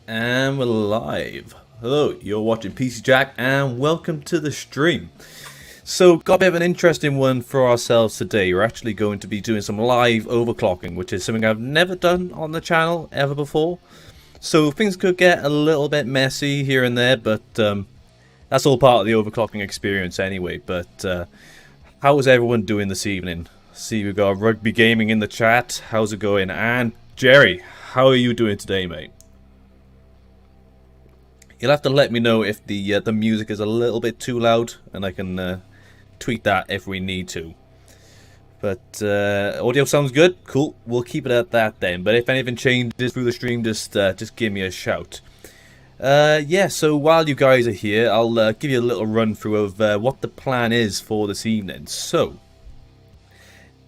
And we're live. Hello, you're watching PC Jack, and welcome to the stream. So, got a bit of an interesting one for ourselves today. We're actually going to be doing some live overclocking, which is something I've never done on the channel ever before. So, things could get a little bit messy here and there, but that's all part of the overclocking experience anyway. But how is everyone doing this evening? See, we've got Rugby Gaming in the chat. How's it going? And Jerry, how are you doing today, mate? You'll have to let me know if the music is a little bit too loud, and I can tweak that if we need to. But audio sounds good. Cool. We'll keep it at that then. But if anything changes through the stream, just give me a shout. Yeah. So while you guys are here, I'll give you a little run through of what the plan is for this evening. So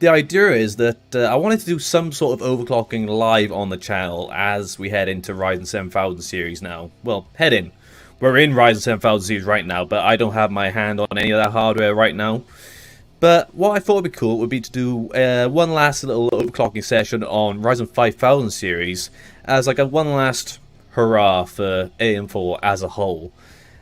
the idea is that I wanted to do some sort of overclocking live on the channel as we head into Ryzen 7000 series now. Well, head in. We're in Ryzen 7000 series right now, but I don't have my hand on any of that hardware right now. But what I thought would be cool would be to do one last little overclocking session on Ryzen 5000 series as like a one last hurrah for AM4 as a whole.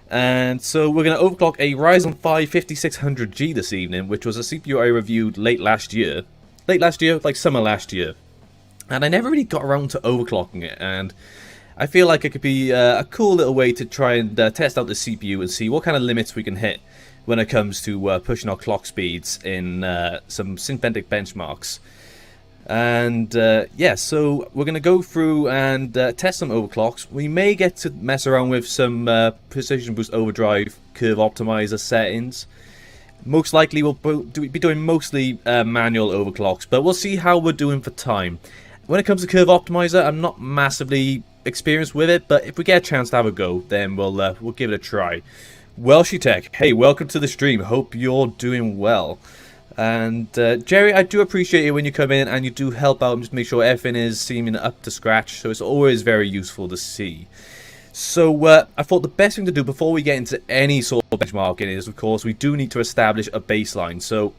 And so we're going to overclock a Ryzen 5 5600G this evening, which was a CPU I reviewed late last year, like summer last year. And I never really got around to overclocking it, and I feel like it could be a cool little way to try and test out the CPU and see what kind of limits we can hit when it comes to pushing our clock speeds in some synthetic benchmarks. And yeah, so we're going to go through and test some overclocks. We may get to mess around with some precision boost overdrive curve optimizer settings. Most likely we'll be doing mostly manual overclocks, but we'll see how we're doing for time. When it comes to curve optimizer, I'm not massively experienced with it, but if we get a chance to have a go, then we'll give it a try. Welshie Tech, hey, welcome to the stream. Hope you're doing well. And Jerry, I do appreciate it when you come in and you do help out and just make sure everything is seeming up to scratch, so it's always very useful to see. So I thought the best thing to do before we get into any sort of benchmarking is, of course, we do need to establish a baseline. So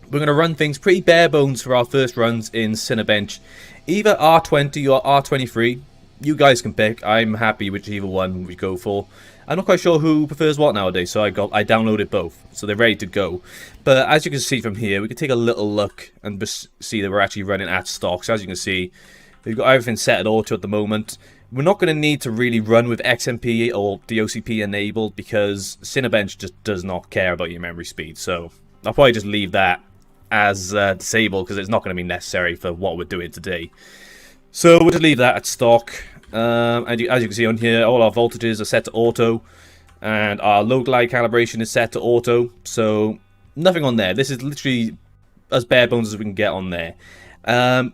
we're going to run things pretty bare bones for our first runs in Cinebench, either R20 or R23. You guys can pick. I'm happy with either one we go for. I'm not quite sure who prefers what nowadays, so I downloaded both, so they're ready to go. But as you can see from here, we can take a little look and just see that we're actually running at stock. So as you can see, we've got everything set at auto at the moment. We're not going to need to really run with XMP or DOCP enabled because Cinebench just does not care about your memory speed. So I'll probably just leave that as disabled because it's not going to be necessary for what we're doing today. So we'll just leave that at stock. And as you can see on here, all our voltages are set to auto, and our low glide calibration is set to auto, so nothing on there. This is literally as bare bones as we can get on there.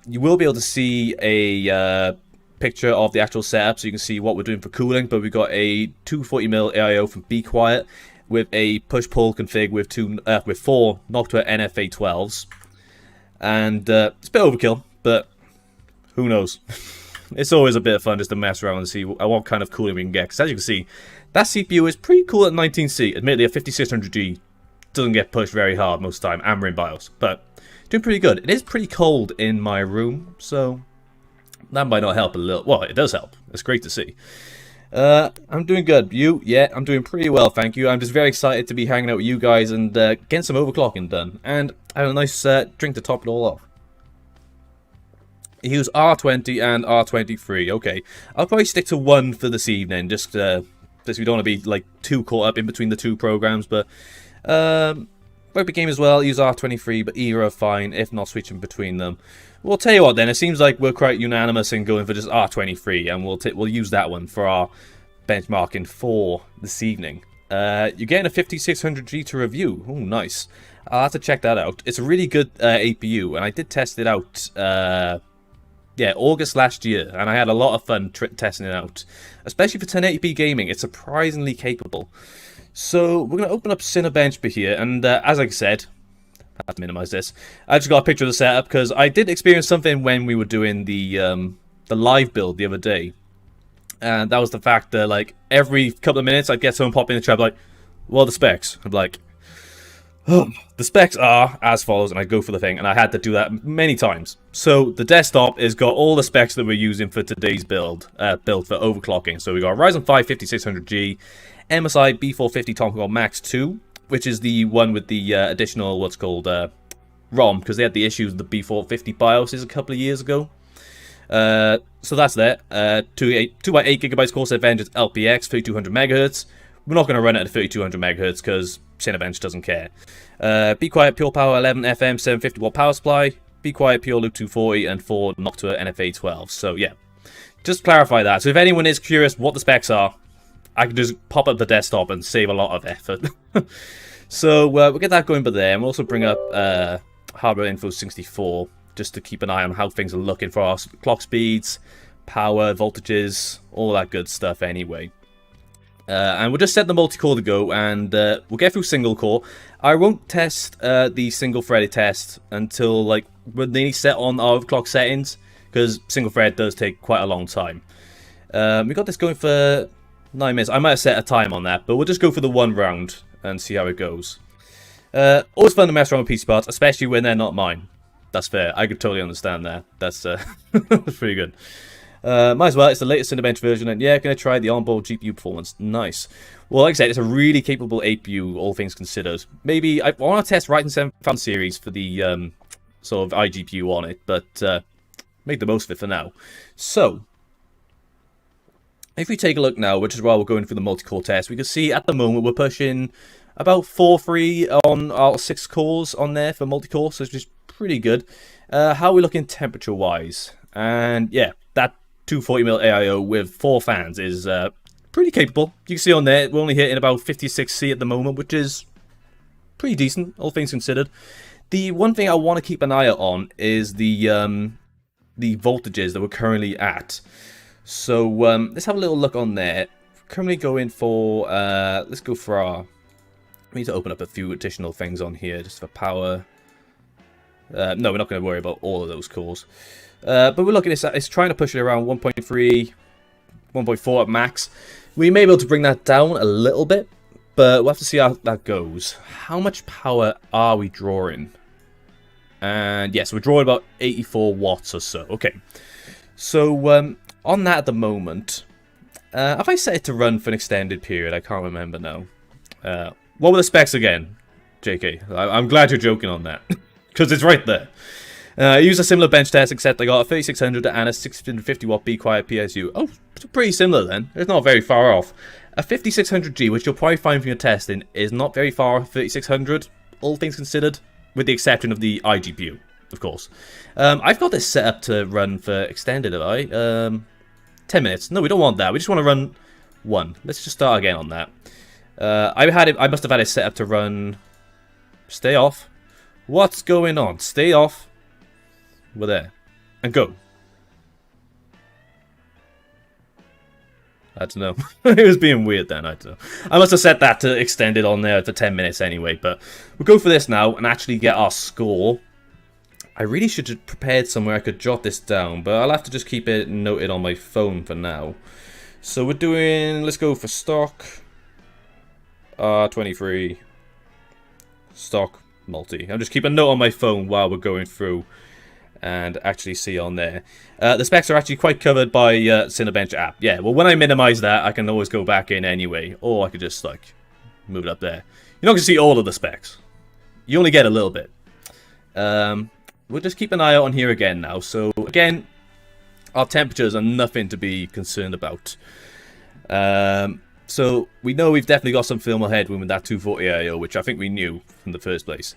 You will be able to see a picture of the actual setup, so you can see what we're doing for cooling, but we've got a 240mm AIO from Be Quiet with a push-pull config with 4 Noctua NFA12s, and it's a bit overkill, but who knows. It's always a bit of fun just to mess around and see what kind of cooling we can get. Because as you can see, that CPU is pretty cool at 19C. Admittedly, a 5600G doesn't get pushed very hard most of the time, and we're in BIOS. But doing pretty good. It is pretty cold in my room, so that might not help a little. Well, it does help. It's great to see. I'm doing good. You? Yeah, I'm doing pretty well, thank you. I'm just very excited to be hanging out with you guys and getting some overclocking done. And I have a nice drink to top it all off. Use R20 and R23. Okay, I'll probably stick to one for this evening, just because we don't want to be like too caught up in between the two programs. But rugby game as well. Use R23, but either are fine. If not, switching between them. We'll tell you what. Then it seems like we're quite unanimous in going for just R23, and we'll use that one for our benchmarking for this evening. You're getting a 5600G to review. Oh, nice. I'll have to check that out. It's a really good APU, and I did test it out. Yeah, August last year, and I had a lot of fun testing it out. Especially for 1080p gaming, it's surprisingly capable. So, we're going to open up Cinebench here, and as I said, I have to minimize this. I just got a picture of the setup, because I did experience something when we were doing the live build the other day. And that was the fact that, like, every couple of minutes, I'd get someone pop in the chat, like, what are the specs? I'm like, The specs are as follows, and I go for the thing, and I had to do that many times. So the desktop has got all the specs that we're using for today's build for overclocking. So we got Ryzen 5 5600G, MSI B450 Tomahawk Max 2, which is the one with the additional what's called ROM, because they had the issues with the B450 BIOSes a couple of years ago. So that's there. 2x8GB core set Vengeance LPX 3200 MHz. We're not going to run it at 3200 MHz because Cinebench doesn't care. Be Quiet Pure Power 11 FM 750 watt power supply. Be Quiet Pure Loop 240 and 4 Noctua NFA 12. So yeah, just clarify that. So if anyone is curious what the specs are, I can just pop up the desktop and save a lot of effort. So we'll get that going by there, and we'll also bring up Hardware Info 64 just to keep an eye on how things are looking for our clock speeds, power, voltages, all that good stuff anyway. And we'll just set the multi-core to go, and we'll get through single core. I won't test the single threaded test until like we're nearly set on our overclock settings, because single thread does take quite a long time. We got this going for 9 minutes. I might have set a time on that, but we'll just go for the one round and see how it goes. Always fun to mess around with PC parts, especially when they're not mine. That's fair. I could totally understand that. That's that's pretty good. Might as well, it's the latest Cinebench version, and yeah, gonna try the onboard GPU performance. Nice. Well, like I said, it's a really capable APU, all things considered. Maybe I want to test Ryzen 7000 series for the sort of iGPU on it, but make the most of it for now. So, if we take a look now, which is while we're going through the multi-core test, we can see at the moment we're pushing about 4.3 on our 6 cores on there for multi-core, so it's just pretty good. How are we looking temperature-wise? And yeah, that 240mm AIO with 4 fans is pretty capable. You can see on there, we're only hitting about 56C at the moment, which is pretty decent, all things considered. The one thing I want to keep an eye out on is the voltages that we're currently at. So let's have a little look on there. Currently going for, let's go for our, we need to open up a few additional things on here just for power. No, we're not going to worry about all of those cores. But we're looking at it's trying to push it around 1.3, 1.4 at max. We may be able to bring that down a little bit, but we'll have to see how that goes. How much power are we drawing? And yes, we're drawing about 84 watts or so. Okay, so on that at the moment, have I set it to run for an extended period? I can't remember now. What were the specs again, JK? I'm glad you're joking on that, because it's right there. I used a similar bench test, except I got a 3600 and a 650 watt Be Quiet PSU. Oh, pretty similar then. It's not very far off. A 5600G, which you'll probably find from your testing, is not very far off 3600, all things considered, with the exception of the iGPU, of course. I've got this set up to run for extended, have I? 10 minutes. No, we don't want that. We just want to run 1. Let's just start again on that. I must have had it set up to run... Stay off. What's going on? Stay off. We're there. And go. I don't know. It was being weird then. I don't know. I must have set that to extended on there for 10 minutes anyway. But we'll go for this now and actually get our score. I really should have prepared somewhere I could jot this down, but I'll have to just keep it noted on my phone for now. So we're doing, let's go for stock, R23, stock, multi. I'm just keeping a note on my phone while we're going through and actually see on there. The specs are actually quite covered by Cinebench app. Yeah, well, when I minimize that, I can always go back in anyway, or I could just like move it up there. You're not going to see all of the specs. You only get a little bit. We'll just keep an eye out on here again now. So again, our temperatures are nothing to be concerned about. So we know we've definitely got some thermal headwind with that 240 AIO, which I think we knew from the first place.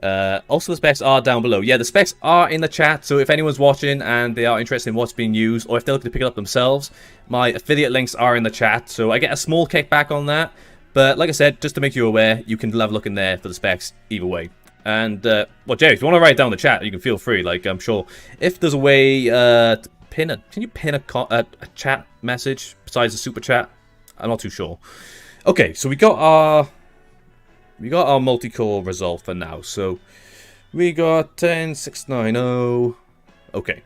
Also, the specs are down below. Yeah, the specs are in the chat, so if anyone's watching and they are interested in what's being used, or if they're looking to pick it up themselves, my affiliate links are in the chat, so I get a small kickback on that. But like I said, just to make you aware, you can have a look in there for the specs either way. And, well, Jerry, if you want to write down the chat, you can feel free. Like, I'm sure if there's a way to pin a... Can you pin a chat message besides the super chat? I'm not too sure. Okay, so we got our multi-core result for now. So we got 10690. Okay.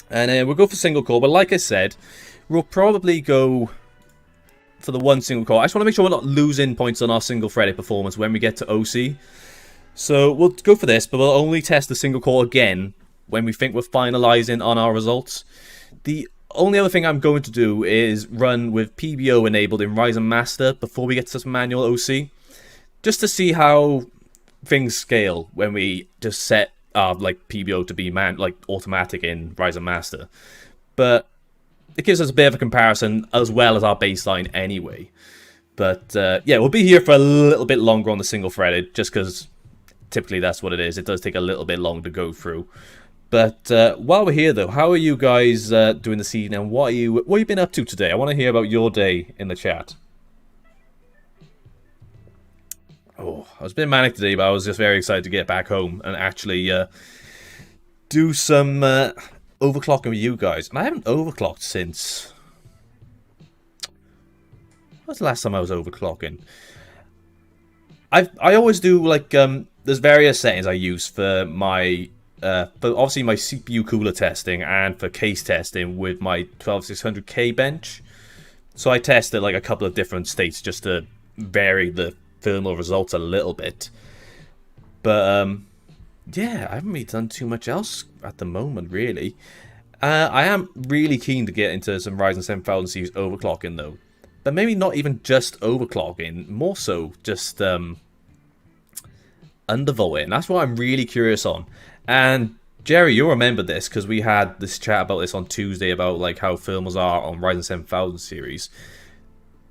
And we'll go for single core. But like I said, we'll probably go for the one single core. I just want to make sure we're not losing points on our single-threaded performance when we get to OC. So we'll go for this, but we'll only test the single core again when we think we're finalizing on our results. The only other thing I'm going to do is run with PBO enabled in Ryzen Master before we get to some manual OC, just to see how things scale when we just set like PBO to be automatic in Ryzen Master. But it gives us a bit of a comparison as well as our baseline anyway. But yeah, we'll be here for a little bit longer on the single threaded, just because typically that's what it is. It does take a little bit long to go through. But while we're here, though, how are you guys doing this evening? And what have you been up to today? I want to hear about your day in the chat. Oh, I was a bit manic today, but I was just very excited to get back home and actually do some overclocking with you guys. And I haven't overclocked since... When's the last time I was overclocking? I always do, like, there's various settings I use for my... but obviously my CPU cooler testing and for case testing with my 12600K bench. So I tested like a couple of different states just to vary the thermal results a little bit. But yeah, I haven't really done too much else at the moment, really. I am really keen to get into some Ryzen 7000 series overclocking though. But maybe not even just overclocking, more so just undervolting. That's what I'm really curious on. And Jerry, you'll remember this because we had this chat about this on Tuesday about like how thermals are on Ryzen 7000 series.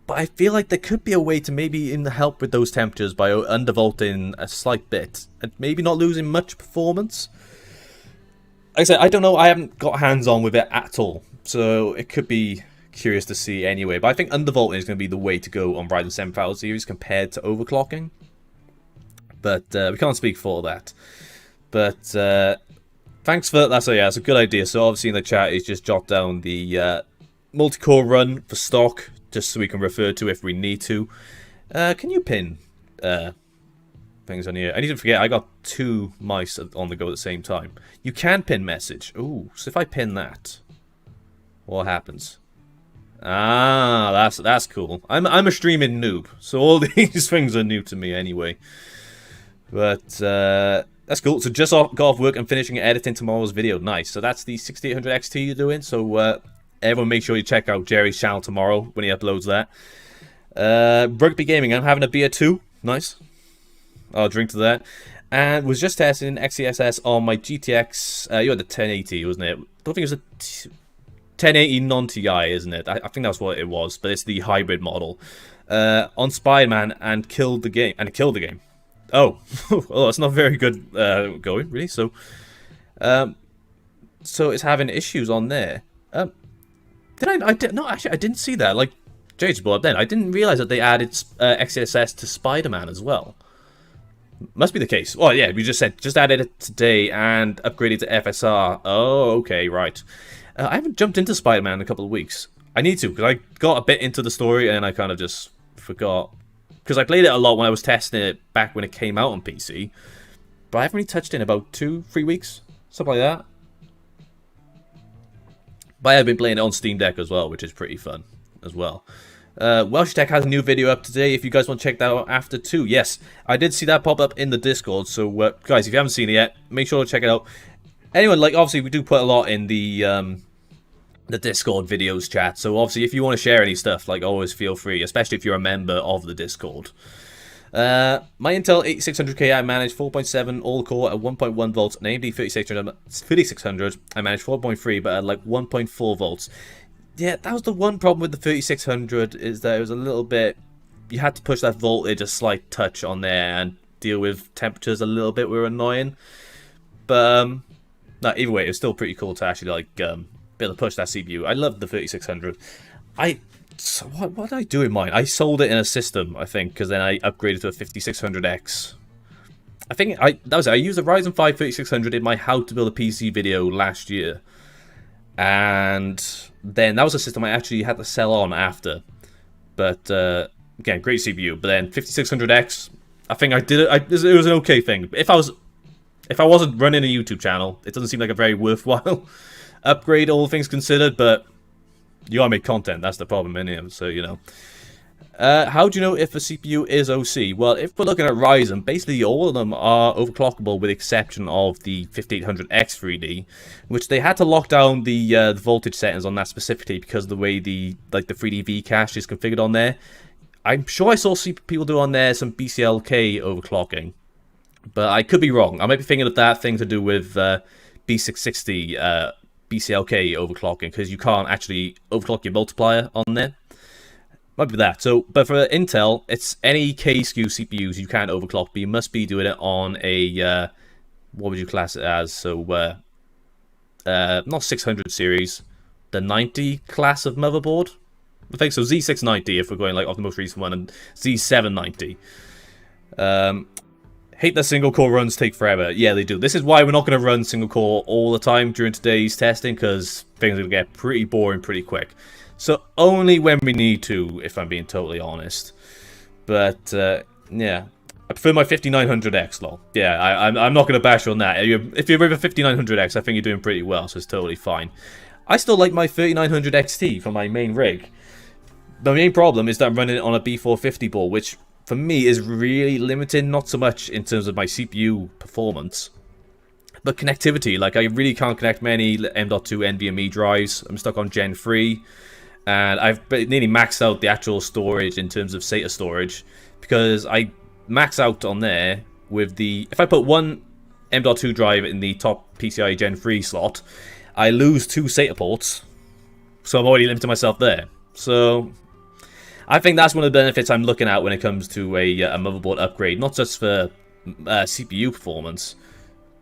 But I feel like there could be a way to maybe help with those temperatures by undervolting a slight bit and maybe not losing much performance. Like I said, I don't know. I haven't got hands on with it at all, so it could be curious to see anyway. But I think undervolting is going to be the way to go on Ryzen 7000 series compared to overclocking. But we can't speak for that. But thanks for that. So yeah, it's a good idea. So obviously in the chat is just jot down the multi-core run for stock, just so we can refer to if we need to. Can you pin things on here? I need to forget. I got two mice on the go at the same time. You can pin message. Ooh, so if I pin that, what happens? Ah, that's cool. I'm a streaming noob, so all these things are new to me anyway. But that's cool. So just got off work and finishing editing tomorrow's video. Nice. So that's the 6800 XT you're doing. So everyone make sure you check out Jerry's channel tomorrow when he uploads that. Rugby gaming. I'm having a beer too. Nice. I'll drink to that. And was just testing XeSS on my GTX. You had the 1080, wasn't it? I don't think it was a 1080 non-TI, isn't it? I think that's what it was. But it's the hybrid model. On Spider-Man and killed the game. And it killed the game. Oh, well, that's not very good going, really. So, so it's having issues on there. I didn't see that. Like, Jade's brought up then. I didn't realize that they added XeSS to Spider-Man as well. Must be the case. Well, yeah, we just said just added it today and upgraded to FSR. Oh, okay, right. I haven't jumped into Spider-Man in a couple of weeks. I need to, because I got a bit into the story and I kind of just forgot. Because I played it a lot when I was testing it back when it came out on PC. But I haven't really touched it in about 2-3 weeks. Something like that. But I've been playing it on Steam Deck as well, which is pretty fun as well. Welsh Tech has a new video up today. If you guys want to check that out after too. Yes, I did see that pop up in the Discord. So guys, if you haven't seen it yet, make sure to check it out. Anyone, like, obviously we do put a lot in the Discord videos chat, so obviously if you want to share any stuff, like, always feel free, especially if you're a member of the Discord. My Intel 8600K I managed 4.7 all-core at 1.1 volts, and AMD 3600 I managed 4.3 but at like 1.4 volts. Yeah, that was the one problem with the 3600, is that it was a little bit, you had to push that voltage a slight touch on there and deal with temperatures a little bit, were annoying. But no, either way, it was still pretty cool to actually like be able to push that CPU. I loved the 3600. So what did I do in mine? I sold it in a system, I think, because then I upgraded to a 5600X. I think that was it. I used a Ryzen 5 3600 in my how to build a PC video last year, and then that was a system I actually had to sell on after. But again, great CPU. But then 5600X, I think I did it. It was an okay thing. If I wasn't running a YouTube channel, it doesn't seem like a very worthwhile upgrade, all things considered. But you gotta make content. That's the problem in him. So, you know. How do you know if a CPU is OC? Well, if we're looking at Ryzen, basically all of them are overclockable with the exception of the 5800X 3D, which they had to lock down the voltage settings on that specifically because of the way the 3D V cache is configured on there. I'm sure I saw people do on there some BCLK overclocking, but I could be wrong. I might be thinking of that thing to do with B660 BCLK overclocking, because you can't actually overclock your multiplier on there. Might be that. So, but for Intel, it's any K SKU CPUs you can't overclock, but you must be doing it on a what would you class it as? So, not 600 series, the 90 class of motherboard. I think so. Z690 if we're going like off the most recent one, and Z790. Hate that single core runs take forever. Yeah, they do. This is why we're not going to run single core all the time during today's testing, because things are going to get pretty boring pretty quick. So only when we need to, if I'm being totally honest. But yeah, I prefer my 5900X, lol. Yeah, I'm not going to bash on that. If you're with a 5900X, I think you're doing pretty well, so it's totally fine. I still like my 3900 XT for my main rig. The main problem is that I'm running it on a B450 board, which for me is really limited, not so much in terms of my CPU performance, but connectivity. Like, I really can't connect many M.2 NVMe drives. I'm stuck on Gen 3. And I've nearly maxed out the actual storage in terms of SATA storage, because I max out on there with the... If I put one M.2 drive in the top PCIe Gen 3 slot, I lose 2 SATA ports, so I'm already limiting myself there. So I think that's one of the benefits I'm looking at when it comes to a motherboard upgrade, not just for CPU performance,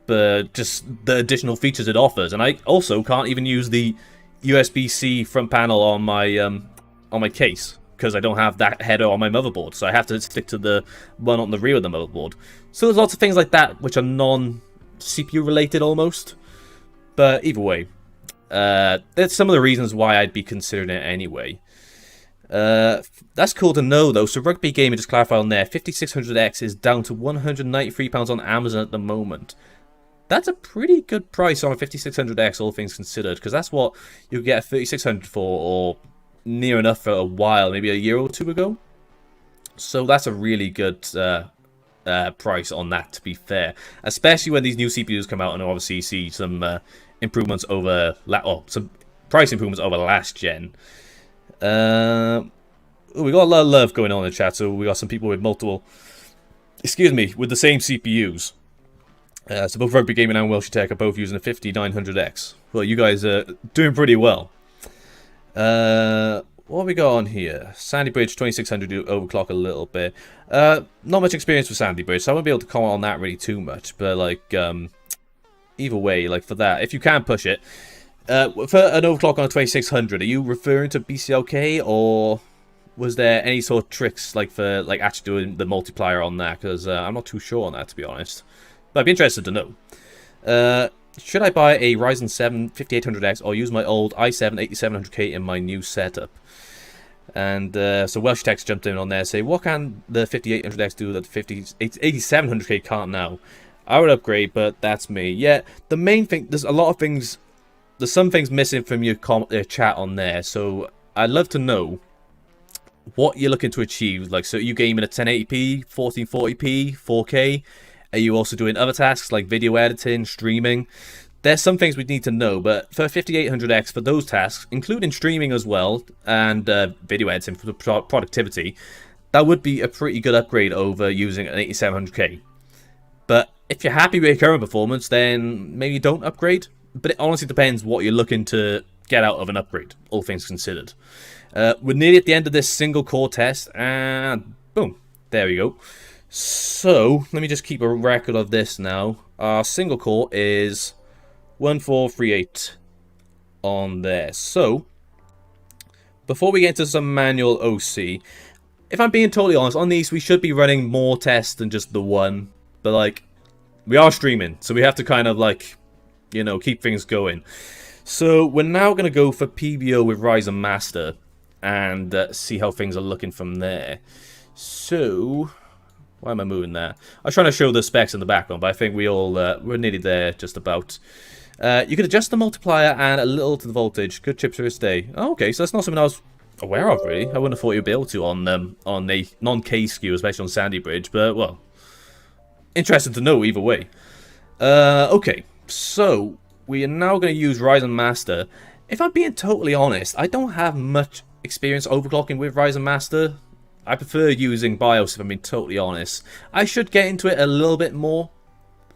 but just the additional features it offers. And I also can't even use the USB-C front panel on my case, because I don't have that header on my motherboard, so I have to stick to the one on the rear of the motherboard. So there's lots of things like that which are non-CPU related almost, but either way, that's some of the reasons why I'd be considering it anyway. That's cool to know though. So Rugby Gamer just clarified on there, 5600X is down to £193 on Amazon at the moment. That's a pretty good price on a 5600X, all things considered, because that's what you'll get a 3600 for, or near enough for a while, maybe a year or two ago. So that's a really good price on that, to be fair. Especially when these new CPUs come out and obviously see some improvements over, some price improvements over last gen. We got a lot of love going on in the chat, so we got some people with multiple, with the same CPUs. So both Rugby Gaming and Welsh Tech are both using a 5900X. Well, you guys are doing pretty well. What have we got on here? Sandy Bridge 2600 do overclock a little bit. Not much experience with Sandy Bridge, so I won't be able to comment on that really too much. But like, either way, like for that, if you can push it, for an overclock on a 2600, are you referring to BCLK, or was there any sort of tricks like for actually doing the multiplier on that? Because I'm not too sure on that, to be honest. But I'd be interested to know. Should I buy a Ryzen 7 5800X or use my old i7 8700K in my new setup? And so Welsh Tech's jumped in on there, say, what can the 5800X do that the 8700K can't now? I would upgrade, but that's me. Yeah, the main thing, there's a lot of things, there's some things missing from your chat on there, so I'd love to know what you're looking to achieve. Like, so you gaming at 1080p, 1440p, 4K? Are you also doing other tasks like video editing, streaming? There's some things we need to know, but for 5800X, for those tasks, including streaming as well, and video editing for the productivity, that would be a pretty good upgrade over using an 8700K. But if you're happy with your current performance, then maybe don't upgrade. But it honestly depends what you're looking to get out of an upgrade, all things considered. We're nearly at the end of this single core test, and boom, there we go. So, let me just keep a record of this now. Our single core is 1438 on there. So, before we get into some manual OC, if I'm being totally honest, on these we should be running more tests than just the one. But like, we are streaming, so we have to kind of like, you know, keep things going. So, we're now going to go for PBO with Ryzen Master and see how things are looking from there. So, why am I moving there? I was trying to show the specs in the background, but I think we're nearly there, just about. You can adjust the multiplier and a little to the voltage. Good chips for this day. Oh, okay, so that's not something I was aware of, really. I wouldn't have thought you'd be able to on a non-K SKU, especially on Sandy Bridge, but, well, interesting to know either way. Okay, so we are now going to use Ryzen Master. If I'm being totally honest, I don't have much experience overclocking with Ryzen Master. I prefer using BIOS if I'm being totally honest. I should get into it a little bit more,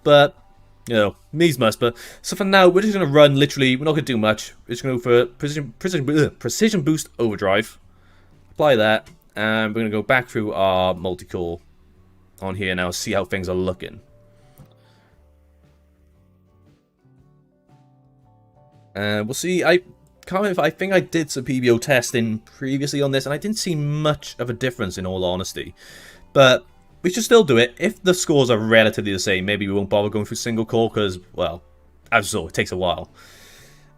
but, you know, needs must. But so for now, we're just going to run literally, we're not going to do much. We're just going to go for precision boost overdrive. Apply that, and we're going to go back through our multi-core on here now, see how things are looking. We'll see. I can't remember if I think I did some PBO testing previously on this, and I didn't see much of a difference in all honesty. But we should still do it. If the scores are relatively the same, maybe we won't bother going through single core because, well, as so, it takes a while.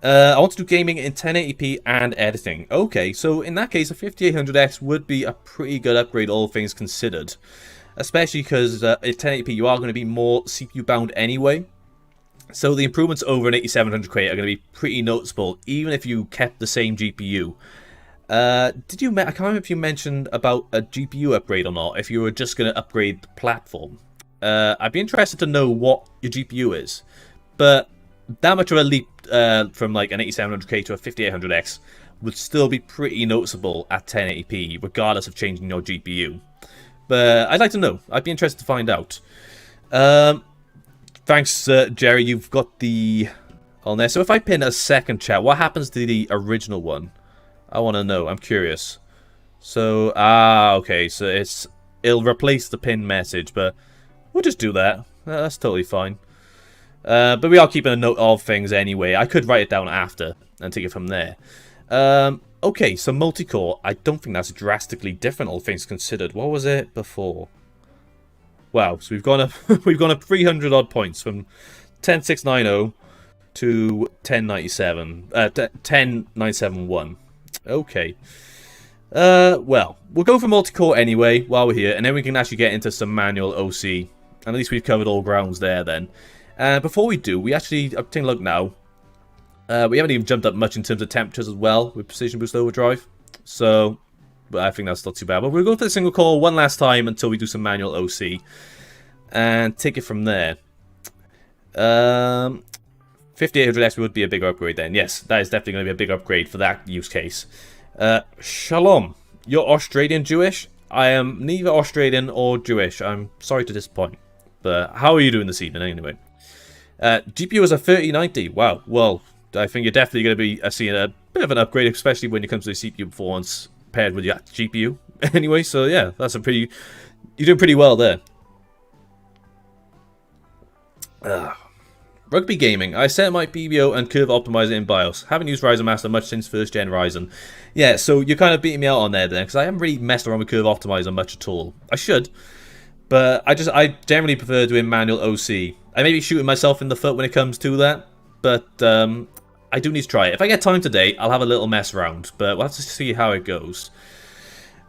I want to do gaming in 1080p and editing. Okay, so in that case, a 5800X would be a pretty good upgrade, all things considered. Especially because at 1080p you are going to be more CPU bound anyway. So the improvements over an 8700K are going to be pretty noticeable, even if you kept the same GPU. I can't remember if you mentioned about a GPU upgrade or not, if you were just going to upgrade the platform. I'd be interested to know what your GPU is. But that much of a leap from like an 8700K to a 5800X would still be pretty noticeable at 1080p, regardless of changing your GPU. But I'd like to know. I'd be interested to find out. Thanks, Jerry. You've got the on there. So if I pin a second chat, what happens to the original one? I want to know. I'm curious. So, okay. So it'll replace the pin message, but we'll just do that. That's totally fine. But we are keeping a note of things anyway. I could write it down after and take it from there. Okay, so multi-core. I don't think that's drastically different, all things considered. What was it before? Wow, so we've gone up we've gone up 300 odd points from 10690 to 10971. Okay. Well, we'll go for multi-core anyway while we're here, and then we can actually get into some manual OC. And at least we've covered all grounds there then. Before we do, I'm taking a look now. We haven't even jumped up much in terms of temperatures as well with Precision Boost Overdrive. So but I think that's not too bad. But we'll go for the single core one last time until we do some manual OC. And take it from there. 5800X would be a big upgrade then. Yes, that is definitely going to be a big upgrade for that use case. Shalom. You're Australian Jewish? I am neither Australian or Jewish. I'm sorry to disappoint. But how are you doing this evening anyway? GPU is a 3090. Wow. Well, I think you're definitely going to be seeing a bit of an upgrade, especially when it comes to the CPU performance paired with your GPU. Anyway, so yeah, that's a pretty... You're doing pretty well there. Rugby gaming. I set my PBO and curve optimizer in BIOS. Haven't used Ryzen Master much since first gen Ryzen. Yeah, so you're kind of beating me out on there then, because I haven't really messed around with curve optimizer much at all. I should, but I generally prefer doing manual OC. I may be shooting myself in the foot when it comes to that, but I do need to try it. If I get time today, I'll have a little mess around, but we'll have to see how it goes.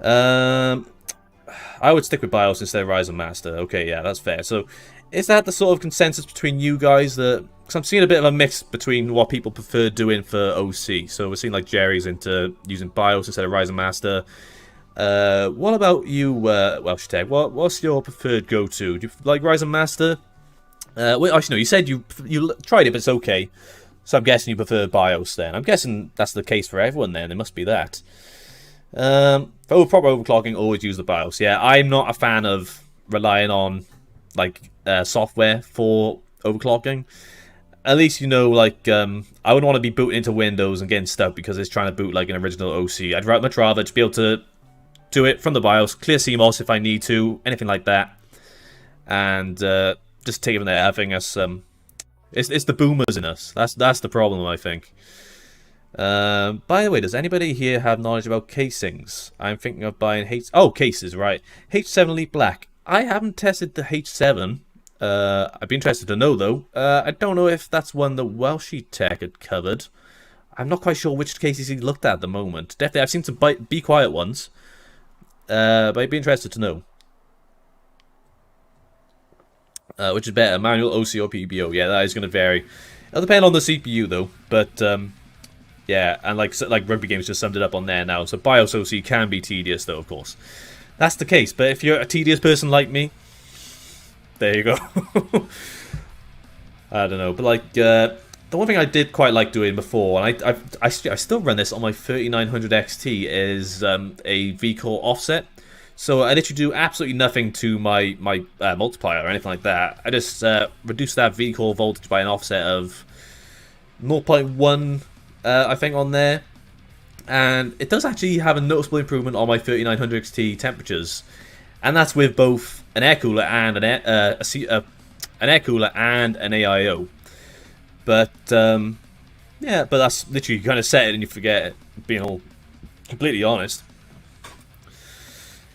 I would stick with BIOS instead of Ryzen Master. Okay, yeah, that's fair. So, is that the sort of consensus between you guys? Because I'm seeing a bit of a mix between what people prefer doing for OC. So we're seeing like Jerry's into using BIOS instead of Ryzen Master. What about you, Welsh Tech? What's your preferred go-to? Do you like Ryzen Master? Well, actually, no. You said you tried it, but it's okay. So I'm guessing you prefer BIOS then. I'm guessing that's the case for everyone then. It must be that. For proper overclocking, always use the BIOS. Yeah, I'm not a fan of relying on like software for overclocking. At least, you know, like I wouldn't want to be booting into Windows and getting stuck because it's trying to boot like an original OC. I'd much rather just be able to do it from the BIOS, clear CMOS if I need to, anything like that, and just take it from there. I think that's it's the boomers in us. That's the problem, I think. By the way, does anybody here have knowledge about casings? I'm thinking of buying cases, right? H7 Elite Black. I haven't tested the H7. I'd be interested to know though. I don't know if that's one that Welshy Tech had covered. I'm not quite sure which cases he looked at the moment. Definitely, I've seen some Be Quiet ones. But I'd be interested to know. Which is better, manual OC or PBO? Yeah, that is going to vary. It'll depend on the CPU though. But Yeah, and like Rugby Games just summed it up on there now. So BIOS OC can be tedious, though, of course. That's the case. But if you're a tedious person like me, there you go. I don't know, but like the one thing I did quite like doing before, and I still run this on my 3900 XT, is a VCore offset. So I literally do absolutely nothing to my multiplier or anything like that. I just reduce that VCore voltage by an offset of 0.1, I think, on there. And it does actually have a noticeable improvement on my 3900 XT temperatures. And that's with both an air cooler and an air cooler and an AIO. But, yeah, but that's literally, you kind of set it and you forget it, being all completely honest.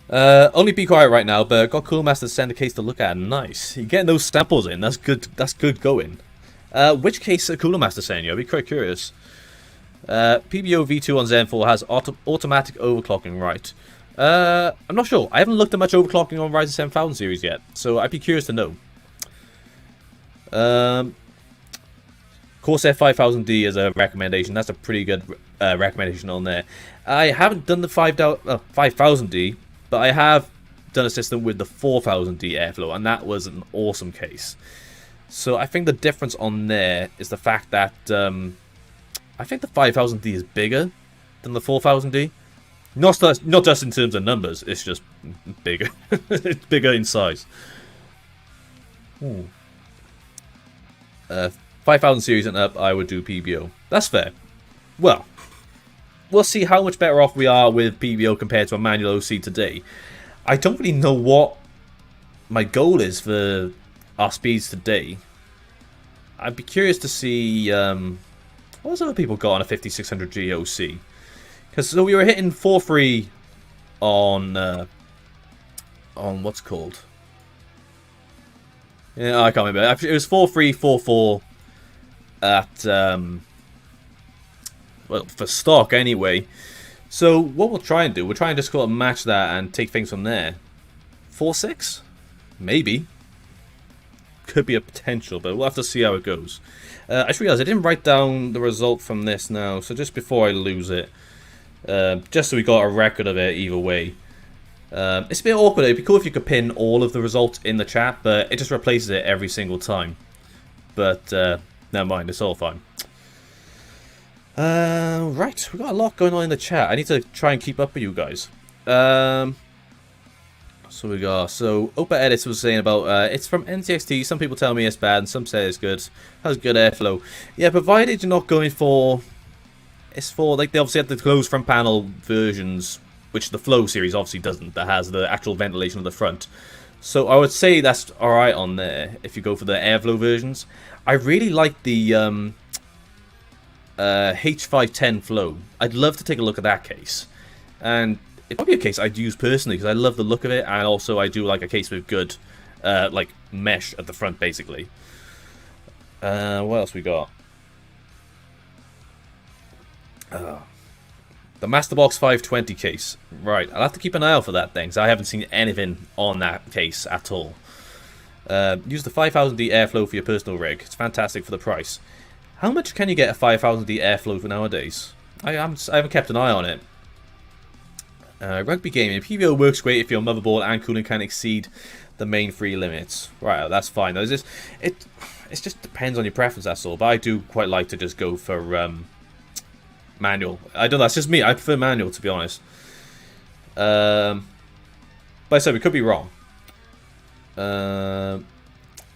Only be quiet right now, but got Cooler Master to send a case to look at. Nice. You're getting those samples in. That's good. That's good going. Which case Cooler Master sending you? I'd be quite curious. PBO V2 on Zen 4 has automatic overclocking, right? I'm not sure. I haven't looked at much overclocking on Ryzen 7000 series yet, so I'd be curious to know. Corsair 5000D is a recommendation. That's a pretty good recommendation on there. I haven't done the 5000D, but I have done a system with the 4000D airflow, and that was an awesome case. So I think the difference on there is the fact that I think the 5000D is bigger than the 4000D. Not just in terms of numbers, it's just bigger. It's bigger in size. 5000 series and up, I would do PBO. That's fair. Well, we'll see how much better off we are with PBO compared to a manual OC today. I don't really know what my goal is for our speeds today. I'd be curious to see what else other people got on a 5600G OC. Because so we were hitting 4.3 on what's called. Yeah, I can't remember. It was 4.3, 4.4 at well, for stock anyway. So what we'll try and do, we'll try and just go and match that and take things from there. 4.6? Maybe. Could be a potential, but we'll have to see how it goes. I just realised I didn't write down the result from this now, so just before I lose it, just so we got a record of it either way. It's a bit awkward. It'd be cool if you could pin all of the results in the chat, but it just replaces it every single time. But never mind, it's all fine. Right, we got a lot going on in the chat. I need to try and keep up with you guys. So we got, so Opa Edits was saying about it's from NTXT. Some people tell me it's bad, and some say it's good. Has good airflow. Yeah, provided you're not going for. It's for, like, they obviously have the closed front panel versions, which the Flow series obviously doesn't. That has the actual ventilation of the front. So I would say that's alright on there if you go for the airflow versions. I really like the H510 Flow. I'd love to take a look at that case. And it's probably a case I'd use personally because I love the look of it, and also I do like a case with good like mesh at the front, basically. What else we got? The Masterbox 520 case. Right, I'll have to keep an eye out for that thing, because I haven't seen anything on that case at all. Use the 5000D airflow for your personal rig. It's fantastic for the price. How much can you get a 5000D airflow for nowadays? I haven't kept an eye on it. Rugby gaming. PBO works great if your motherboard and cooling can exceed the main free limits. Right, that's fine. It just depends on your preference, that's all. But I do quite like to just go for manual. I don't know, that's just me. I prefer manual, to be honest. But I said we could be wrong.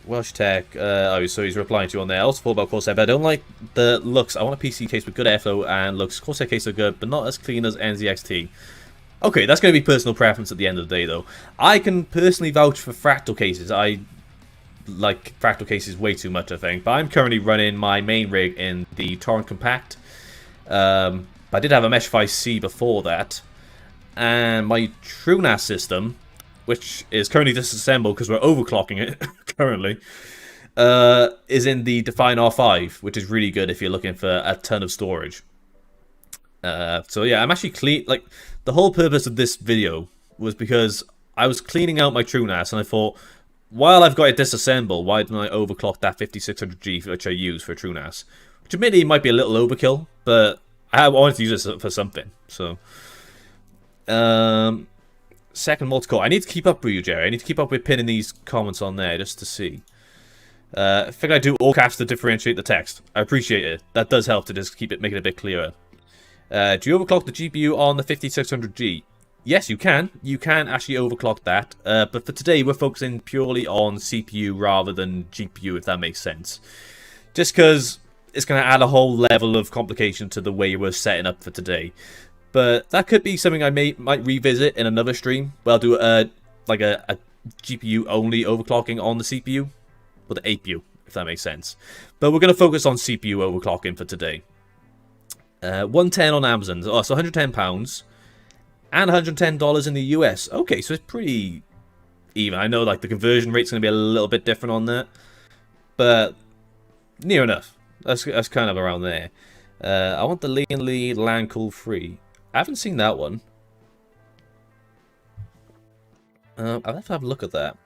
Welsh Tech. Oh, so he's replying to you on there. I also thought about Corsair, but I don't like the looks. I want a PC case with good airflow and looks. Corsair case are good, but not as clean as NZXT. Okay, that's going to be personal preference at the end of the day, though. I can personally vouch for Fractal cases. I like Fractal cases way too much, I think. But I'm currently running my main rig in the Torrent Compact. I did have a Mesh 5C before that. And my TrueNAS system, which is currently disassembled because we're overclocking it currently, is in the Define R5, which is really good if you're looking for a ton of storage. So yeah, I'm actually clean. Like, the whole purpose of this video was because I was cleaning out my TrueNAS, and I thought, while I've got it disassembled, why didn't I overclock that 5600G which I use for TrueNAS? Which admittedly might be a little overkill, but I wanted to use this for something. So, second multi-core. I need to keep up with you, Jerry. I need to keep up with pinning these comments on there just to see. I think I do all caps to differentiate the text. I appreciate it. That does help to just keep it, make it a bit clearer. Do you overclock the GPU on the 5600G? Yes, you can. You can actually overclock that. But for today, we're focusing purely on CPU rather than GPU, if that makes sense. Just because it's going to add a whole level of complication to the way we're setting up for today. But that could be something I might revisit in another stream. Where I'll do like a GPU only overclocking on the CPU. Or the APU, if that makes sense. But we're going to focus on CPU overclocking for today. 110 on Amazon. Oh, so £110. And $110 in the US. Okay, so it's pretty even. I know like the conversion rate's going to be a little bit different on that. But near enough. That's kind of around there. I want the Lee & Lee LAN Cool Free. I haven't seen that one. I'll have to have a look at that.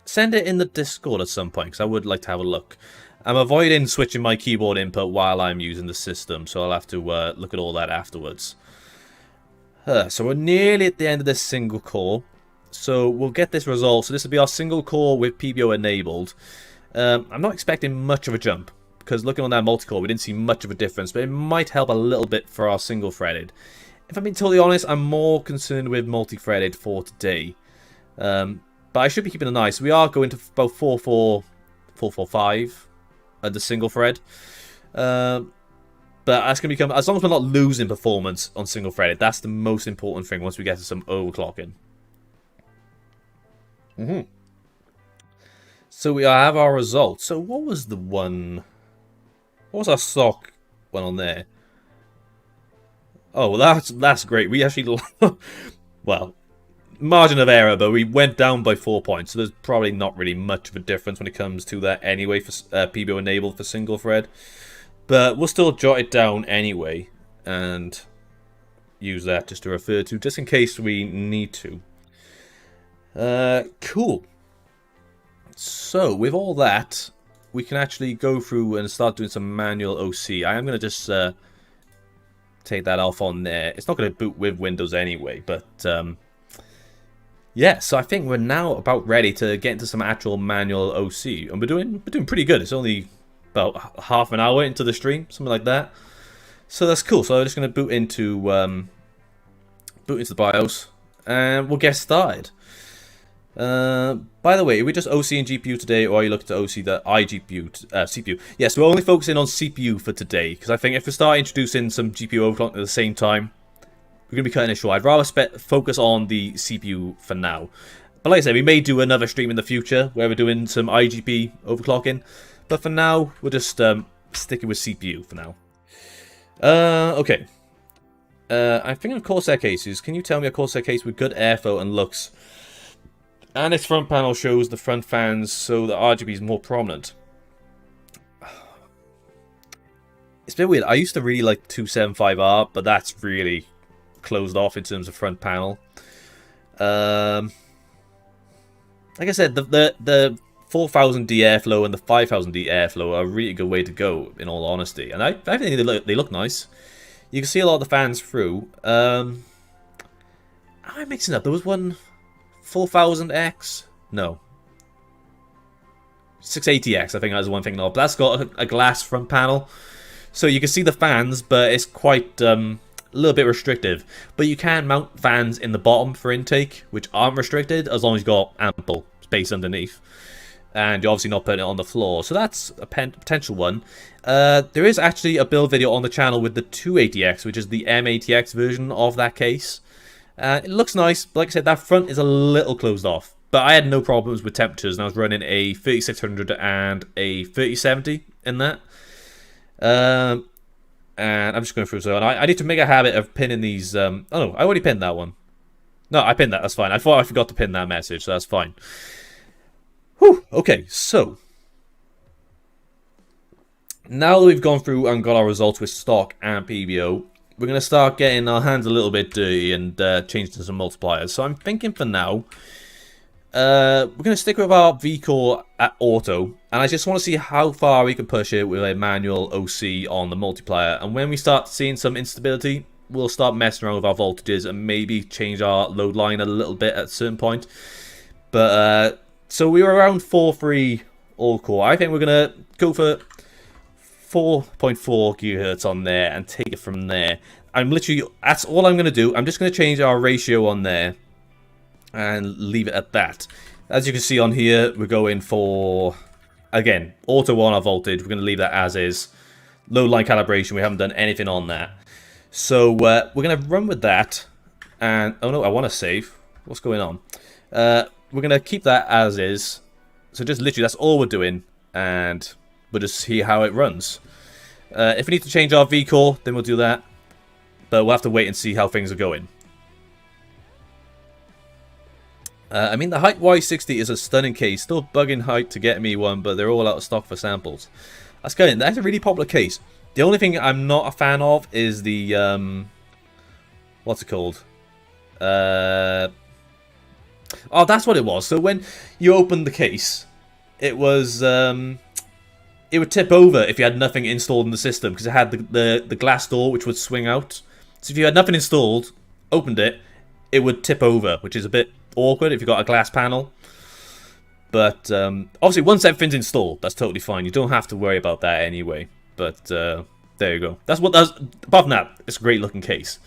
Send it in the Discord at some point, because I would like to have a look. I'm avoiding switching my keyboard input while I'm using the system, so I'll have to look at all that afterwards. So we're nearly at the end of this single core. So we'll get this resolved. So this will be our single core with PBO enabled. I'm not expecting much of a jump, because looking on that multi-core, we didn't see much of a difference, but it might help a little bit for our single-threaded. If I'm being totally honest, I'm more concerned with multi-threaded for today. But I should be keeping an eye. So we are going to about 4.4, 4.45 at the single thread. But that's going to become, as long as we're not losing performance on single threaded, that's the most important thing once we get to some overclocking. So we have our results. So what was the one? What was our stock one on there? Oh, well, that's great. We actually, well, margin of error, but we went down by 4 points. So there's probably not really much of a difference when it comes to that anyway for PBO enabled for single thread. But we'll still jot it down anyway and use that just to refer to, just in case we need to. Cool. So with all that, we can actually go through and start doing some manual OC. I am going to just take that off on there. It's not going to boot with Windows anyway, but yeah, so I think we're now about ready to get into some actual manual OC, and we're doing pretty good. It's only about half an hour into the stream, something like that. So that's cool. So I'm just going to boot into the BIOS, and we'll get started. By the way, are we just OC and GPU today, or are you looking to OC the CPU? Yes, we're only focusing on CPU for today, because I think if we start introducing some GPU overclock at the same time, we're going to be cutting it short. I'd rather focus on the CPU for now. But like I said, we may do another stream in the future where we're doing some IGP overclocking. But for now, we're just sticking with CPU for now. Okay. I'm thinking of Corsair cases. Can you tell me a Corsair case with good airflow and looks? And its front panel shows the front fans, so the RGB is more prominent. It's a bit weird. I used to really like 275R, but that's really closed off in terms of front panel. Like I said, the 4000D airflow and the 5000D airflow are a really good way to go, in all honesty. And I think they look nice. You can see a lot of the fans through. Am I mixing up? There was one 4000X? No. 680X, I think that was the one thing. But that's got a glass front panel. So you can see the fans, but it's quite a little bit restrictive. But you can mount fans in the bottom for intake, which aren't restricted, as long as you've got ample space underneath. And you're obviously not putting it on the floor. So that's a potential one. There is actually a build video on the channel with the 280X, which is the M80X version of that case. It looks nice, but like I said, that front is a little closed off. But I had no problems with temperatures, and I was running a 3600 and a 3070 in that. And I'm just going through, so and I need to make a habit of pinning these. Oh no, I already pinned that one. No, I pinned that. That's fine. I thought I forgot to pin that message, so that's fine. Whew. Okay, so now that we've gone through and got our results with stock and PBO, we're going to start getting our hands a little bit dirty and changing some multipliers. So I'm thinking for now, we're going to stick with our V-Core at auto, and I just want to see how far we can push it with a manual OC on the multiplier. And when we start seeing some instability, we'll start messing around with our voltages and maybe change our load line a little bit at a certain point. But so we were around 4.3 all core. I think we're going to go for 4.4 gigahertz on there and take it from there. That's all I'm going to do. I'm just going to change our ratio on there and leave it at that. As you can see on here, we're going for, again, auto on our voltage. We're going to leave that as is. Load line calibration, we haven't done anything on that. So we're going to run with that. And, oh no, I want to save. What's going on? We're going to keep that as is. So just literally, that's all we're doing. And we'll just see how it runs. If we need to change our V-Core, then we'll do that. But we'll have to wait and see how things are going. I mean, the Height Y60 is a stunning case. Still bugging Height to get me one, but they're all out of stock for samples. That's good. That's a really popular case. The only thing I'm not a fan of is the, what's it called? Oh, that's what it was. So when you opened the case, it was, it would tip over if you had nothing installed in the system, because it had the glass door which would swing out. So if you had nothing installed, opened it, it would tip over, which is a bit awkward if you've got a glass panel. But obviously once everything's installed, that's totally fine. You don't have to worry about that anyway. But there you go. That's what does. Apart from that, it's a great looking case.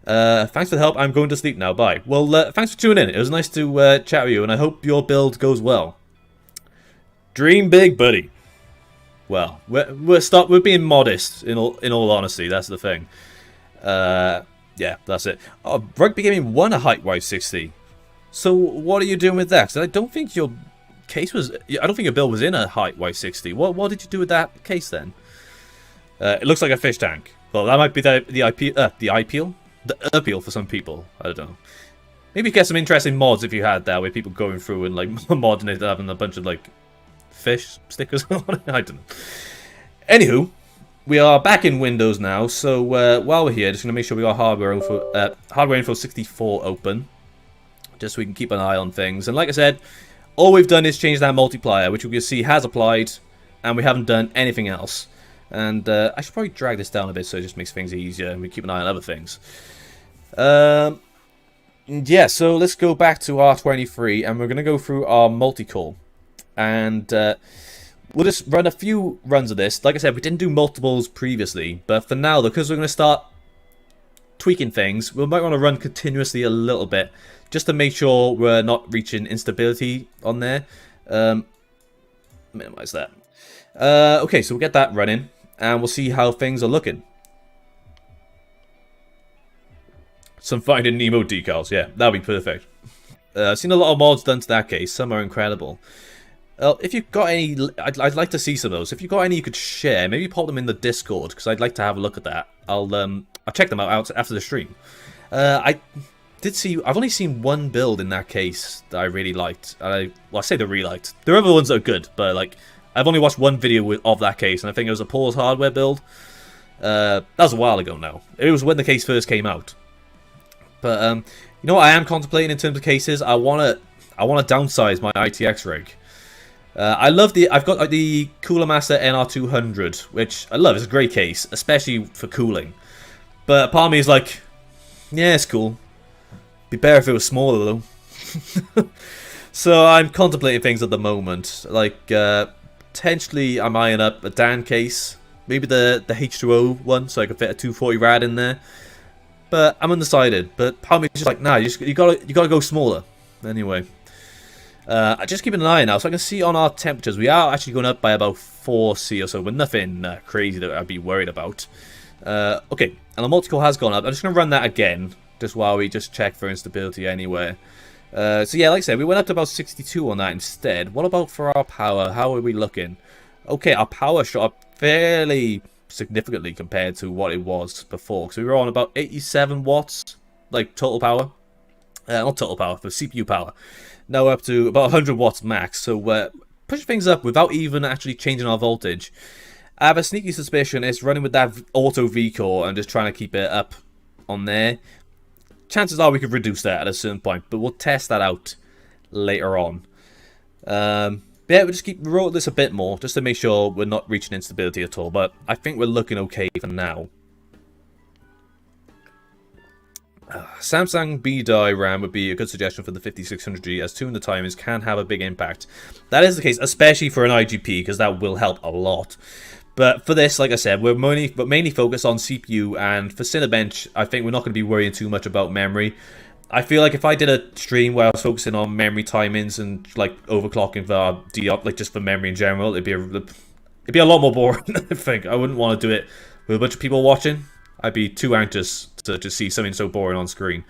Thanks for the help. I'm going to sleep now. Bye. Well, thanks for tuning in. It was nice to chat with you, and I hope your build goes well. Dream big, buddy. Well, we're being modest in all honesty. That's the thing. Yeah, that's it. Oh, Rugby Gaming won a Height Y60. So what are you doing with that? 'Cause I don't think your case was. I don't think your build was in a Height Y60. What did you do with that case then? It looks like a fish tank. Well, that might be the appeal for some people. I don't know. Maybe get some interesting mods if you had that, with people going through and like modding it, having a bunch of like fish stickers on it. I don't know. Anywho, we are back in Windows now. So while we're here, just gonna make sure we got hardware info 64 open, just so we can keep an eye on things. And like I said, all we've done is change that multiplier, which we can see has applied, and we haven't done anything else. And I should probably drag this down a bit so it just makes things easier, and we keep an eye on other things. Yeah, so let's go back to R23, and we're going to go through our multi-core. And we'll just run a few runs of this. Like I said, we didn't do multiples previously, but for now, because we're going to start tweaking things, we might want to run continuously a little bit, just to make sure we're not reaching instability on there. Minimize that. Okay, so we'll get that running, and we'll see how things are looking. Some Finding Nemo decals, yeah, that'll be perfect. I've seen a lot of mods done to that case. Some are incredible. If you've got any, I'd like to see some of those. If you've got any you could share, maybe pop them in the Discord, because I'd like to have a look at that. I'll check them out after the stream. I've only seen one build in that case that I really liked. I say they really liked. There are other ones that are good, but like I've only watched one video of that case, and I think it was a Paul's Hardware build. That was a while ago now. It was when the case first came out. But you know what I am contemplating in terms of cases? I wanna downsize my ITX rig. I've got the Cooler Master NR200, which I love. It's a great case, especially for cooling. But part of me is like, yeah, it's cool. Be better if it was smaller though. So I'm contemplating things at the moment. Like potentially I'm eyeing up a Dan case, maybe the H2O one, so I could fit a 240 rad in there. But I'm undecided. But part of me is just like, nah, you gotta go smaller. Anyway, I just keep an eye now, so I can see on our temperatures we are actually going up by about 4°C or so, but nothing crazy that I'd be worried about. Okay, and the multi-core has gone up. I'm just gonna run that again, just while we just check for instability anywhere. So yeah, like I said, we went up to about 62 on that instead. What about for our power? How are we looking? Okay, our power shot up fairly significantly compared to what it was before, because we were on about 87 watts, like total power. Not total power, but CPU power. Now we're up to about 100 watts max, so we're pushing things up without even actually changing our voltage. I have a sneaky suspicion it's running with that auto V-core and just trying to keep it up on there. Chances are we could reduce that at a certain point, but we'll test that out later on. Yeah, we'll just keep roll this a bit more, just to make sure we're not reaching instability at all. But I think we're looking okay for now. Samsung B-Die RAM would be a good suggestion for the 5600G, as tuning the timings can have a big impact. That is the case, especially for an IGP, because that will help a lot. But for this, like I said, we're mainly focused on CPU, and for Cinebench, I think we're not going to be worrying too much about memory. I feel like if I did a stream where I was focusing on memory timings and like overclocking for like just for memory in general, it'd be a lot more boring. I think I wouldn't want to do it with a bunch of people watching. I'd be too anxious to just see something so boring on screen.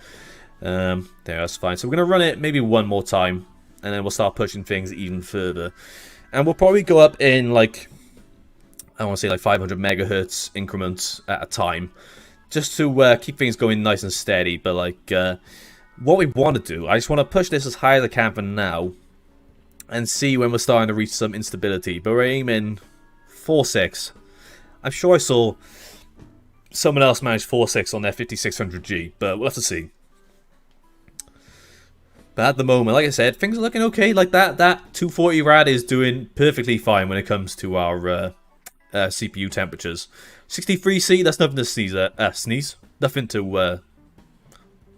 There, that's fine. So we're gonna run it maybe one more time, and then we'll start pushing things even further. And we'll probably go up in like, I want to say like 500 megahertz increments at a time, just to keep things going nice and steady. But like, what we want to do, I just want to push this as high as I can for now, and see when we're starting to reach some instability. But we're aiming 4.6. I'm sure I saw someone else manage 4.6 on their 5600G, but we'll have to see. But at the moment, like I said, things are looking okay. Like that 240 rad is doing perfectly fine when it comes to our CPU temperatures. 63C, that's nothing to sneeze. Nothing to, what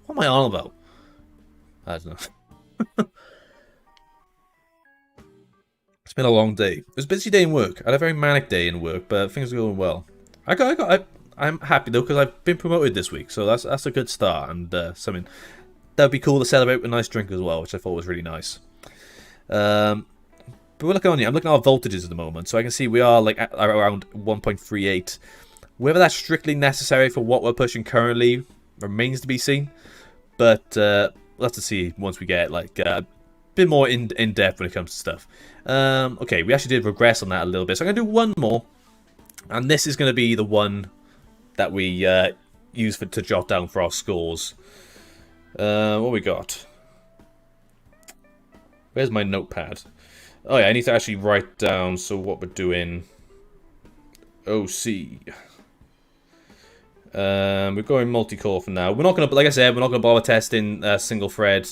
am I on about? I don't know. It's been a long day. It was a busy day in work. I had a very manic day in work, but things are going well. I'm happy though, because I've been promoted this week, so that's a good start, and something that would be cool to celebrate with a nice drink as well, which I thought was really nice. But we're looking on here. I'm looking at our voltages at the moment, so I can see we are like at around 1.38. Whether that's strictly necessary for what we're pushing currently remains to be seen, but we'll have to see once we get like a bit more in depth when it comes to stuff. Okay, we actually did regress on that a little bit, so I'm gonna do one more, and this is gonna be the one that we use to jot down for our scores. What we got? Where's my notepad? Oh yeah, I need to actually write down so what we're doing. OC. We're going multi-core for now. We're not gonna, like I said, we're not gonna bother testing single thread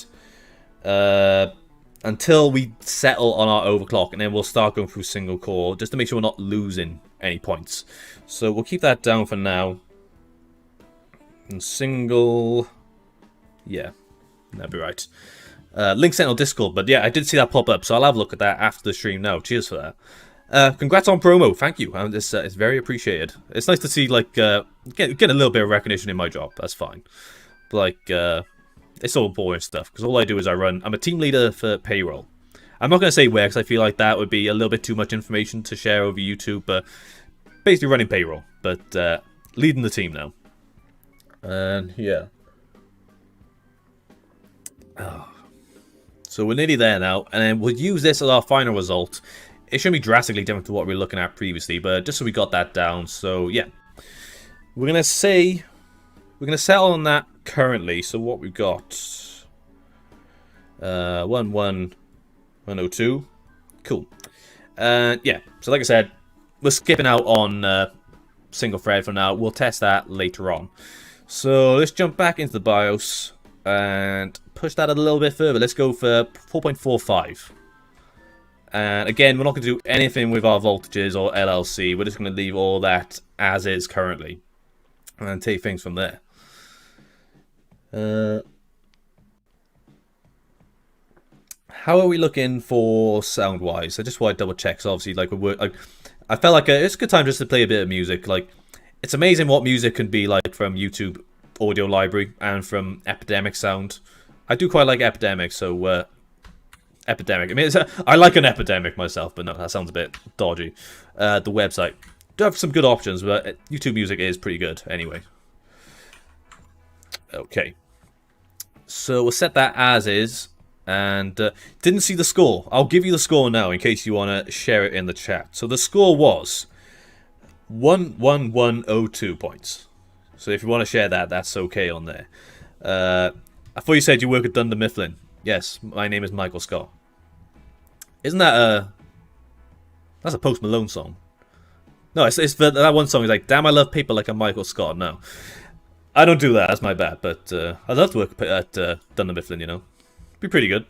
until we settle on our overclock, and then we'll start going through single core just to make sure we're not losing any points. So we'll keep that down for now. And single, yeah, that'd be right. Link sent on Discord, but yeah, I did see that pop up, so I'll have a look at that after the stream now. Cheers for that. Congrats on promo, thank you. It's very appreciated. It's nice to see like get a little bit of recognition in my job. That's fine. But like it's all boring stuff, because all I do is I'm a team leader for payroll. I'm not going to say where, because I feel like that would be a little bit too much information to share over YouTube, but basically running payroll, but leading the team now. And yeah. Oh. So we're nearly there now, and then we'll use this as our final result. It shouldn't be drastically different to what we were looking at previously, but just so we got that down. So yeah, we're gonna settle on that currently. So what we've got, 11102, cool. Yeah. So like I said, we're skipping out on single thread for now. We'll test that later on. So let's jump back into the BIOS and push that a little bit further. Let's go for 4.45. And again, we're not going to do anything with our voltages or LLC. We're just going to leave all that as is currently, and take things from there. How are we looking for sound-wise? I just want to double check. So obviously, like I felt like it's a good time just to play a bit of music. Like, it's amazing what music can be like from YouTube audio library and from Epidemic Sound. I do quite like Epidemic, so Epidemic. I mean, I like an Epidemic myself, but no, that sounds a bit dodgy. The website do have some good options, but YouTube Music is pretty good anyway. Okay, so we'll set that as is, and didn't see the score. I'll give you the score now in case you want to share it in the chat. So the score was 11102 points. So if you want to share that, that's okay on there. I thought you said you work at Dunder Mifflin. Yes, my name is Michael Scott. Isn't that that's a Post Malone song? No, it's that one song is like, damn, I love people like a Michael Scott. No, I don't do that. That's my bad. But I'd love to work at Dunder Mifflin, you know. Be pretty good.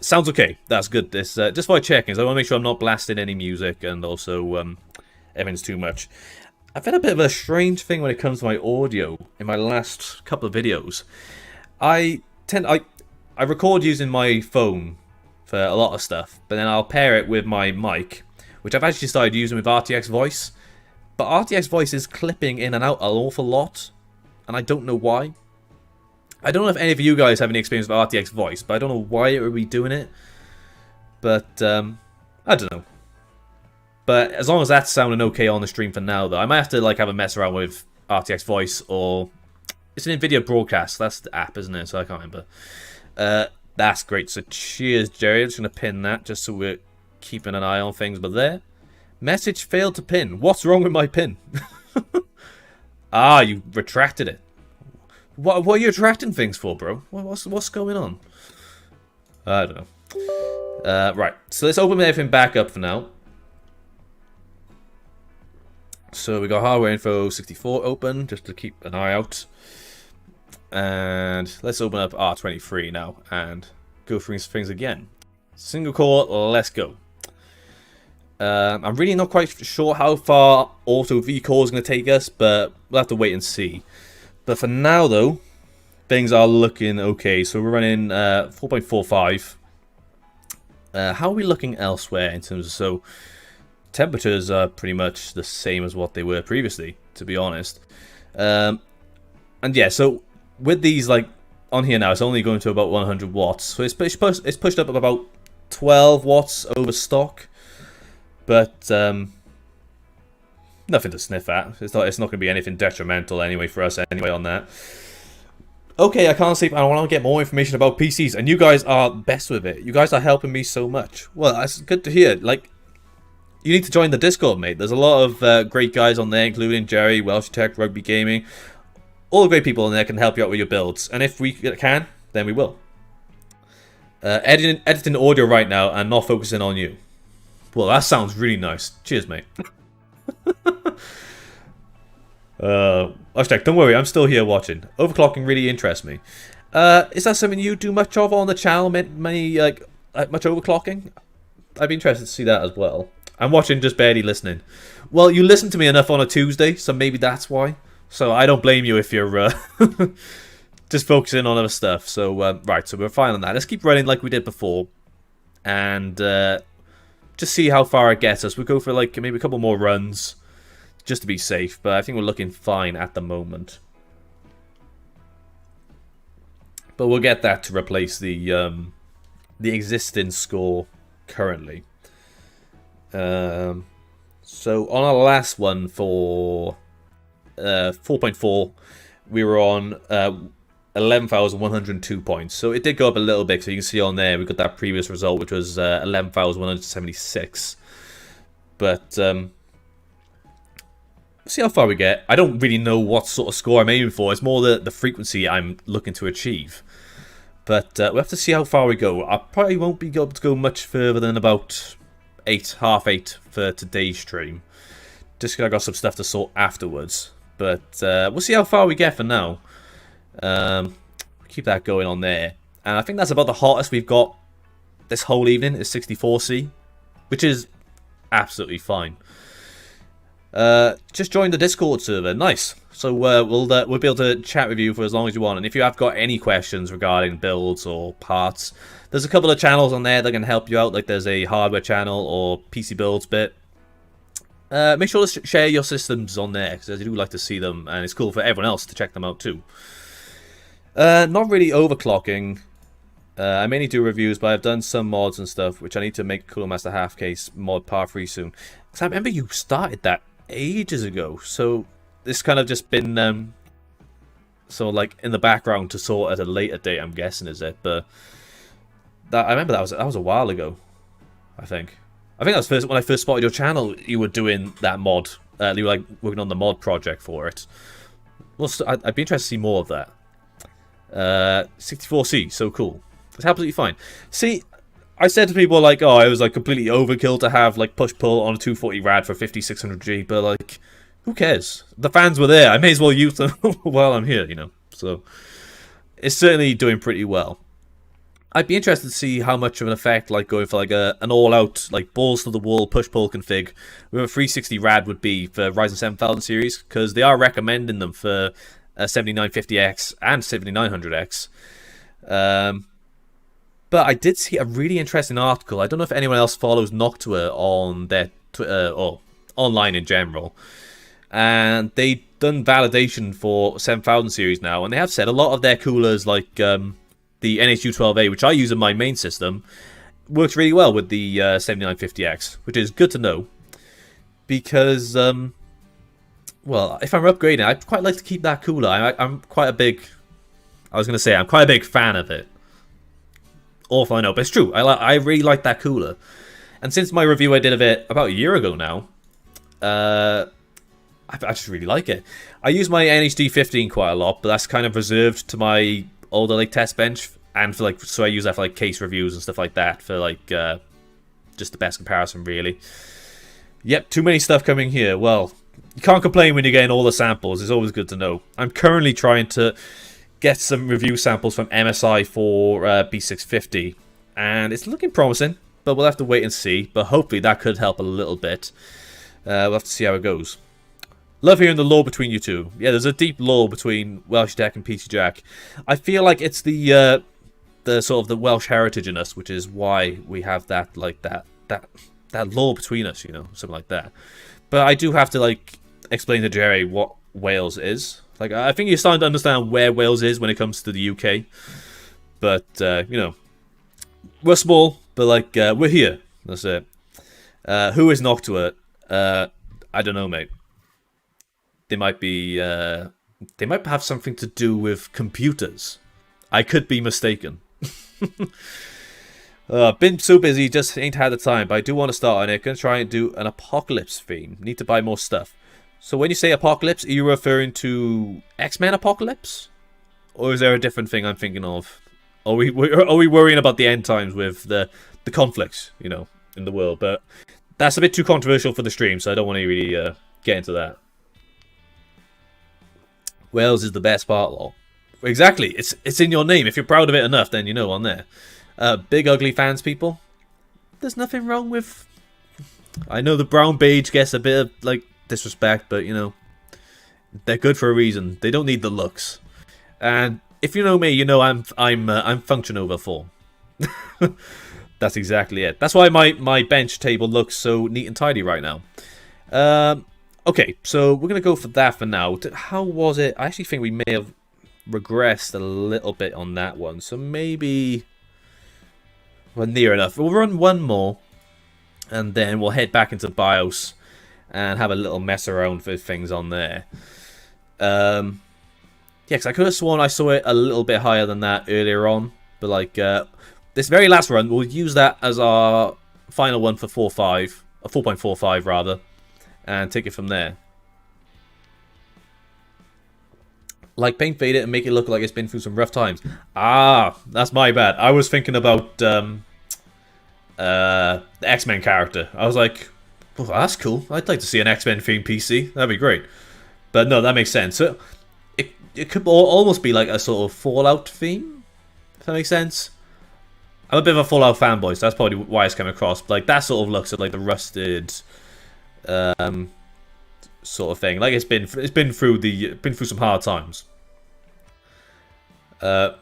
Sounds okay. That's good. This just for checking, so I want to make sure I'm not blasting any music, and also everything's too much. I've had a bit of a strange thing when it comes to my audio in my last couple of videos. I record using my phone for a lot of stuff, but then I'll pair it with my mic, which I've actually started using with RTX Voice. But RTX Voice is clipping in and out an awful lot, and I don't know why. I don't know if any of you guys have any experience with RTX Voice, but I don't know why it would be doing it. But, I don't know. But as long as that's sounding okay on the stream for now, though, I might have to, like, have a mess around with RTX Voice, or... It's an NVIDIA Broadcast. That's the app, isn't it? So I can't remember. That's great. So cheers, Jerry. I'm just going to pin that, just so we're keeping an eye on things. But there. Message failed to pin. What's wrong with my pin? Ah, you retracted it. What are you retracting things for, bro? What's going on? I don't know. Right, so let's open everything back up for now. So we got hardware info 64 open, just to keep an eye out. And let's open up R23 now and go through things again. Single core, let's go. I'm really not quite sure how far Auto V-Core is going to take us, but we'll have to wait and see. But for now, though, things are looking okay. So we're running 4.45. How are we looking elsewhere in terms of... So, temperatures are pretty much the same as what they were previously, to be honest. And yeah, so with these, like, on here now, it's only going to about 100 watts. So it's pushed up about 12 watts over stock. But, nothing to sniff at. It's not going to be anything detrimental anyway for us anyway on that. Okay, I can't sleep. I want to get more information about PCs, and you guys are best with it. You guys are helping me so much. Well, that's good to hear. Like, you need to join the Discord, mate. There's a lot of great guys on there, including Jerry, Welsh Tech, Rugby Gaming. All the great people in there can help you out with your builds, and if we can, then we will. Editing audio right now and not focusing on you. Well, that sounds really nice. Cheers, mate. Hashtag, don't worry, I'm still here watching. Overclocking really interests me. Is that something you do much of on the channel? Many much overclocking? I'd be interested to see that as well. I'm watching, just barely listening. Well, you listen to me enough on a Tuesday, so maybe that's why. So I don't blame you if you're just focusing on other stuff. So right, so we're fine on that. Let's keep running like we did before, and just see how far it gets us. We'll go for like maybe a couple more runs, just to be safe. But I think we're looking fine at the moment. But we'll get that to replace the existing score currently. So on our last one for 4.4, we were on 11,102 points. So it did go up a little bit. So you can see on there we got that previous result, which was 11,176. But see how far we get. I don't really know what sort of score I'm aiming for. It's more the frequency I'm looking to achieve. But we'll have to see how far we go. I probably won't be able to go much further than about half eight for today's stream. Just because I got some stuff to sort afterwards. But we'll see how far we get for now. Keep that going on there. And I think that's about the hottest we've got this whole evening is 64C. Which is absolutely fine. Just join the Discord server. Nice. So we'll be able to chat with you for as long as you want. And if you have got any questions regarding builds or parts, there's a couple of channels on there that can help you out. Like there's a hardware channel or PC builds bit. Make sure to share your systems on there because I do like to see them, and it's cool for everyone else to check them out too. Not really overclocking. I mainly do reviews, but I've done some mods and stuff, which I need to make Cooler Master Half Case mod part 3 soon. Because I remember you started that ages ago, so this kind of just been so like in the background to sort at a later date, I'm guessing, is it? But I remember that was a while ago. I think that was when I first spotted your channel. You were doing that mod. You were like working on the mod project for it. Well, I'd be interested to see more of that. 64C, so cool. It's absolutely fine. See, I said to people like, oh, it was like completely overkill to have like push-pull on a 240 rad for 5600G, but like, who cares? The fans were there. I may as well use them while I'm here, you know. So, it's certainly doing pretty well. I'd be interested to see how much of an effect like going for like an all-out like balls to the wall push-pull config with a 360 rad would be for Ryzen 7000 series, because they are recommending them for 7950X and 7900X. But I did see a really interesting article. I don't know if anyone else follows Noctua on their Twitter or online in general, and they've done validation for 7000 series now, and they have said a lot of their coolers like the NHU12A, which I use in my main system, works really well with the 7950X, which is good to know. Because, well, if I'm upgrading, I'd quite like to keep that cooler. I'm quite a big... I was going to say, I'm quite a big fan of it. Awful, I know, but it's true. I really like that cooler. And since my review I did of it about a year ago now, I just really like it. I use my NHD15 quite a lot, but that's kind of reserved to my older like test bench, and for like, so I use that for like case reviews and stuff like that, for like just the best comparison really. Yep, too many stuff coming here. Well, you can't complain when you're getting all the samples. It's always good to know. I'm currently trying to get some review samples from MSI for B650, and it's looking promising, but we'll have to wait and see. But hopefully that could help a little bit. We'll have to see how it goes. Love hearing the lore between you two. Yeah, there's a deep lore between Welsh Tech and PC Jack. I feel like it's the sort of the Welsh heritage in us, which is why we have that like that lore between us, you know, something like that. But I do have to like explain to Jerry what Wales is. Like, I think you're starting to understand where Wales is when it comes to the UK. But you know, we're small, but like we're here. That's it. Who is Noctua? I don't know, mate. They might be. They might have something to do with computers. I could be mistaken. Been so busy, just ain't had the time. But I do want to start on it. Gonna try and do an apocalypse theme. Need to buy more stuff. So when you say apocalypse, are you referring to X-Men Apocalypse, or is there a different thing I'm thinking of? Are we worrying about the end times with the conflicts, you know, in the world? But that's a bit too controversial for the stream, so I don't want to really get into that. Wales is the best part, lol. Exactly, it's in your name. If you're proud of it enough, then you know on there. Big ugly fans, people. There's nothing wrong with. I know the brown beige gets a bit of like disrespect, but you know they're good for a reason. They don't need the looks. And if you know me, you know I'm function over 4. That's exactly it. That's why my bench table looks so neat and tidy right now. Okay, so we're going to go for that for now. How was it? I actually think we may have regressed a little bit on that one. So maybe we're near enough. We'll run one more, and then we'll head back into BIOS and have a little mess around with things on there. Yeah, because I could have sworn I saw it a little bit higher than that earlier on. But like, this very last run, we'll use that as our final one for 4.5, or 4.45 rather. And take it from there. Like paint fade it and make it look like it's been through some rough times. Ah, that's my bad. I was thinking about the X-Men character. I was like, oh, that's cool. I'd like to see an X-Men themed PC. That'd be great. But no, that makes sense. So it could almost be like a sort of Fallout theme, if that makes sense. I'm a bit of a Fallout fanboy, so that's probably why it's come across. Like that sort of looks at like the rusted. Sort of thing. Like it's been through some hard times. My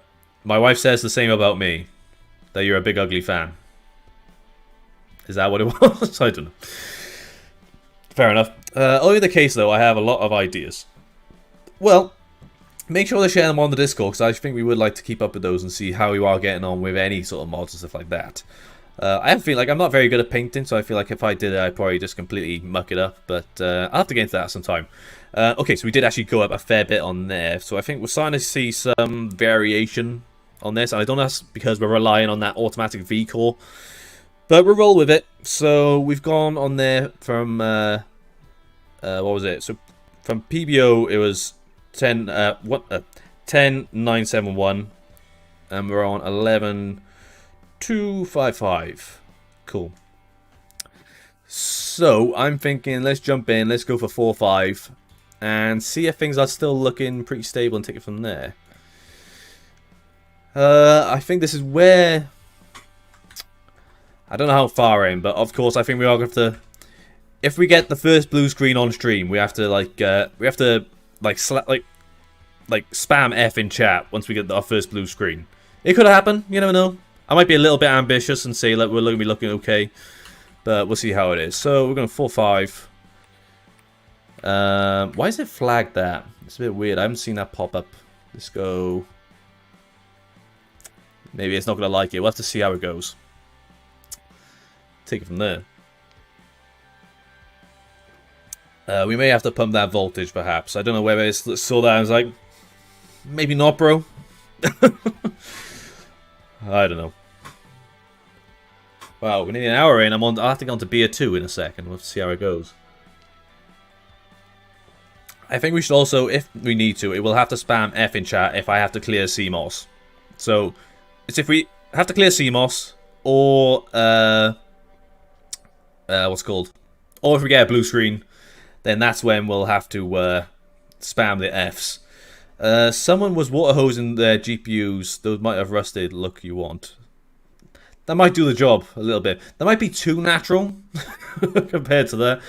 wife says the same about me, that you're a big ugly fan. Is that what it was? I don't know. Fair enough. Only the case though, I have a lot of ideas. Well, make sure to share them on the Discord, because I think we would like to keep up with those and see how you are getting on with any sort of mods and stuff like that. I have a feeling like I'm not very good at painting, so I feel like if I did it, I'd probably just completely muck it up. But I'll have to get into that sometime. Okay, so we did actually go up a fair bit on there. So I think we're starting to see some variation on this. And I don't know if that's because we're relying on that automatic V-core. But we'll roll with it. So we've gone on there from... what was it? So from PBO, it was 10.971. And we're on 11.255. Cool. So I'm thinking let's jump in, let's go for 4.5 and see if things are still looking pretty stable and take it from there. I think this is where... I don't know how far in, but of course I think we are going to have to... If we get the first blue screen on stream, we have to like spam F in chat once we get our first blue screen. It could happen, you never know. I might be a little bit ambitious and say like we're going to be looking okay, but we'll see how it is. So we're going to 4-5. Why is it flagged that? It's a bit weird. I haven't seen that pop up. Let's go. Maybe it's not going to like it. We'll have to see how it goes. Take it from there. We may have to pump that voltage, perhaps. I don't know whether I saw that. I was like, maybe not, bro. I don't know. Wow, we're nearly an hour in. I'll have to go on to beer 2 in a second. We'll have to see how it goes. I think we should also, if we need to, it will have to spam F in chat if I have to clear CMOS. So, it's if we have to clear CMOS, or, what's it called? Or if we get a blue screen, then that's when we'll have to spam the Fs. Someone was water hosing their GPUs. Those might have rusted. Look, you want. That might do the job a little bit. That might be too natural compared to that.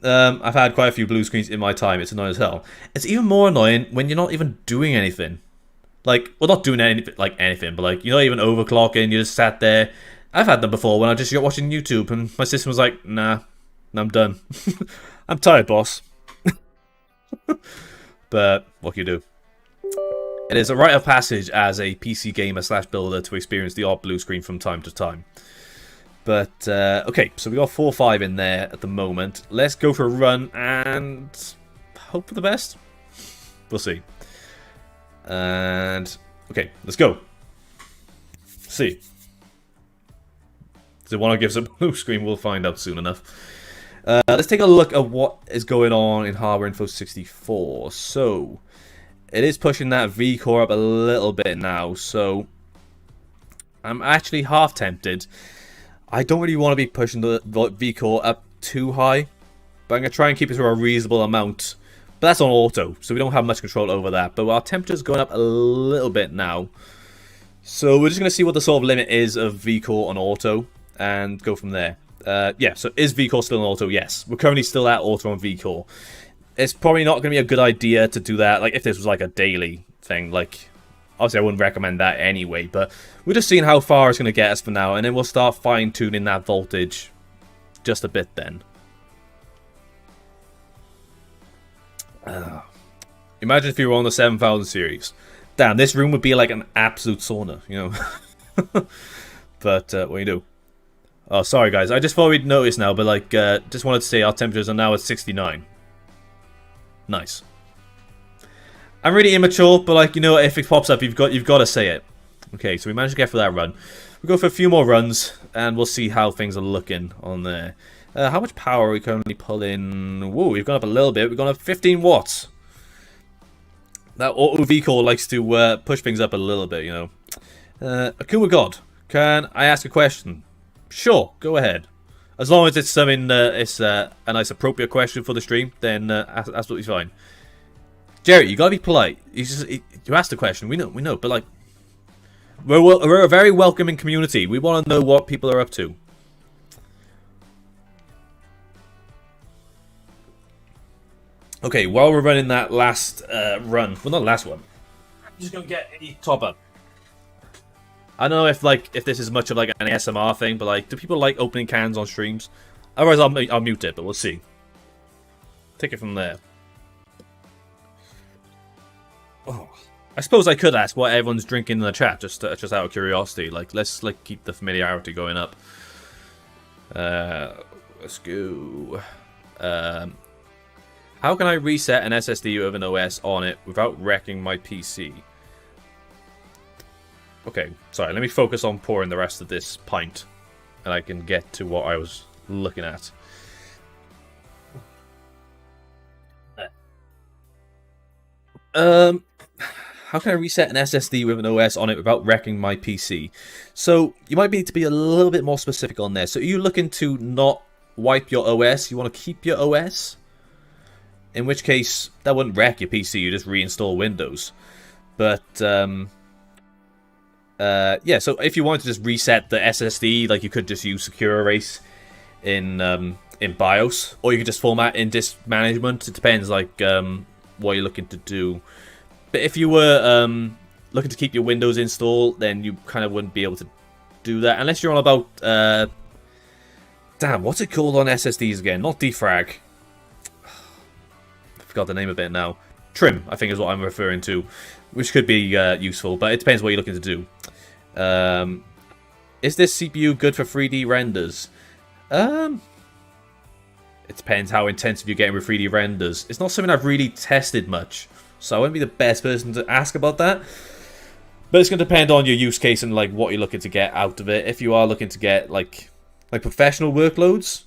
I've had quite a few blue screens in my time. It's annoying as hell. It's even more annoying when you're not even doing anything. Like, well, not doing anything, but like, you're not even overclocking. You just sat there. I've had them before when I just got watching YouTube and my system was like, nah, I'm done. I'm tired, boss. But what can you do? It is a rite of passage as a PC gamer / builder to experience the odd blue screen from time to time. But, okay, so we got 4-5 in there at the moment. Let's go for a run and hope for the best. We'll see. And, okay, let's go. See. Does it want to give us a blue screen? We'll find out soon enough. Let's take a look at what is going on in Hardware Info 64. So, it is pushing that V core up a little bit now. So, I'm actually half tempted. I don't really want to be pushing the V core up too high, but I'm going to try and keep it to a reasonable amount. But that's on auto, so we don't have much control over that. But our temperature's going up a little bit now. So, we're just going to see what the sort of limit is of V core on auto and go from there. Yeah, so is V-Core still on auto? Yes. We're currently still at auto on V-Core. It's probably not going to be a good idea to do that, like, if this was, like, a daily thing. Like, obviously I wouldn't recommend that anyway, but we're just seeing how far it's going to get us for now, and then we'll start fine-tuning that voltage just a bit then. Imagine if you were on the 7000 series. Damn, this room would be like an absolute sauna, you know? But, what do you do? Oh, sorry guys, I just thought we'd notice now, but like, just wanted to say our temperatures are now at 69. Nice. I'm really immature, but like, you know, if it pops up, you've got to say it. Okay, so we managed to get for that run. We'll go for a few more runs, and we'll see how things are looking on there. How much power are we currently pulling? Whoa, we've gone up a little bit. We've gone up 15 watts. That auto V-Core likes to push things up a little bit, you know. Akuma God, can I ask a question? Sure, go ahead. As long as it's something, it's a nice appropriate question for the stream, then absolutely fine. Jerry, you gotta be polite. You asked the question. We know, but like, we're a very welcoming community. We want to know what people are up to. Okay, while we're running that last run, well, not last one. I'm just gonna get a top up. I don't know if this is much of like an ASMR thing, but like, do people like opening cans on streams? Otherwise, I'll mute it, but we'll see. Take it from there. Oh, I suppose I could ask what everyone's drinking in the chat, just out of curiosity. Like, let's like keep the familiarity going up. Let's go. How can I reset an SSD with an OS on it without wrecking my PC? Okay, sorry, let me focus on pouring the rest of this pint, and I can get to what I was looking at. How can I reset an SSD with an OS on it without wrecking my PC? So, you might need to be a little bit more specific on there. So, are you looking to not wipe your OS? You want to keep your OS? In which case, that wouldn't wreck your PC, you just reinstall Windows. But, Yeah, so if you wanted to just reset the SSD, like you could just use Secure Erase in BIOS, or you could just format in disk management. It depends, like what you're looking to do. But if you were looking to keep your Windows installed, then you kind of wouldn't be able to do that unless you're on about damn, what's it called on SSDs again? Not defrag. I forgot the name of it now. Trim, I think is what I'm referring to, which could be useful, but it depends what you're looking to do. Is this CPU good for 3D renders? It depends how intensive you're getting with 3D renders. It's not something I've really tested much, so I wouldn't be the best person to ask about that. But it's going to depend on your use case and like what you're looking to get out of it. If you are looking to get like professional workloads,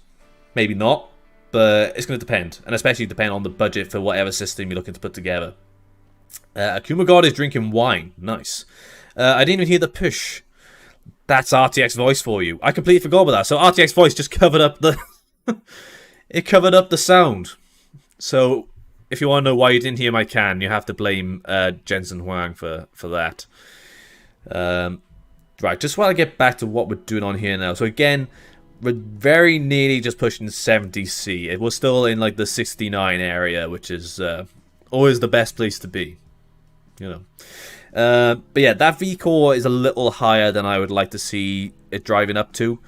maybe not. But it's going to depend, and especially depend on the budget for whatever system you're looking to put together. Akuma God is drinking wine. Nice. I didn't even hear the push. That's RTX voice for you. I completely forgot about that. So RTX voice just covered up the... it covered up the sound. So if you want to know why you didn't hear my can, you have to blame Jensen Huang for that. Right, just while I get back to what we're doing on here now. So again, we're very nearly just pushing 70C. It was still in like the 69 area, which is always the best place to be, you know. But yeah, that V-core is a little higher than I would like to see it driving up to.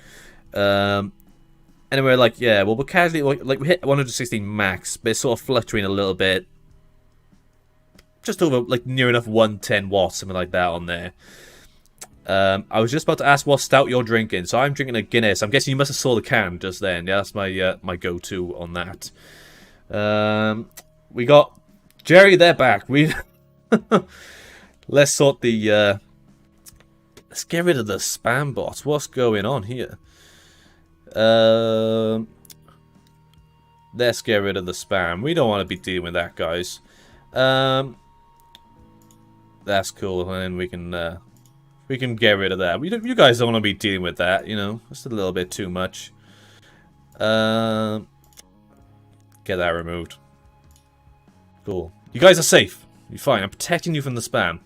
Anyway, like, yeah, well, we're casually, like, we hit 116 max, but it's sort of fluctuating a little bit. Just over, like, near enough 110 watts, something like that on there. I was just about to ask what stout you're drinking, so I'm drinking a Guinness. I'm guessing you must have saw the can just then. Yeah, that's my my go-to on that. We got Jerry. They're back. Let's sort the. Let's get rid of the spam bots. What's going on here? Let's get rid of the spam. We don't want to be dealing with that, guys. That's cool, and then we can get rid of that. You guys don't want to be dealing with that, you know. It's a little bit too much. Get that removed. Cool. You guys are safe. You're fine. I'm protecting you from the spam.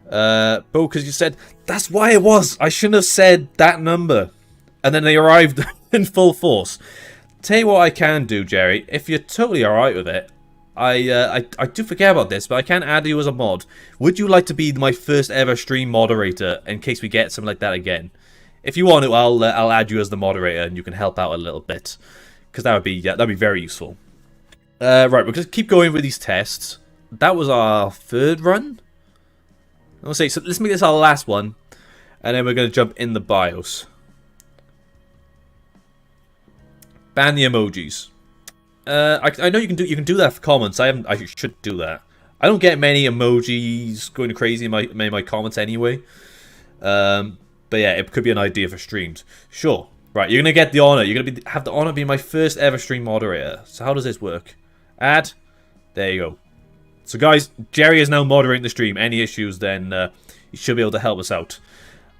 Bo, because you said, that's why it was. I shouldn't have said that number. And then they arrived in full force. Tell you what I can do, Jerry. If you're totally alright with it, I do forget about this, but I can add you as a mod. Would you like to be my first ever stream moderator in case we get something like that again? If you want to, I'll add you as the moderator and you can help out a little bit, because that'd be very useful. Right, we're gonna keep going with these tests. That was our third run. I'll say so. Let's make this our last one, and then we're gonna jump in the BIOS. Ban the emojis. I know you can do that for comments. I should do that. I don't get many emojis going crazy in my comments anyway. But yeah, it could be an idea for streams. Sure. Right, you're gonna get the honor. You're gonna have the honor of being my first ever stream moderator. So how does this work? Add. There you go. So guys, Jerry is now moderating the stream. Any issues, then you should be able to help us out.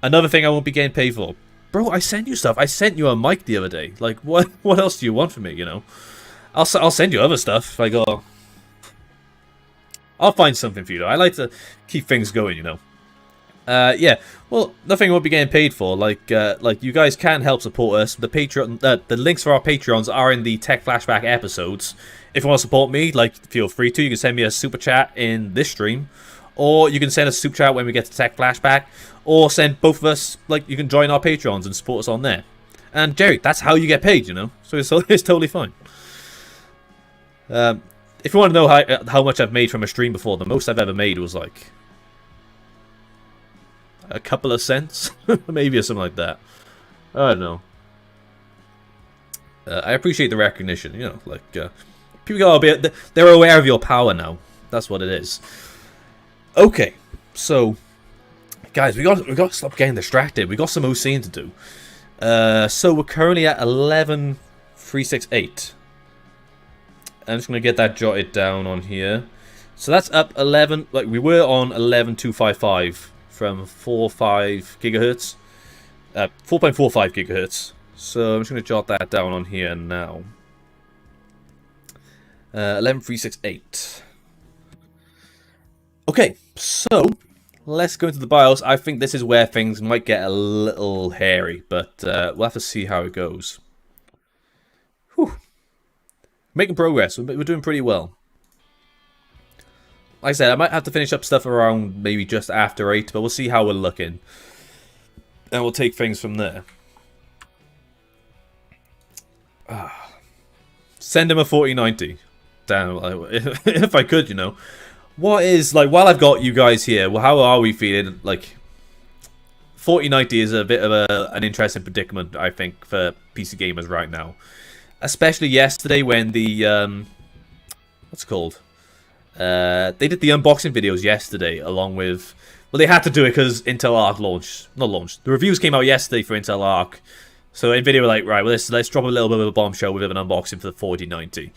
Another thing I won't be getting paid for. Bro, I sent you stuff. I sent you a mic the other day. Like, what else do you want from me, you know? I'll send you other stuff. Like, I'll find something for you, though. I like to keep things going, you know. Yeah, well, nothing won't be getting paid for. Like you guys can help support us. The Patreon, the links for our Patreons are in the Tech Flashback episodes. If you want to support me, like, feel free to. You can send me a super chat in this stream, or you can send a super chat when we get to Tech Flashback, or send both of us. Like, you can join our Patreons and support us on there. And Jerry, that's how you get paid, you know. So it's totally fine. If you want to know how much I've made from a stream before, the most I've ever made was like a couple of cents, maybe, or something like that. I don't know. I appreciate the recognition, you know, like people gotta they're aware of your power now. That's what it is. Okay, so guys, we got to stop getting distracted. We got some OCing to do. So we're currently at 11,368. I'm just going to get that jotted down on here. So that's up 11, like we were on 11,255 from 4.5 gigahertz. 4.45 gigahertz. So I'm just going to jot that down on here now. 11,368. Okay, so let's go into the BIOS. I think this is where things might get a little hairy, but we'll have to see how it goes. Whew. Making progress. We're doing pretty well. Like I said, I might have to finish up stuff around maybe just after 8, but we'll see how we're looking. And we'll take things from there. Send him a 4090. Damn, if I could, you know. What is, like, while I've got you guys here, well, how are we feeling? Like, 4090 is a bit of an interesting predicament, I think, for PC gamers right now. Especially yesterday when the, what's it called? They did the unboxing videos yesterday, along with... Well, they had to do it because Intel Arc launched. Not launched. The reviews came out yesterday for Intel Arc. So NVIDIA were like, right, well, let's drop a little bit of a bombshell with an unboxing for the 4090.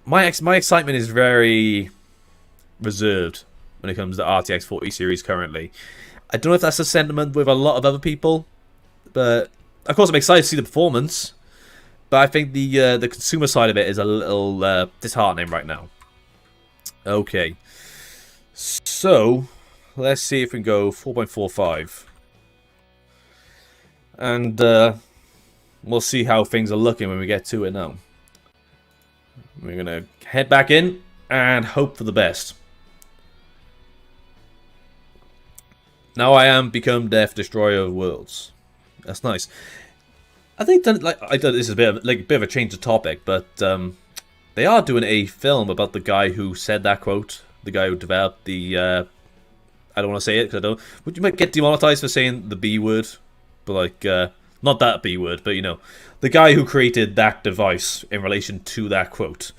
My excitement is very reserved when it comes to RTX 40 series currently. I don't know if that's a sentiment with a lot of other people, but of course I'm excited to see the performance. But I think the consumer side of it is a little disheartening right now. Okay, so let's see if we can go 4.45, and we'll see how things are looking when we get to it now. We're gonna head back in and hope for the best. Now I am become Death Destroyer of Worlds. That's nice. I think this is a bit of a change of topic, but they are doing a film about the guy who said that quote, the guy who developed the. I don't want to say it because I don't. Would you might get demonetized for saying the B word, but like not that B word, but you know, the guy who created that device in relation to that quote.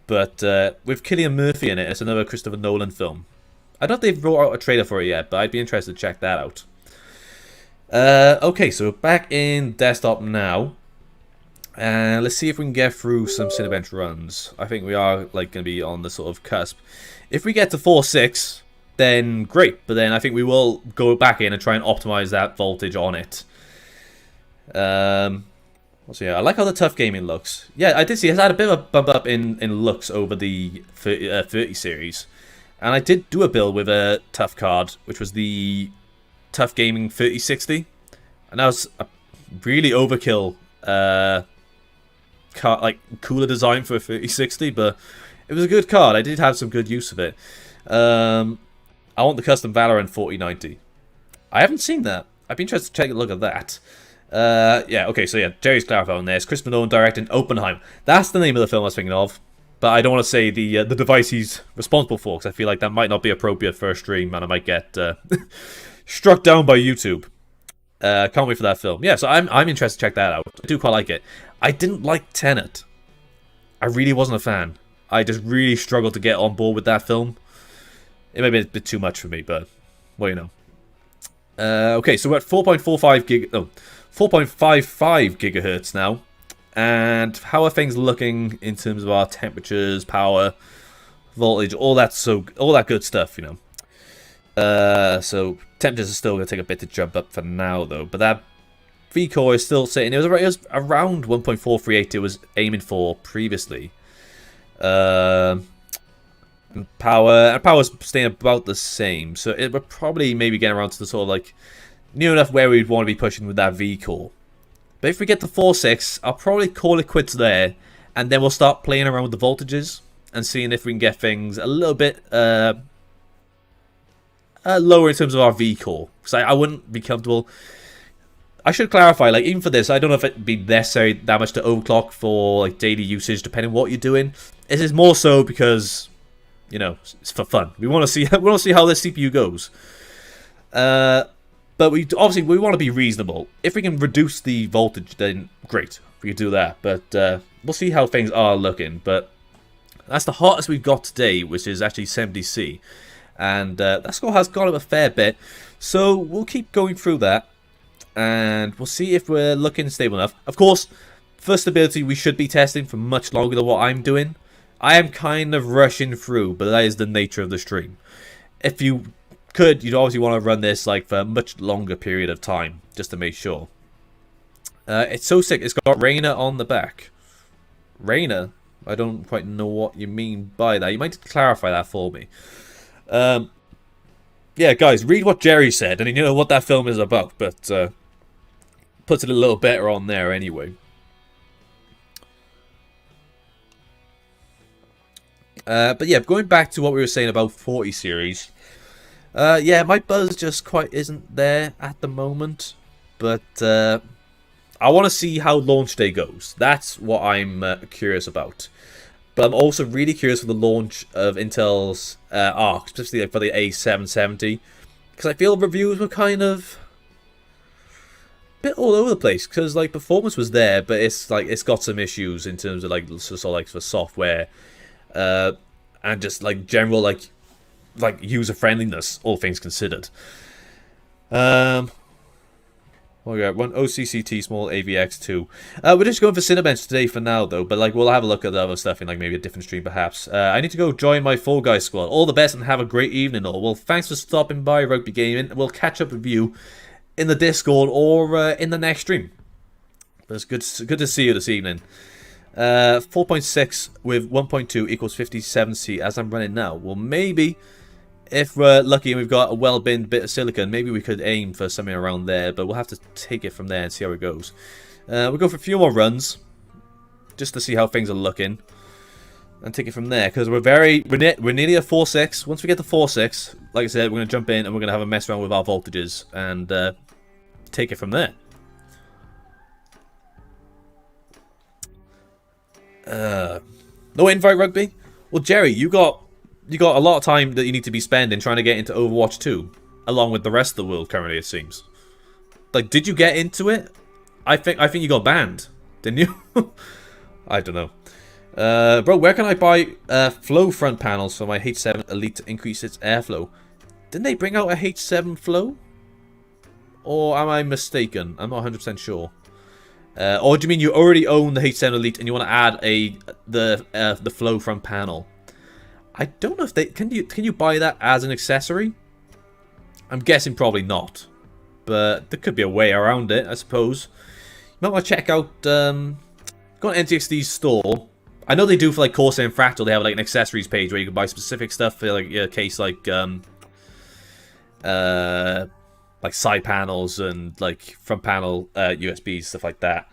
But with Cillian Murphy in it, it's another Christopher Nolan film. I don't know if they've brought out a trailer for it yet, but I'd be interested to check that out. Okay, so back in desktop now, and let's see if we can get through some Cinebench runs. I think we are like going to be on the sort of cusp. If we get to 4.6, then great, but then I think we will go back in and try and optimize that voltage on it. So yeah, I like how the Tough Gaming looks. Yeah, I did see it's had a bit of a bump up in looks over the 30 series, and I did do a build with a Tough card, which was the Tough Gaming 3060, and that was a really overkill card, like cooler design for a 3060, but it was a good card. I did have some good use of it. I want the custom Valorant 4090. I haven't seen that. I'd be interested to take a look at that. Yeah, okay, so yeah, Jerry's clarifying there. It's Chris Malone directing Oppenheim. That's the name of the film I was thinking of. But I don't want to say the device he's responsible for, because I feel like that might not be appropriate for a stream, and I might get struck down by YouTube. Can't wait for that film. Yeah, so I'm interested to check that out. I do quite like it. I didn't like Tenet. I really wasn't a fan. I just really struggled to get on board with that film. It may be a bit too much for me, but well, you know. Okay, so we're at 4.55 gigahertz now. And how are things looking in terms of our temperatures, power, voltage, all that good stuff, you know. So temperatures are still going to take a bit to jump up for now, though. But that V-core is still sitting. It was around 1.438 it was aiming for previously. Power's staying about the same. So it would probably maybe get around to the sort of like near enough where we'd want to be pushing with that V-core. But if we get to 4.6, I'll probably call it quits there, and then we'll start playing around with the voltages and seeing if we can get things a little bit lower in terms of our V-core. Because I wouldn't be comfortable. I should clarify, like even for this, I don't know if it'd be necessary that much to overclock for like daily usage, depending on what you're doing. This is more so because, you know, it's for fun. We want to see how this CPU goes. But we want to be reasonable. If we can reduce the voltage, then great. We can do that. But we'll see how things are looking. But that's the hottest we've got today, which is actually 70C. And that score has gone up a fair bit. So we'll keep going through that. And we'll see if we're looking stable enough. Of course, for stability, we should be testing for much longer than what I'm doing. I am kind of rushing through, but that is the nature of the stream. If you could, you'd obviously want to run this like for a much longer period of time, just to make sure. It's so sick. It's got Rainer on the back. Rainer? I don't quite know what you mean by that. You might clarify that for me. Yeah, guys, read what Jerry said, and you know what that film is about, but puts it a little better on there anyway. But yeah, going back to what we were saying about 40 series. Yeah, my buzz just quite isn't there at the moment. But I want to see how launch day goes. That's what I'm curious about. But I'm also really curious for the launch of Intel's Arc, specifically for the A770. Because I feel reviews were kind of a bit all over the place. Because like performance was there, but it's like it's got some issues in terms of like like for software, and just like general like user friendliness, all things considered. We got one OCCT small AVX2. We're just going for Cinebench today for now, though. But like, we'll have a look at the other stuff in like maybe a different stream, perhaps. I need to go join my Fall Guys squad. All the best and have a great evening, all. Well, thanks for stopping by, Rugby Gaming. We'll catch up with you in the Discord or in the next stream. But it's good to see you this evening. 4.6 with 1.2 equals 57C as I'm running now. Well, maybe if we're lucky and we've got a well-binned bit of silicon, maybe we could aim for something around there, but we'll have to take it from there and see how it goes. We'll go for a few more runs, just to see how things are looking, and take it from there, because we're nearly at 4.6. Once we get to 4.6, like I said, we're going to jump in and we're going to have a mess around with our voltages, and take it from there. No invite, Rugby? Well, Jerry, you got a lot of time that you need to be spending trying to get into Overwatch 2, along with the rest of the world currently, it seems. Like, did you get into it? I think you got banned, didn't you? I don't know. Bro, where can I buy flow front panels for my H7 Elite to increase its airflow? Didn't they bring out a H7 flow? Or am I mistaken? I'm not 100% sure. Or do you mean you already own the H7 Elite and you want to add the flow front panel? I don't know if they can you buy that as an accessory? I'm guessing probably not, but there could be a way around it, I suppose. You might want to check out go on NTXT's store. I know they do for like Corsair and Fractal. They have like an accessories page where you can buy specific stuff for like a case like side panels and like front panel USBs, stuff like that.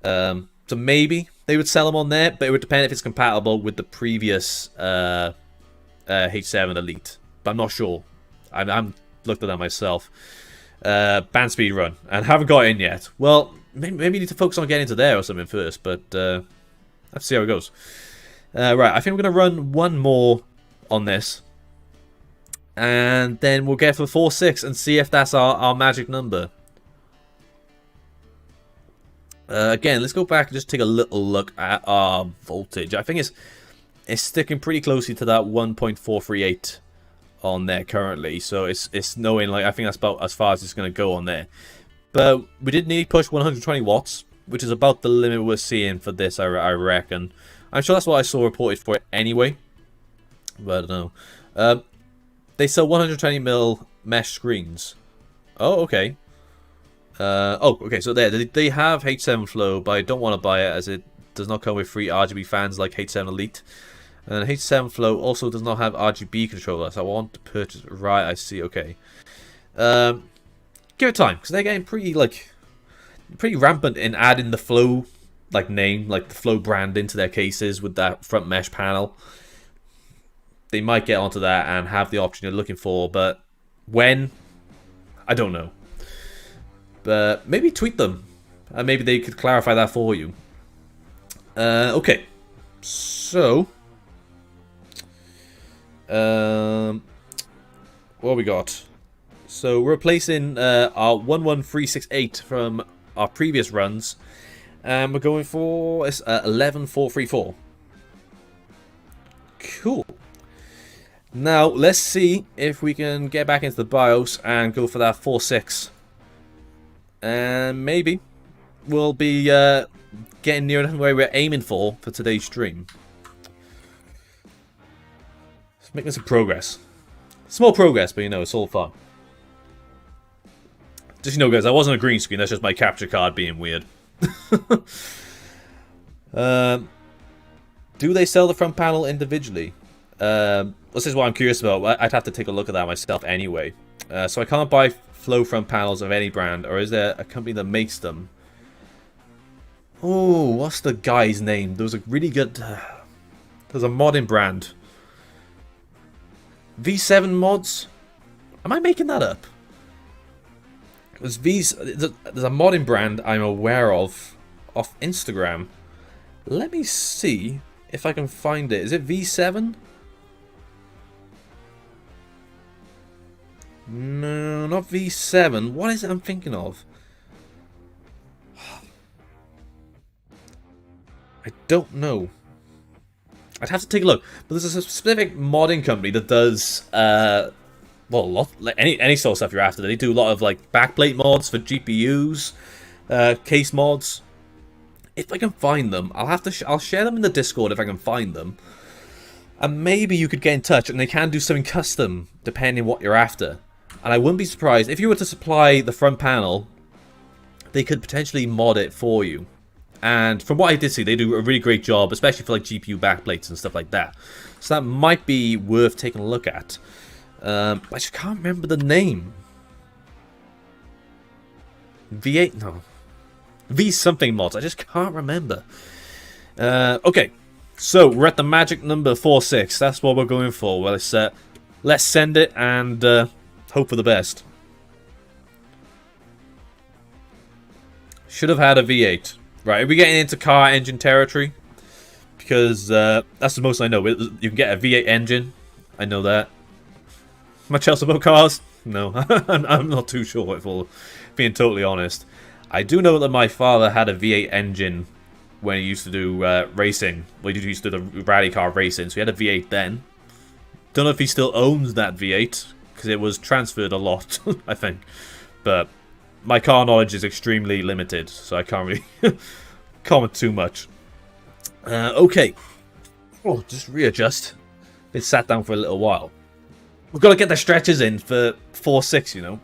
So maybe they would sell them on there, but it would depend if it's compatible with the previous H7 Elite. But I'm not sure. I haven't looked at that myself. Band speed run, and haven't got in yet. Well, maybe you need to focus on getting into there or something first, but let's see how it goes. Right, I think we're going to run one more on this, and then we'll get for 4.6 and see if that's our magic number. Again, let's go back and just take a little look at our voltage. I think it's sticking pretty closely to that 1.438 on there currently. So it's knowing, like, I think that's about as far as it's going to go on there. But we did need to push 120 watts, which is about the limit we're seeing for this, I reckon. I'm sure that's what I saw reported for it anyway. But I don't know. They sell 120mm mesh screens. Oh, okay. Okay, so they have H7 Flow, but I don't want to buy it as it does not come with free RGB fans like H7 Elite. And H7 Flow also does not have RGB controller, so I want to purchase it. Right, I see, okay. Give it time, because they're getting pretty rampant in adding the Flow, like, name, like the Flow brand into their cases with that front mesh panel. They might get onto that and have the option you're looking for, but when? I don't know. But maybe tweet them, and maybe they could clarify that for you. Okay, so what we got? So we're replacing our 11368 from our previous runs, and we're going for 11434. Cool. Now let's see if we can get back into the BIOS and go for that 4.6. And maybe we'll be getting near where we're aiming for today's stream. Let's make some progress. Small progress, but you know, it's all fun. Just, you know, guys, that wasn't a green screen. That's just my capture card being weird. Do they sell the front panel individually? this is what I'm curious about. I'd have to take a look at that myself anyway. So I can't buy flow front panels of any brand, or is there a company that makes them? Oh, what's the guy's name? There was a really good... there's a modding brand. V7 mods? Am I making that up? There's a modding brand I'm aware of off Instagram. Let me see if I can find it. Is it V7? No, not V7. What is it I'm thinking of? I don't know. I'd have to take a look. But there's a specific modding company that does, well, like any sort of stuff you're after. They do a lot of like backplate mods for GPUs, case mods. If I can find them, I'll share them in the Discord if I can find them. And maybe you could get in touch, and they can do something custom depending what you're after. And I wouldn't be surprised if you were to supply the front panel, they could potentially mod it for you. And from what I did see, they do a really great job, especially for like GPU backplates and stuff like that. So that might be worth taking a look at. I just can't remember the name. V8? No. V something mods. I just can't remember. Okay. So, we're at the magic number 46. That's what we're going for. Well, let's send it and hope for the best. Should have had a V8. Right, are we getting into car engine territory? Because that's the most I know. You can get a V8 engine. I know that. Much else about cars? No, I'm not too sure, if I'm being totally honest. I do know that my father had a V8 engine when he used to do racing. Well, he used to do the rally car racing, so he had a V8 then. Don't know if he still owns that V8, because it was transferred a lot, I think. But my car knowledge is extremely limited, so I can't really comment too much. Okay. Oh, just readjust. Been sat down for a little while. We've got to get the stretches in for 4.6, you know.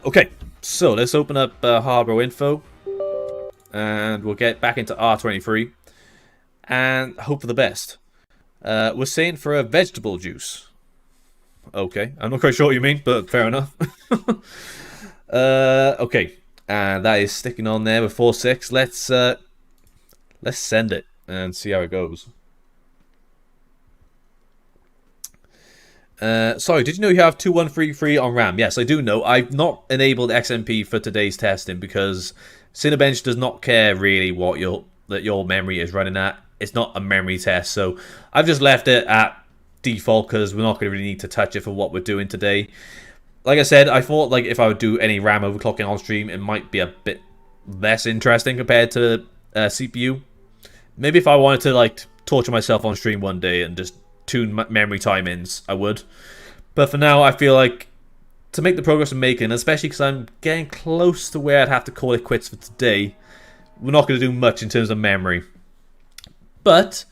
Okay, so let's open up hardware info. And we'll get back into R23. And hope for the best. We're saying for a vegetable juice. Okay, I'm not quite sure what you mean, but fair enough. Okay, and that is sticking on there with 4.6. Let's send it and see how it goes. Sorry, did you know you have 2133 on RAM? Yes, I do know. I've not enabled XMP for today's testing because Cinebench does not care really what your memory is running at. It's not a memory test, so I've just left it at default because we're not going to really need to touch it for what we're doing today. Like I said, I thought like if I would do any RAM overclocking on stream, it might be a bit less interesting compared to CPU. Maybe if I wanted to like torture myself on stream one day and just tune memory time-ins, I would. But for now, I feel like to make the progress I'm making, especially because I'm getting close to where I'd have to call it quits for today, we're not going to do much in terms of memory. But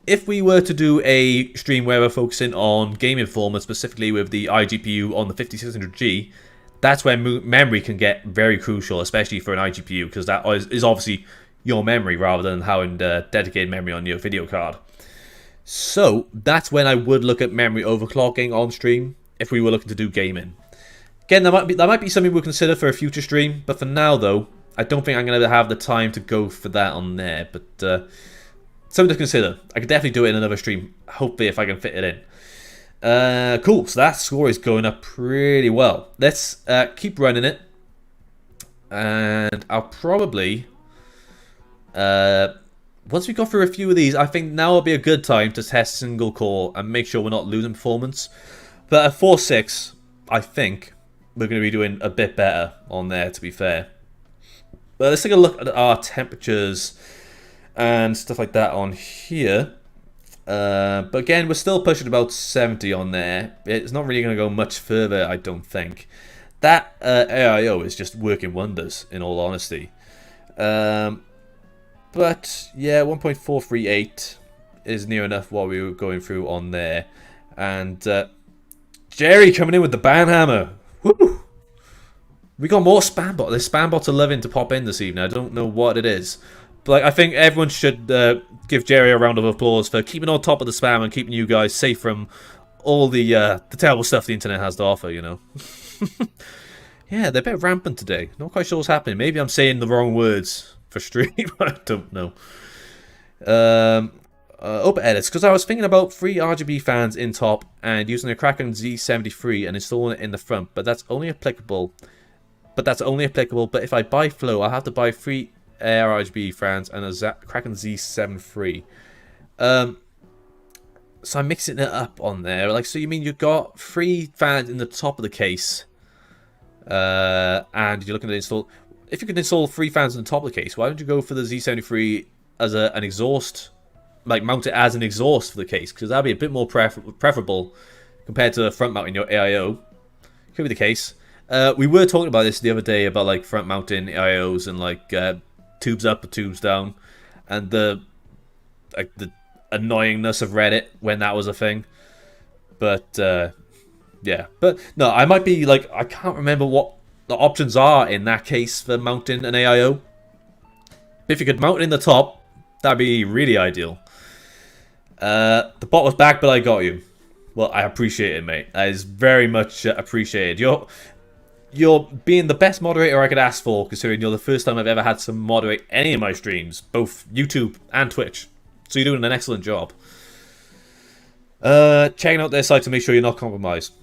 if we were to do a stream where we're focusing on gaming performance, specifically with the iGPU on the 5600G, that's where memory can get very crucial, especially for an iGPU, because that is obviously your memory rather than having dedicated memory on your video card. So that's when I would look at memory overclocking on stream if we were looking to do gaming. Again, that might be something we'll consider for a future stream, but for now though, I don't think I'm going to have the time to go for that on there. But something to consider. I could definitely do it in another stream, hopefully if I can fit it in. Cool, so that score is going up pretty well. Let's keep running it. And I'll probably... once we go through a few of these, I think now will be a good time to test single core and make sure we're not losing performance. But at 4.6, I think we're going to be doing a bit better on there, to be fair. But let's take a look at our temperatures and stuff like that on here. But again, we're still pushing about 70 on there. It's not really going to go much further, I don't think. That AIO is just working wonders, in all honesty. But yeah, 1.438 is near enough what we were going through on there. And Jerry coming in with the banhammer. Woo! We got more spam bots. There's spam bots are loving to pop in this evening. I don't know what it is. But like, I think everyone should give Jerry a round of applause for keeping on top of the spam and keeping you guys safe from all the terrible stuff the internet has to offer, you know. Yeah, they're a bit rampant today. Not quite sure what's happening. Maybe I'm saying the wrong words for stream. I don't know. Open edits, because I was thinking about 3 RGB fans in top and using a Kraken Z73 and installing it in the front, but that's only applicable. But if I buy Flow, I'll have to buy 3 RGB fans and a Kraken Z73. So I'm mixing it up on there. Like, so you mean you've got 3 fans in the top of the case, and you're looking to install. If you could install 3 fans in the top of the case, why don't you go for the Z73 as an exhaust? Like, mount it as an exhaust for the case, because that'd be a bit more preferable compared to front mounting your AIO. Could be the case. We were talking about this the other day about like front mounting AIOs and like tubes up or tubes down, and the annoyingness of Reddit when that was a thing. But yeah, but no, I might be like, I can't remember what the options are in that case for mounting an AIO. If you could mount it in the top, that'd be really ideal. The bot was back, but I got you. Well, I appreciate it, mate. That is very much appreciated. You're being the best moderator I could ask for, considering you're the first time I've ever had to moderate any of my streams, both YouTube and Twitch. So you're doing an excellent job. Checking out their site to make sure you're not compromised.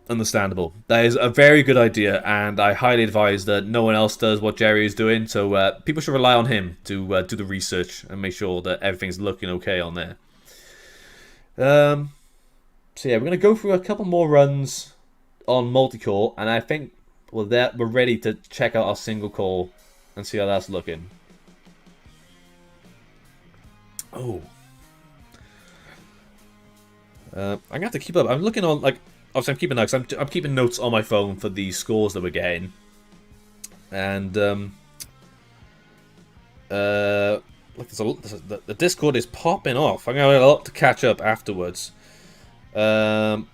Understandable. That is a very good idea, and I highly advise that no one else does what Jerry is doing, so people should rely on him to do the research and make sure that everything's looking okay on there. So yeah, we're going to go through a couple more runs on multi-core, and I think we're ready to check out our single core and see how that's looking. Oh. I'm going to have to keep up. I'm looking on, like, obviously I'm keeping notes. I'm keeping notes on my phone for the scores that we're getting. And, look, the Discord is popping off. I'm going to have a lot to catch up afterwards. So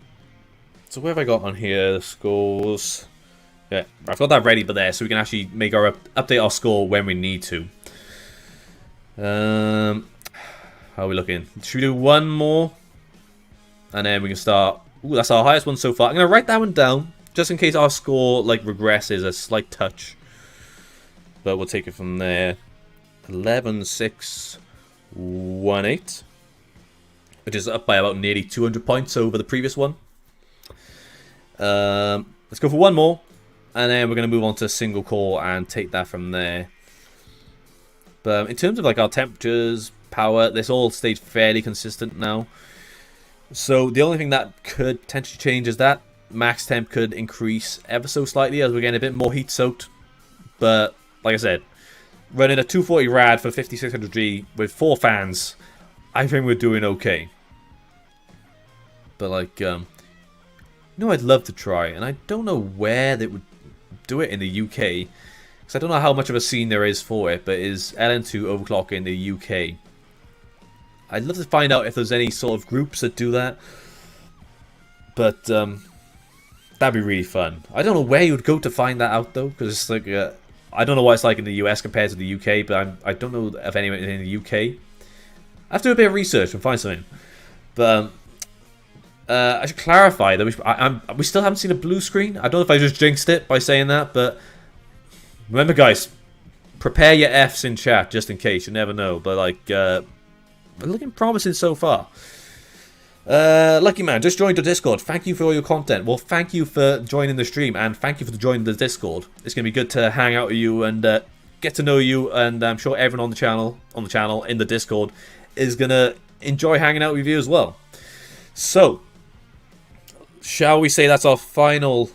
where have I got on here? The scores. Yeah, I've got that ready for there, so we can actually make our update our score when we need to. How are we looking? Should we do one more? And then we can start. Ooh, that's our highest one so far. I'm going to write that one down, just in case our score, like, regresses a slight touch. But we'll take it from there. 11,618. Which is up by about nearly 200 points over the previous one. Let's go for one more. And then we're going to move on to single core and take that from there. But in terms of like our temperatures, power, this all stayed fairly consistent now. So the only thing that could potentially change is that max temp could increase ever so slightly as we're getting a bit more heat soaked. But like I said, running a 240 rad for 5600G with 4 fans, I think we're doing okay. But like, you know, I'd love to try, and I don't know where they would do it in the UK, because I don't know how much of a scene there is for it, but is LN2 Overclock in the UK? I'd love to find out if there's any sort of groups that do that, but that'd be really fun. I don't know where you'd go to find that out though, because it's like I don't know what it's like in the US compared to the UK, but I don't know of anyone in the UK. I have to do a bit of research and find something, but I should clarify that we still haven't seen a blue screen. I don't know if I just jinxed it by saying that, but remember, guys, prepare your Fs in chat just in case. You never know. But like, looking promising so far. Lucky man just joined the Discord. Thank you for all your content. Well, thank you for joining the stream, and thank you for joining the Discord. It's gonna be good to hang out with you and get to know you, and I'm sure everyone on the channel in the Discord is gonna enjoy hanging out with you as well. So, shall we say that's our final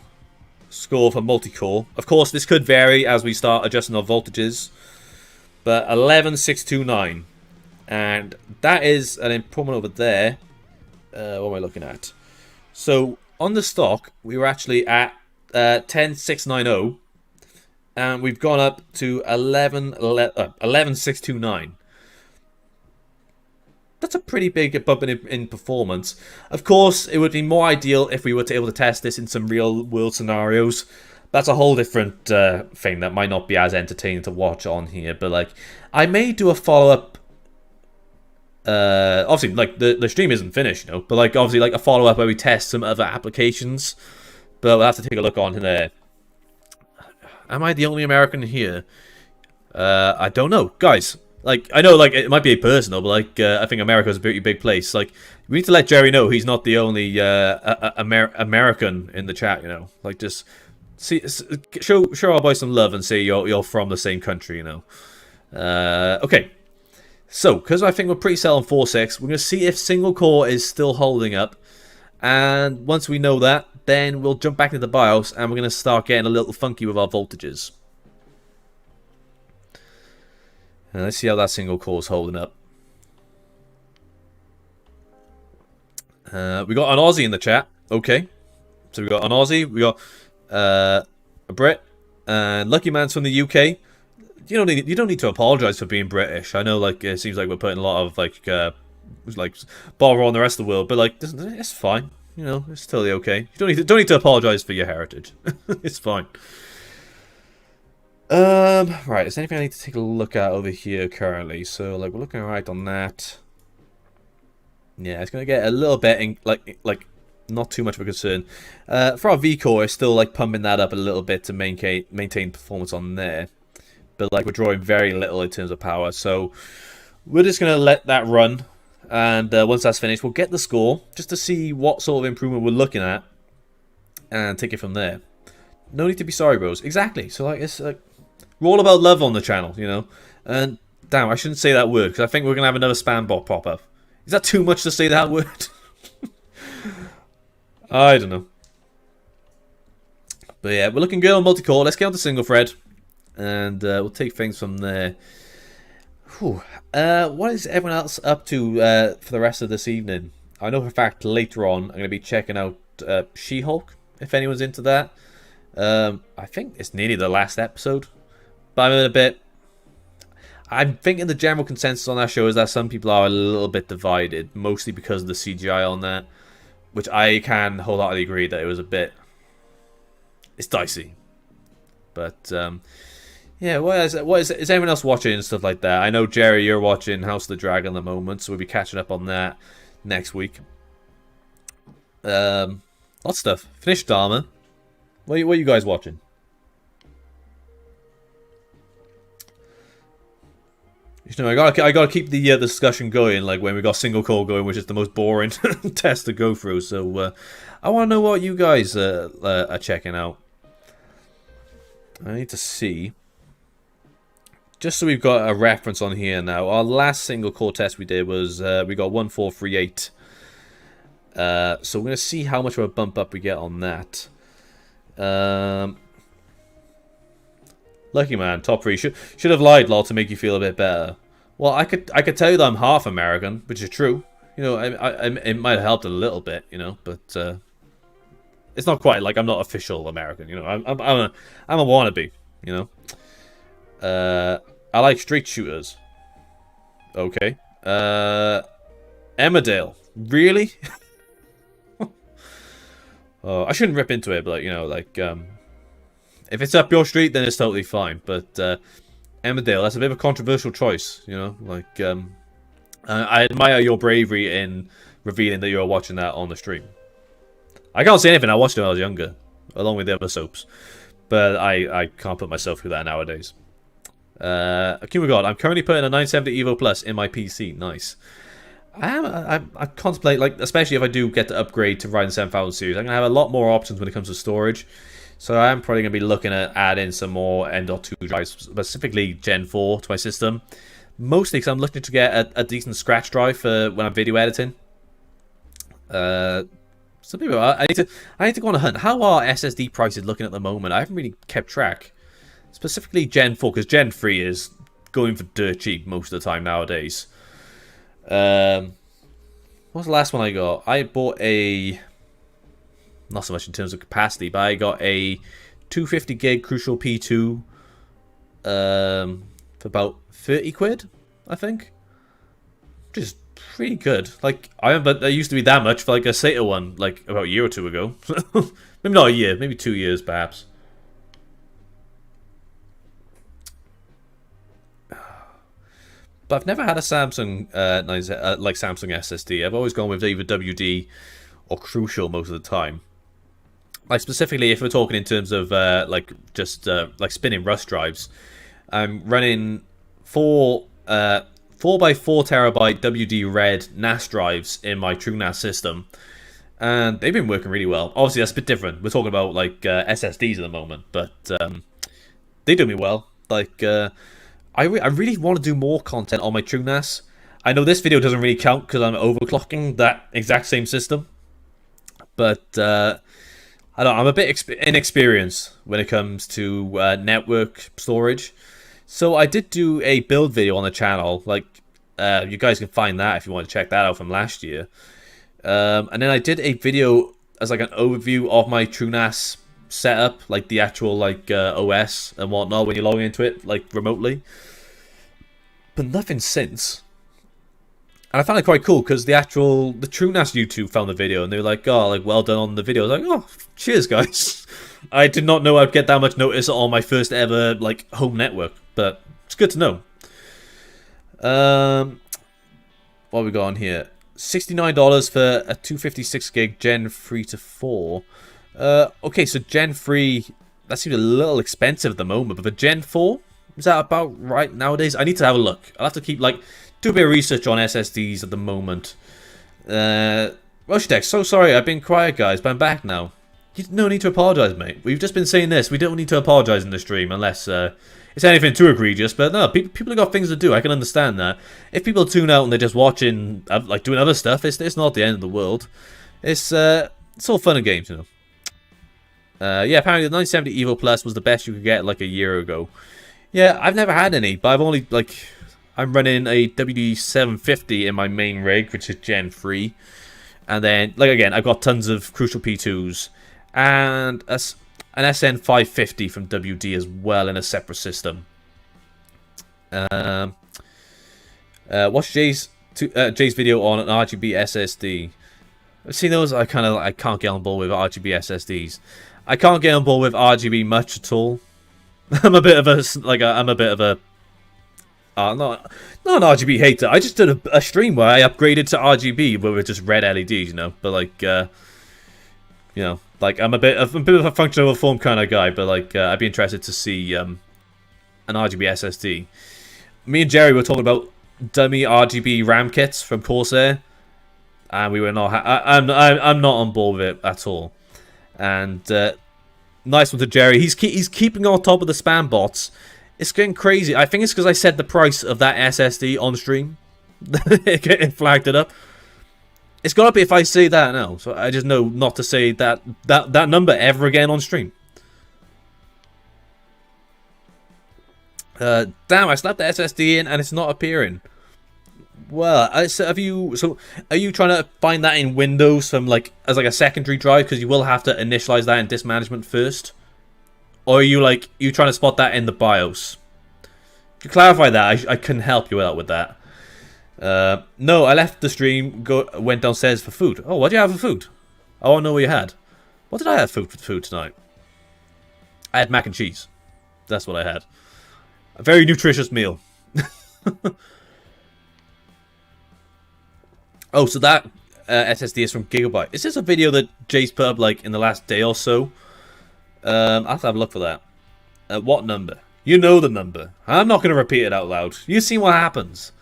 score for multi-core? Of course, this could vary as we start adjusting our voltages, but 11,629, and that is an improvement over there. What am I looking at? So on the stock, we were actually at 10,690, and we've gone up to 11,629. That's a pretty big bump in performance. Of course, it would be more ideal if we were able to test this in some real-world scenarios. that's a whole different thing that might not be as entertaining to watch on here. But like, I may do a follow up. Obviously, like the stream isn't finished, you know. But like, obviously, like a follow up where we test some other applications. But we'll have to take a look on there. Am I the only American here? I don't know, guys. Like, I know, like, it might be personal, but like, I think America's a pretty big place. Like, we need to let Jerry know he's not the only American in the chat. You know, like, just show our boy some love and say you're from the same country. You know. Okay. So, because I think we're pretty set on 4.6, we're gonna see if single core is still holding up, and once we know that, then we'll jump back into the BIOS and we're gonna start getting a little funky with our voltages. And let's see how that single core is holding up. We got an Aussie in the chat. Okay. So we got an Aussie. We got a Brit. And Lucky Man's from the UK. You don't need to apologise for being British. I know, like, it seems like we're putting a lot of like bother on the rest of the world, but like, it's fine. You know, it's totally okay. You don't need to apologise for your heritage. It's fine. Right, is there anything I need to take a look at over here currently? So, like, we're looking alright on that. Yeah, it's gonna get a little bit like not too much of a concern. For our V-core, it's still like pumping that up a little bit to maintain performance on there. But like, we're drawing very little in terms of power, so we're just gonna let that run. And once that's finished, we'll get the score just to see what sort of improvement we're looking at, and take it from there. No need to be sorry, bros. Exactly. So like, it's like, we're all about love on the channel, you know. And damn, I shouldn't say that word because I think we're gonna have another spam bot pop up. Is that too much to say that word? I don't know. But yeah, we're looking good on multi-core. Let's get on to single thread, and we'll take things from there. Whew. What is everyone else up to for the rest of this evening? I know for a fact later on I'm going to be checking out She-Hulk, if anyone's into that. I think it's nearly the last episode, but I'm thinking the general consensus on that show is that some people are a little bit divided, mostly because of the CGI on that, which I can wholeheartedly agree that it was a bit... It's dicey. But, yeah, is anyone else watching and stuff like that? I know, Jerry, you're watching House of the Dragon at the moment, so we'll be catching up on that next week. Lots of stuff. Finished Dharma. What are you guys watching? You know, I gotta keep the discussion going. Like when we got single core going, which is the most boring test to go through. So I want to know what you guys are checking out. I need to see. Just so we've got a reference on here now. Our last single core test we did was we got 1438. So we're gonna see how much of a bump up we get on that. Lucky man, top 3. Should have lied, lol, to make you feel a bit better. Well, I could tell you that I'm half American, which is true. You know, it might have helped a little bit, you know, but it's not quite like I'm not official American. You know, I'm a wannabe. You know, I like street shooters. Okay, Emmerdale, really? Oh, I shouldn't rip into it, but you know, like if it's up your street, then it's totally fine. But Emmerdale, that's a bit of a controversial choice, you know. Like, I admire your bravery in revealing that you're watching that on the stream. I can't say anything. I watched it when I was younger, along with the other soaps, but I can't put myself through that nowadays. Akuma God, I'm currently putting a 970 Evo Plus in my PC. Nice. I contemplate, like, especially if I do get to upgrade to Ryzen 7000 series, I'm gonna have a lot more options when it comes to storage. So I am probably going to be looking at adding some more M.2 drives, specifically Gen 4 to my system. Mostly because I'm looking to get a decent scratch drive for when I'm video editing. Some people, I need to go on a hunt. How are SSD prices looking at the moment? I haven't really kept track. Specifically Gen 4, because Gen 3 is going for dirt cheap most of the time nowadays. What was the last one I got? I bought a... Not so much in terms of capacity, but I got a 250 gig Crucial P2 for about 30 quid, I think. Which is pretty good. Like, I remember that used to be that much for like a SATA one, like about a year or two ago. Maybe not a year, maybe 2 years perhaps. but I've never had a Samsung like Samsung SSD. I've always gone with either WD or Crucial most of the time. Like specifically, if we're talking in terms of like just like spinning Rust drives, I'm running four 4x4 terabyte WD Red NAS drives in my TrueNAS system, and they've been working really well. Obviously, that's a bit different. We're talking about like SSDs at the moment, but they do me well. Like I really want to do more content on my TrueNAS. I know this video doesn't really count because I'm overclocking that exact same system, but I don't know, I'm a bit inexperienced when it comes to network storage. So I did do a build video on the channel. Like, you guys can find that if you want to check that out from last year. And then I did a video as like an overview of my TrueNAS setup, like the actual like OS and whatnot when you're logging into it like remotely. But nothing since. And I found it quite cool because the TrueNAS YouTube found the video and they were like, oh, like well done on the video. I was like, oh, cheers guys. I did not know I'd get that much notice on my first ever like home network, but it's good to know. What have we got on here? $69 for a 256 gig Gen 3 to 4. Okay, so Gen 3, that seems a little expensive at the moment, but for Gen 4, is that about right nowadays? I need to have a look. I'll have to keep like do a bit of research on SSDs at the moment. Rushdec, so sorry, I've been quiet, guys, but I'm back now. No need to apologise, mate. We've just been saying this. We don't need to apologise in the stream unless it's anything too egregious. But no, people have got things to do. I can understand that. If people tune out and they're just watching, like doing other stuff, it's not the end of the world. It's all fun and games, you know. Yeah, apparently the 970 Evo Plus was the best you could get like a year ago. Yeah, I've never had any, but I've only like I'm running a WD750 in my main rig, which is Gen 3. And then, like again, I've got tons of Crucial P2s and an SN550 from WD as well in a separate system. Watch Jay's video on an RGB SSD. I've seen those. I can't get on board with RGB SSDs. I can't get on board with RGB much at all. I'm a bit of a not an RGB hater. I just did a stream where I upgraded to RGB where it's just red LEDs, you know. But like, you know, like I'm a bit of a functional form kind of guy. But like, I'd be interested to see an RGB SSD. Me and Jerry were talking about dummy RGB RAM kits from Corsair, and we were not. I'm not on board with it at all. And nice one to Jerry. He's keeping on top of the spam bots. It's getting crazy. I think it's because I said the price of that SSD on stream. It flagged it up. It's got to be if I say that now. So I just know not to say that number ever again on stream. Damn, I slapped the SSD in and it's not appearing. Well, are you trying to find that in Windows from like as like a secondary drive because you will have to initialize that in disk management first? Or are you trying to spot that in the BIOS? To clarify that, I couldn't help you out with that. No, I left the stream, went downstairs for food. Oh, what do you have for food? I want to know what you had. What did I have for food tonight? I had mac and cheese. That's what I had. A very nutritious meal. Oh, so that SSD is from Gigabyte. Is this a video that Jay's put up like in the last day or so? I'll have to have a look for that. What number? You know the number. I'm not going to repeat it out loud. You see what happens.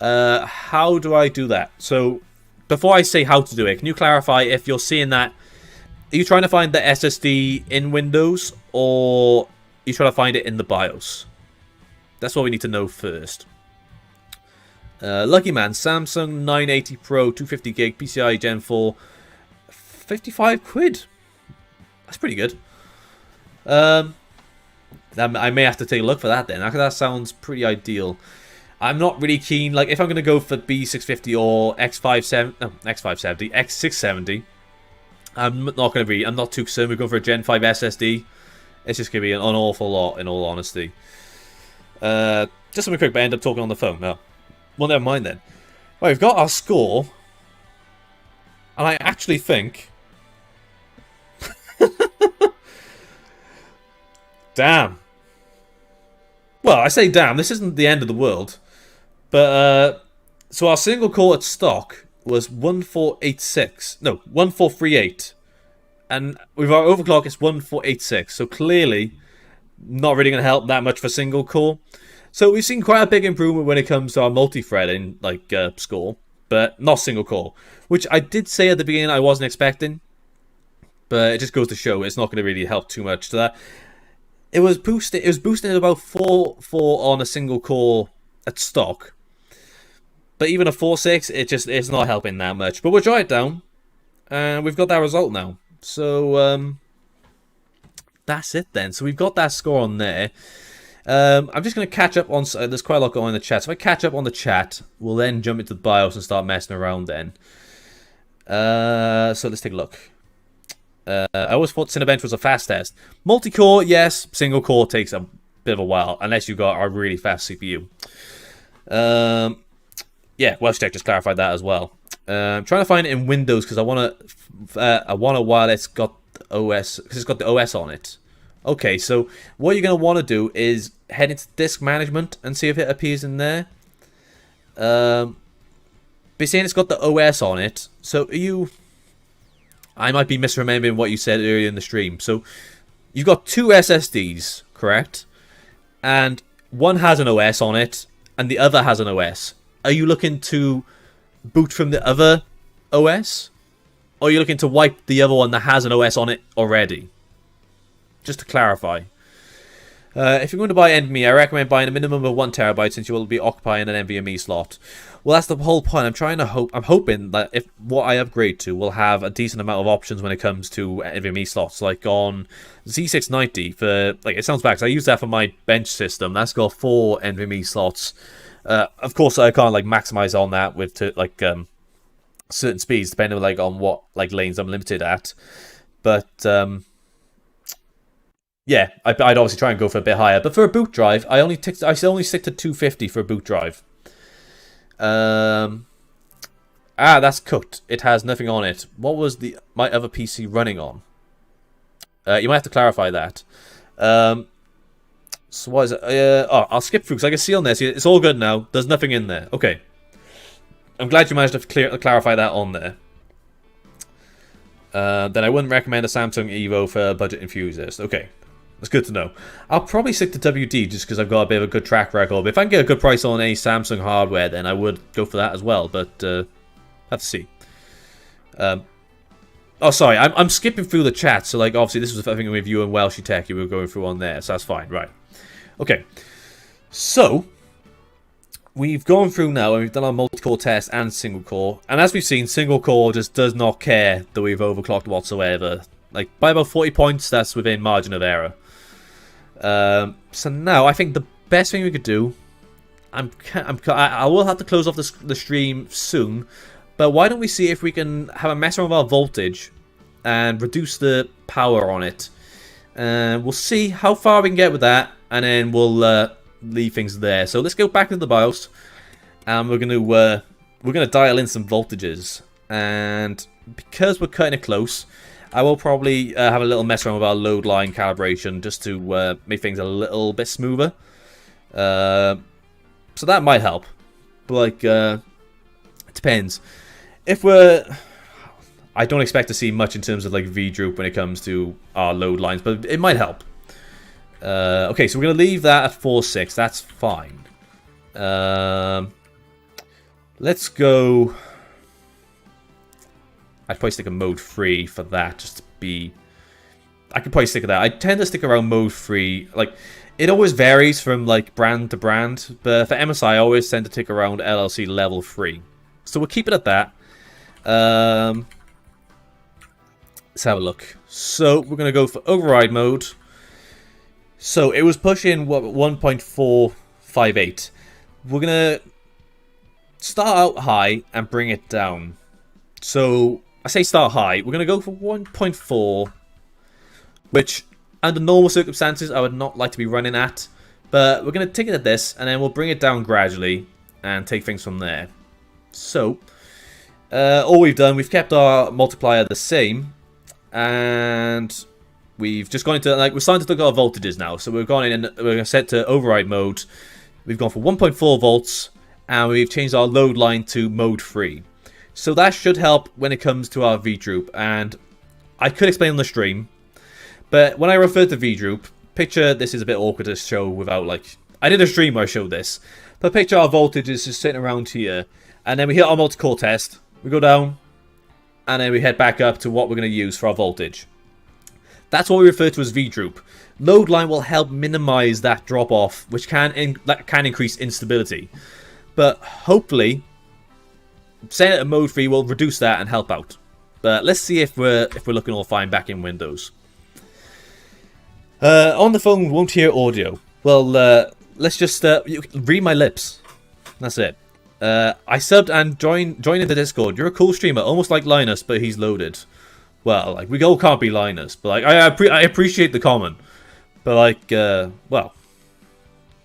How do I do that? So, before I say how to do it, can you clarify if you're seeing that? Are you trying to find the SSD in Windows, or are you trying to find it in the BIOS? That's what we need to know first. Lucky man, Samsung 980 Pro 250 gig PCI Gen 4, 55 quid. That's pretty good. I may have to take a look for that then. That sounds pretty ideal. I'm not really keen. Like if I'm gonna go for B650 or X670, I'm not too concerned with going for a Gen 5 SSD. It's just gonna be an awful lot, in all honesty. Just something quick, but I end up talking on the phone. No, well, never mind then. Right, we've got our score, and I actually think. Damn. Well, I say damn, this isn't the end of the world. But so our single core at stock was 1486. No, 1438. And with our overclock, it's 1486. So clearly, not really going to help that much for single core. So we've seen quite a big improvement when it comes to our multi-threading score, but not single core, which I did say at the beginning I wasn't expecting. But it just goes to show it's not going to really help too much to that. It was boosted. It was boosted at about 4 on a single core at stock. But even a 4.6, it's not helping that much. But we'll try it down, and we've got that result now. So that's it then. So we've got that score on there. I'm just going to catch up on... there's quite a lot going on in the chat. So if I catch up on the chat, we'll then jump into the BIOS and start messing around then. So let's take a look. I always thought Cinebench was a fast test. Multi-core, yes. Single-core takes a bit of a while, unless you've got a really fast CPU. Yeah, WelshTech just clarified that as well. I'm trying to find it in Windows because I want to while it's got the OS, because it's got the OS on it. Okay, so what you're going to want to do is head into disk management and see if it appears in there. But you're saying it's got the OS on it, so are you... I might be misremembering what you said earlier in the stream. So you've got 2 SSDs, correct? And one has an OS on it, and the other has an OS. Are you looking to boot from the other OS? Or are you looking to wipe the other one that has an OS on it already? Just to clarify. If you're going to buy NVMe, I recommend buying a minimum of 1 terabyte since you will be occupying an NVMe slot. Well, that's the whole point. I'm hoping that if what I upgrade to will have a decent amount of options when it comes to NVMe slots. Like on Z690 for it sounds bad 'cause I use that for my bench system. That's got 4 NVMe slots. Of course, I can't maximize on that with certain speeds depending on what lanes I'm limited at. But yeah, I'd obviously try and go for a bit higher. But for a boot drive, I only stick to 250 for a boot drive. That's cooked. It has nothing on it. What was my other PC running on? You might have to clarify that. So what is it? I'll skip through because I can see on there. See, it's all good now. There's nothing in there. Okay. I'm glad you managed to clarify that on there. Then I wouldn't recommend a Samsung Evo for a budget enthusiast. Okay. That's good to know. I'll probably stick to WD just because I've got a bit of a good track record. But if I can get a good price on any Samsung hardware, then I would go for that as well. But have to see. Oh, sorry. I'm skipping through the chat. So, obviously, this was, I think, with you and WelshTech you were going through on there. So that's fine. Right. Okay. So, we've gone through now and we've done our multi-core test and single-core. And as we've seen, single-core just does not care that we've overclocked whatsoever. By about 40 points, that's within margin of error. So now I think the best thing we could do, I will have to close off the stream soon, but why don't we see if we can have a mess around with our voltage and reduce the power on it, and we'll see how far we can get with that, and then we'll leave things there. So let's go back into the BIOS, and we're gonna dial in some voltages, and because we're cutting it close, I will probably have a little mess around with our load line calibration just to make things a little bit smoother. So that might help. But it depends. I don't expect to see much in terms of V-droop when it comes to our load lines, but it might help. Okay, so we're going to leave that at 4.6. That's fine. Let's go... I'd probably stick a mode 3 for that, just to be... I could probably stick with that. I tend to stick around mode 3. It always varies from, brand to brand. But for MSI, I always tend to tick around LLC level 3. So we'll keep it at that. Let's have a look. So we're going to go for override mode. So it was pushing 1.458. We're going to start out high and bring it down. So I say start high. We're going to go for 1.4, which under normal circumstances I would not like to be running at. But we're going to take it at this, and then we'll bring it down gradually and take things from there. So all we've done, we've kept our multiplier the same, and we've just gone into, we're starting to look at our voltages now. So we've gone in and we're going to set to override mode. We've gone for 1.4 volts, and we've changed our load line to mode free. So that should help when it comes to our V-Droop, and I could explain on the stream, but when I refer to V-Droop, picture, this is a bit awkward to show without, like, I did a stream where I showed this, but picture our voltage is just sitting around here, and then we hit our multi-core test, we go down, and then we head back up to what we're going to use for our voltage. That's what we refer to as V-Droop. Load line will help minimize that drop-off, which can increase instability. But hopefully, setting it at mode free will reduce that and help out. But let's see if we're looking all fine back in Windows. On the phone, won't hear audio. Well, let's just read my lips. That's it. I subbed and joined the Discord. You're a cool streamer, almost like Linus, but he's loaded. Well, like, we all can't be Linus, but like I appreciate the comment, but like well,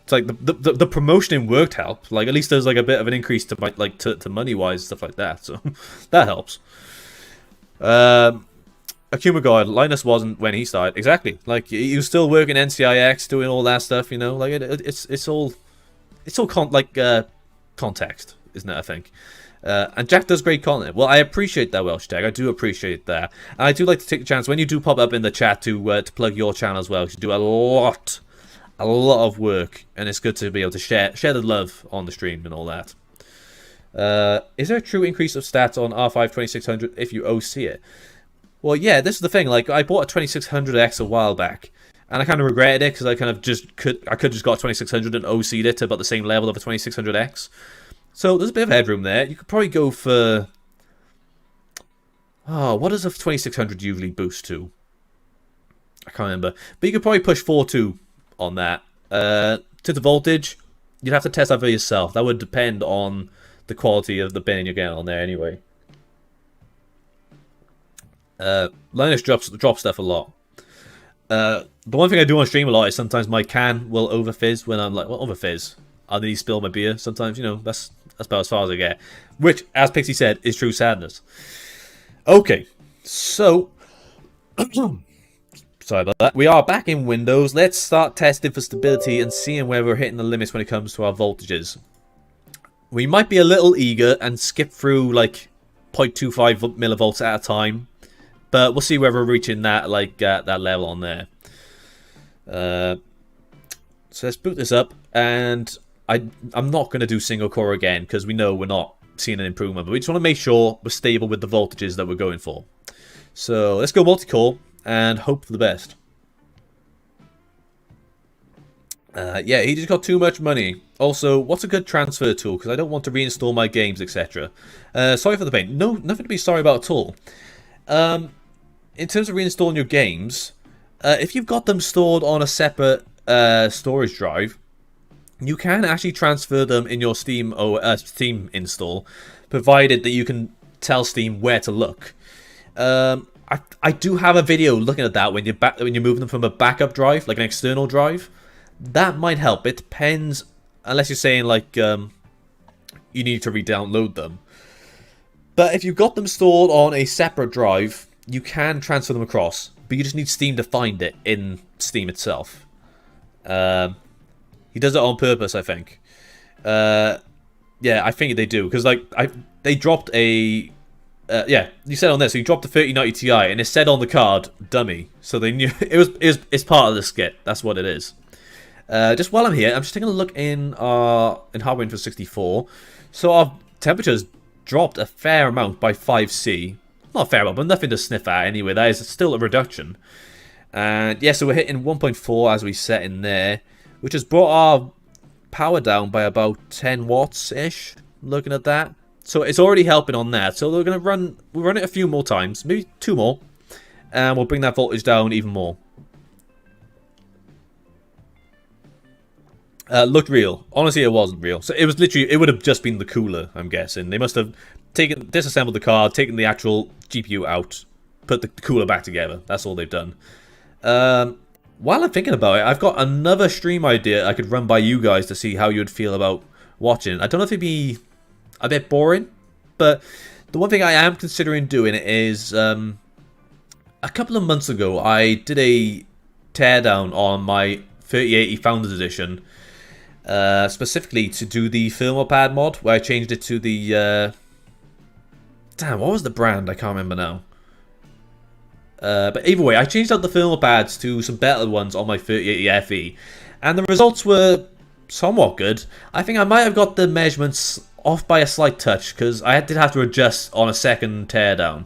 it's like the promotion worked helped. Like, at least there's like a bit of an increase to my, like, to money wise, stuff like that. So that helps. Akuma God, Linus wasn't when he started. Exactly. Like, he was still working NCIX, doing all that stuff. You know, like it's all context, isn't it? I think. And Jack does great content. Well, I appreciate that, Welsh Jack. I do appreciate that. And I do like to take the chance when you do pop up in the chat to plug your channel as well. You do a lot of work, and it's good to be able to share the love on the stream and all that. Is there a true increase of stats on R5 2600 if you OC it? Well, yeah, this is the thing. Like, I bought a 2600X a while back, and I kind of regretted it because I kind of could just got a 2600 and OC'd it to about the same level of a 2600X. So there's a bit of headroom there. You could probably go for... Oh, what does a 2600 usually boost to? I can't remember. But you could probably push 4.2 on that. To the voltage, you'd have to test that for yourself. That would depend on the quality of the bin you're getting on there anyway. Linus drops stuff a lot. The one thing I do on stream a lot is sometimes my can will overfizz when I'm like, well, overfizz. I need to spill my beer. Sometimes, you know, that's about as far as I get. Which, as Pixie said, is true sadness. Okay, so... sorry about that. We are back in Windows. Let's start testing for stability and seeing where we're hitting the limits when it comes to our voltages. We might be a little eager and skip through, like, 0.25 millivolts at a time. But we'll see where we're reaching that, like, that level on there. So let's boot this up, and I'm not going to do single core again because we know we're not seeing an improvement, but we just want to make sure we're stable with the voltages that we're going for. So let's go multi-core and hope for the best. Yeah, he just got too much money. Also, what's a good transfer tool? Because I don't want to reinstall my games, etc. Sorry for the pain. No, nothing to be sorry about at all. In terms of reinstalling your games, if you've got them stored on a separate storage drive, you can actually transfer them in your Steam install, provided that you can tell Steam where to look. I do have a video looking at that when you're moving them from a backup drive, like an external drive. That might help. It depends, unless you're saying like you need to re-download them. But if you've got them stored on a separate drive, you can transfer them across, but you just need Steam to find it in Steam itself. He does it on purpose, I think. Yeah, I think they do, because like they dropped a yeah, you said on this, so you dropped the 3090 Ti, and it said on the card dummy, so they knew it's part of the skit. That's what it is. Just while I'm here, I'm just taking a look in Hardware Info 64. So our temperatures dropped a fair amount by 5C. Not a fair amount, but nothing to sniff at anyway. That is still a reduction. And yeah, so we're hitting 1.4 as we set in there, which has brought our power down by about 10 watts-ish, looking at that. So it's already helping on that. So we'll run it a few more times, maybe 2 more, and we'll bring that voltage down even more. Looked real. Honestly, it wasn't real. So it was literally, it would have just been the cooler, I'm guessing. They must have disassembled the card, taken the actual GPU out, put the cooler back together. That's all they've done. While I'm thinking about it, I've got another stream idea I could run by you guys to see how you'd feel about watching. I don't know if it'd be a bit boring, but the one thing I am considering doing is, a couple of months ago, I did a teardown on my 3080 Founders Edition. specifically to do the thermal pad mod, where I changed it to the... Damn, what was the brand? I can't remember now. But either way, I changed out the thermal pads to some better ones on my 3080 FE, and the results were somewhat good. I think I might have got the measurements off by a slight touch, because I did have to adjust on a second teardown.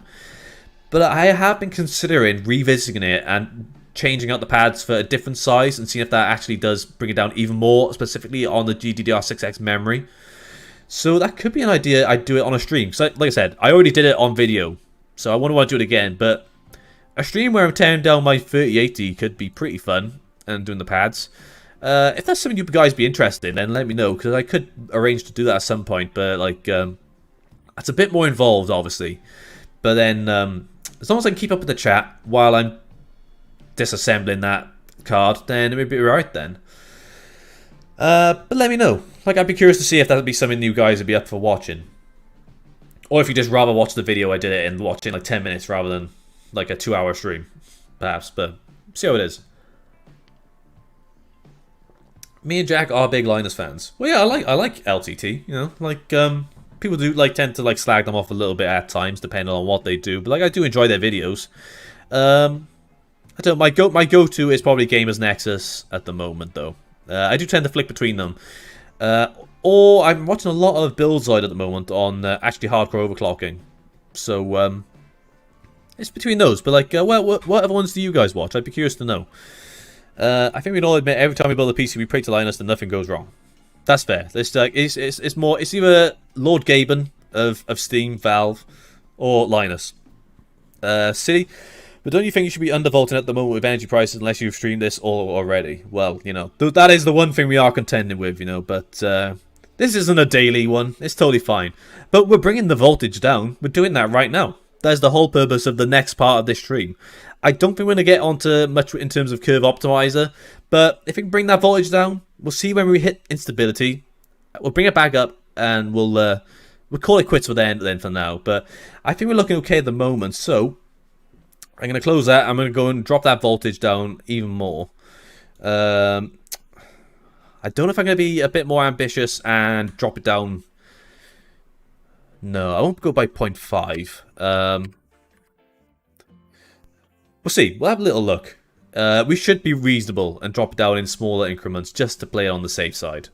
But I have been considering revisiting it and changing out the pads for a different size and seeing if that actually does bring it down even more, specifically on the GDDR6X memory. So that could be an idea. I'd do it on a stream. So, like I said, I already did it on video, so I wouldn't want to do it again. But a stream where I'm tearing down my 3080 could be pretty fun, and doing the pads. If that's something you guys be interested in, then let me know, because I could arrange to do that at some point. But like, it's a bit more involved, obviously. But then, as long as I can keep up with the chat while I'm disassembling that card, then it would be alright then. But let me know. Like, I'd be curious to see if that would be something you guys would be up for watching. Or if you just rather watch the video I did it and watch it in like 10 minutes rather than like a 2-hour stream. Perhaps, but see how it is. Me and Jack are big Linus fans. Well, yeah, I like LTT, you know, like, people do like tend to like slag them off a little bit at times, depending on what they do. But like, I do enjoy their videos. I don't. My go-to is probably Gamers Nexus at the moment, though. I do tend to flick between them. Or I'm watching a lot of Buildside at the moment on actually hardcore overclocking. So it's between those. But like, what other ones do you guys watch? I'd be curious to know. I think we'd all admit every time we build a PC, we pray to Linus that nothing goes wrong. That's fair. It's more. It's either Lord Gaben of Steam, Valve, or Linus. Silly. But don't you think you should be undervolting at the moment with energy prices unless you've streamed this all already? Well, you know, that is the one thing we are contending with, you know, but this isn't a daily one. It's totally fine. But we're bringing the voltage down. We're doing that right now. That's the whole purpose of the next part of this stream. I don't think we're going to get onto much in terms of curve optimizer, but if we can bring that voltage down, we'll see when we hit instability. We'll bring it back up, and we'll call it quits with then for now. But I think we're looking okay at the moment, so I'm going to close that. I'm going to go and drop that voltage down even more. I don't know if I'm going to be a bit more ambitious and drop it down. No, I won't go by 0.5. We'll see. We'll have a little look. We should be reasonable and drop it down in smaller increments just to play on the safe side.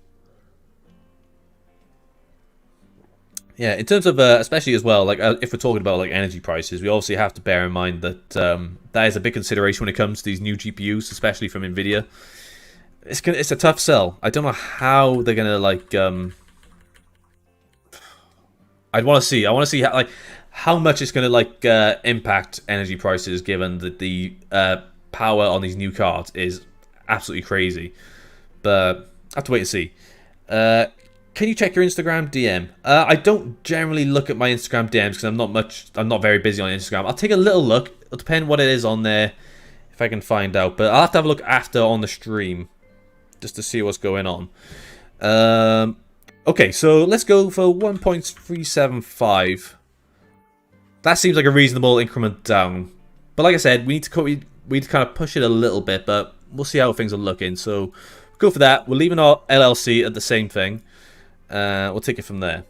Yeah, in terms of, especially as well, like if we're talking about like energy prices, we obviously have to bear in mind that that is a big consideration when it comes to these new GPUs, especially from Nvidia. It's a tough sell. I don't know how they're gonna like. I want to see how much it's gonna like impact energy prices, given that the power on these new cards is absolutely crazy. But I have to wait and see. Can you check your Instagram DM? I don't generally look at my Instagram DMs because I'm not very busy on Instagram. I'll take a little look. It'll depend what it is on there, if I can find out. But I'll have to have a look after on the stream, just to see what's going on. Okay, so let's go for 1.375. That seems like a reasonable increment down. But like I said, we need to kind of push it a little bit, but we'll see how things are looking. So go for that. We're leaving our LLC at the same thing. We'll take it from there.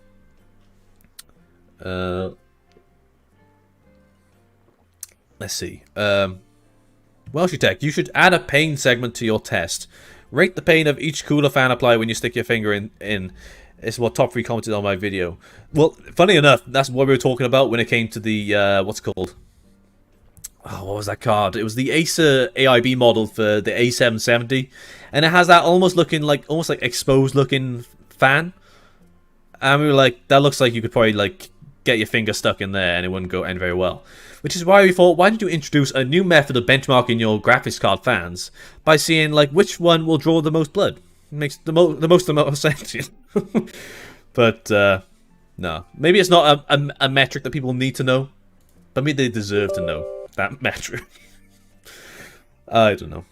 Let's see. Welsh Tech, you should add a pain segment to your test. Rate the pain of each cooler fan apply when you stick your finger in. It's what top 3 commented on my video. Well, funny enough, that's what we were talking about when it came to the, what's it called? Oh, what was that card? It was the Acer AIB model for the A770. And it has that almost like exposed looking fan. And we were like, that looks like you could probably like get your finger stuck in there and it wouldn't go end very well. Which is why we thought, why don't you introduce a new method of benchmarking your graphics card fans by seeing like which one will draw the most blood. It makes the most amount of sense. But no, maybe it's not a metric that people need to know, but maybe they deserve to know that metric. I don't know.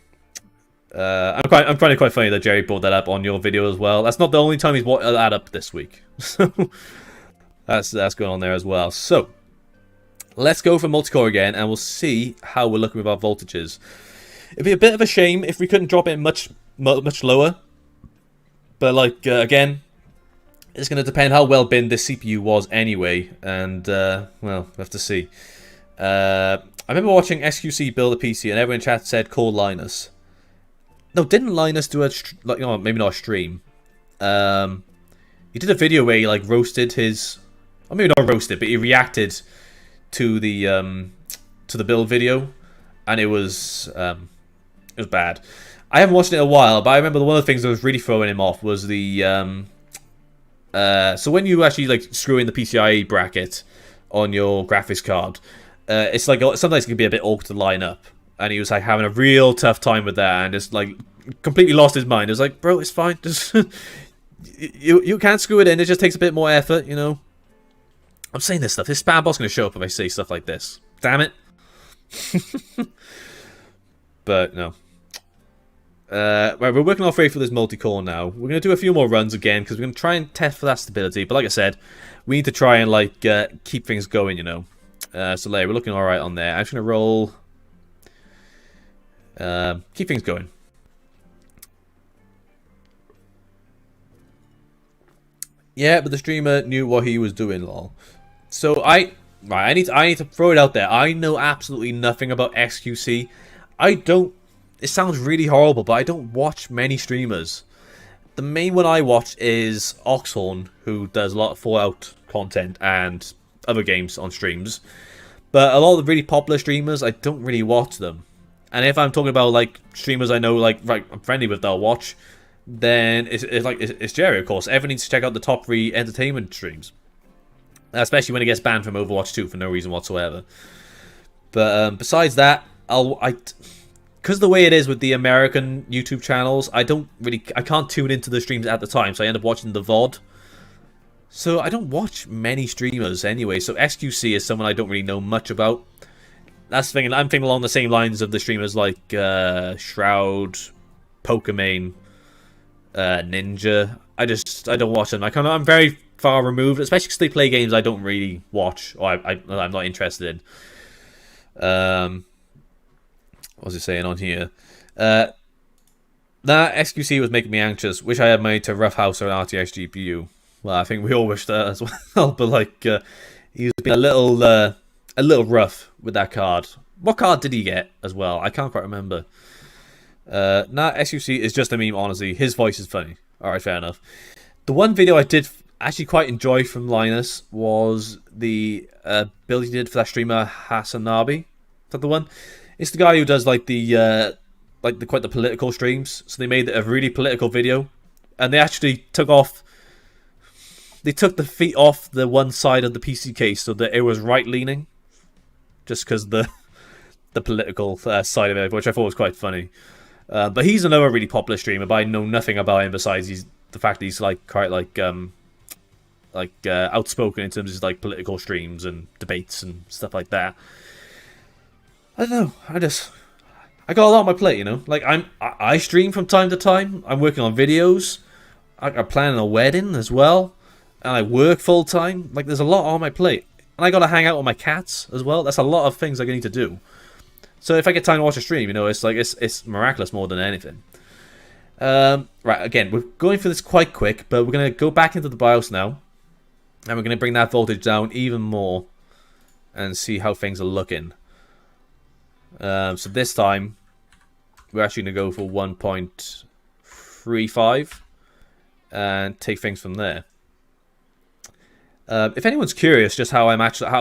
I'm finding it quite funny that Jerry brought that up on your video as well. That's not the only time he's brought that up this week. So that's going on there as well. So let's go for multi-core again, and we'll see how we're looking with our voltages. It'd be a bit of a shame if we couldn't drop it much lower. But like again, it's going to depend how well binned this CPU was anyway, and well, we'll have to see. I remember watching XQC build a PC, and everyone in chat said call Linus. No, didn't Linus do maybe not a stream? He did a video where he like roasted his, or maybe not roasted, but he reacted to the build video, and it was bad. I haven't watched it in a while, but I remember one of the things that was really throwing him off was the so when you actually like screw in the PCIe bracket on your graphics card, it's like sometimes it can be a bit awkward to line up, and he was like having a real tough time with that, and just like completely lost his mind. It was like, bro, it's fine, just you can't screw it in. It just takes a bit more effort, you know. I'm saying this stuff. This spam bot's gonna show up if I say stuff like this. Damn it. But no. Right, we're working our way through this multi-core now. We're going to do a few more runs again because we're going to try and test for that stability. But like I said, we need to try and like keep things going, you know. So we're looking all right on there. I'm just going to roll. Keep things going. Yeah, but the streamer knew what he was doing, lol. So I need to throw it out there. I know absolutely nothing about XQC. I don't. It sounds really horrible, but I don't watch many streamers. The main one I watch is Oxhorn, who does a lot of Fallout content and other games on streams. But a lot of the really popular streamers, I don't really watch them. And if I'm talking about like streamers I know, like right, I'm friendly with, that I'll watch, then it's Jerry, of course. Everyone needs to check out the top 3 entertainment streams, especially when it gets banned from Overwatch 2 for no reason whatsoever. But besides that, because the way it is with the American YouTube channels, I can't tune into the streams at the time, so I end up watching the VOD. So I don't watch many streamers anyway, so XQC is someone I don't really know much about. That's the thing, I'm thinking along the same lines of the streamers like Shroud, Pokemon, Ninja. I don't watch them. I'm very far removed, especially because they play games I don't really watch, or I'm not interested in. What was it saying on here? That XQC was making me anxious. Wish I had money to rough house an RTX GPU. Well, I think we all wish that as well. But like, he's been a little rough with that card. What card did he get as well? I can't quite remember. XQC is just a meme. Honestly, his voice is funny. All right, fair enough. The one video I did actually quite enjoy from Linus was the build he did for that streamer Hasanabi. Is that the one? It's the guy who does like the quite the political streams. So they made a really political video, and they actually took the feet off the one side of the PC case so that it was right leaning, just because the political side of it, which I thought was quite funny. But he's another really popular streamer, but I know nothing about him besides the fact that he's like quite outspoken in terms of like political streams and debates and stuff like that. I don't know. I got a lot on my plate, you know. Like I stream from time to time. I'm working on videos. I'm planning a wedding as well, and I work full time. Like there's a lot on my plate, and I got to hang out with my cats as well. That's a lot of things I need to do. So if I get time to watch a stream, you know, it's like it's miraculous more than anything. Right, again, we're going through this quite quick, but we're gonna go back into the BIOS now, and we're gonna bring that voltage down even more, and see how things are looking. So this time, we're actually going to go for 1.35 and take things from there. If anyone's curious just how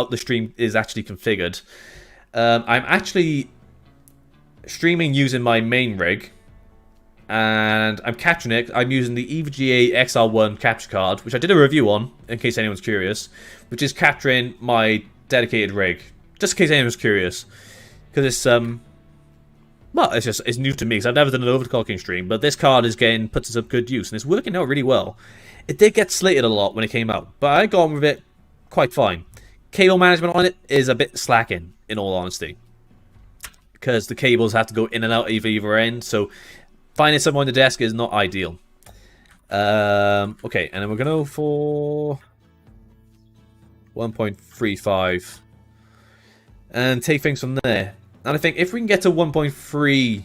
the stream is actually configured, I'm actually streaming using my main rig, and I'm capturing it. I'm using the EVGA XR1 capture card, which I did a review on, in case anyone's curious, which is capturing my dedicated rig, just in case anyone's curious. Because it's it's new to me, because I've never done an overclocking stream, but this card is put to some good use, and it's working out really well. It did get slated a lot when it came out, but I got on with it quite fine. Cable management on it is a bit slacking, in all honesty, because the cables have to go in and out of either end, so finding someone on the desk is not ideal. Okay, and then we're going to go for 1.35 and take things from there. And I think if we can get to 1.35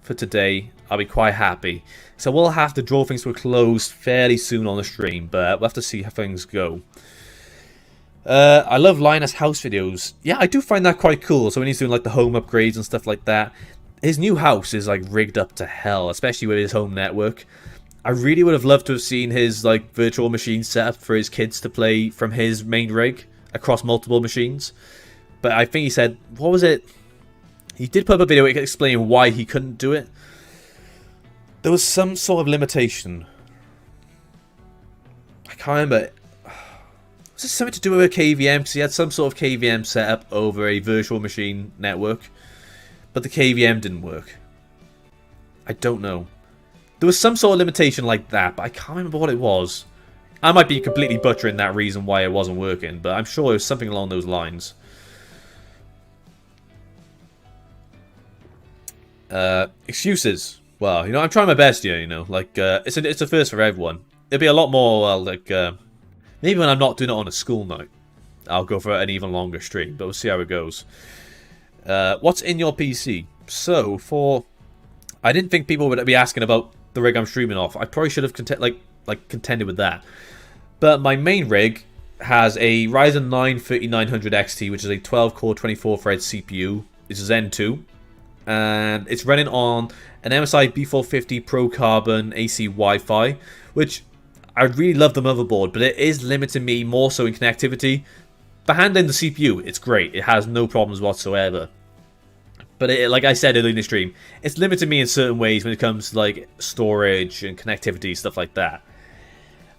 for today, I'll be quite happy. So we'll have to draw things to a close fairly soon on the stream, but we'll have to see how things go. I love Linus house videos. Yeah, I do find that quite cool. So when he's doing like the home upgrades and stuff like that, his new house is like rigged up to hell, especially with his home network. I really would have loved to have seen his like virtual machine set up for his kids to play from his main rig across multiple machines. But I think he said, what was it? He did put up a video explaining why he couldn't do it. There was some sort of limitation. I can't remember. Was it something to do with a KVM? Because he had some sort of KVM set up over a virtual machine network. But the KVM didn't work. I don't know. There was some sort of limitation like that, but I can't remember what it was. I might be completely butchering that reason why it wasn't working, but I'm sure it was something along those lines. Excuses. Well, you know, I'm trying my best here, you know. Like, it's a first for everyone. It'll be a lot more, like, maybe when I'm not doing it on a school night, I'll go for an even longer stream, but we'll see how it goes. What's in your PC? So, I didn't think people would be asking about the rig I'm streaming off. I probably should have contended with that. But my main rig has a Ryzen 9 3900 XT, which is a 12-core, 24-thread CPU. It's a Zen 2. And it's running on an MSI B450 Pro Carbon AC Wi-Fi, which I really love the motherboard, but it is limiting me more so in connectivity. But handling the CPU, it's great. It has no problems whatsoever. But it, like I said earlier in the stream, it's limiting me in certain ways when it comes to like storage and connectivity, stuff like that.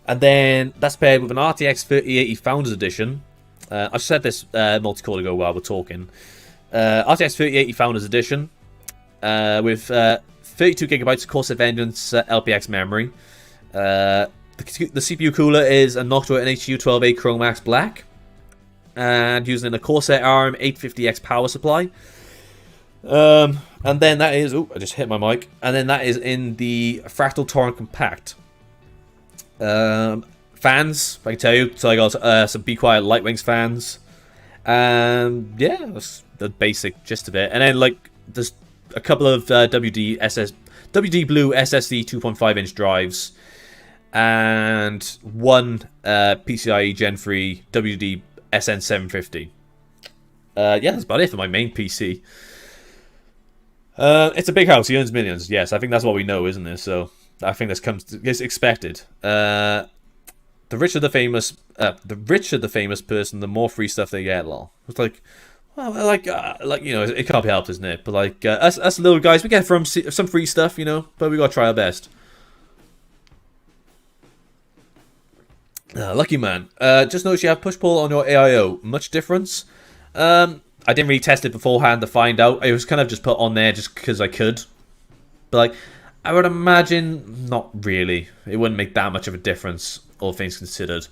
And then that's paired with an RTX 3080 Founders Edition. I said this multi-core ago while we're talking. RTX 3080 Founders Edition with 32GB of Core Vengeance LPX memory. The CPU cooler is a Noctua NHU 12A Chromax Black, and using a Corsair ARM 850X power supply. And then that is, oh, I just hit my mic. And then that is in the Fractal Torrent Compact. Fans, if I can tell you. So I got some Be Quiet Lightwings fans. And yeah, that's the basic gist of it. And then like there's a couple of WD Blue SSD 2.5-inch drives. And one PCIe Gen 3 WD SN750. Yeah, that's about it for my main PC. It's a big house. He earns millions. Yes, I think that's what we know, isn't it? So I think it's expected. The richer the famous person, the more free stuff they get. Lol. It's like, well, like you know, it can't be helped, isn't it? But like us little guys, we get from some free stuff, you know. But we gotta try our best. Lucky man. Just noticed you have push-pull on your AIO. Much difference? I didn't really test it beforehand to find out. It was kind of just put on there just because I could. But like, I would imagine not really. It wouldn't make that much of a difference, all things considered.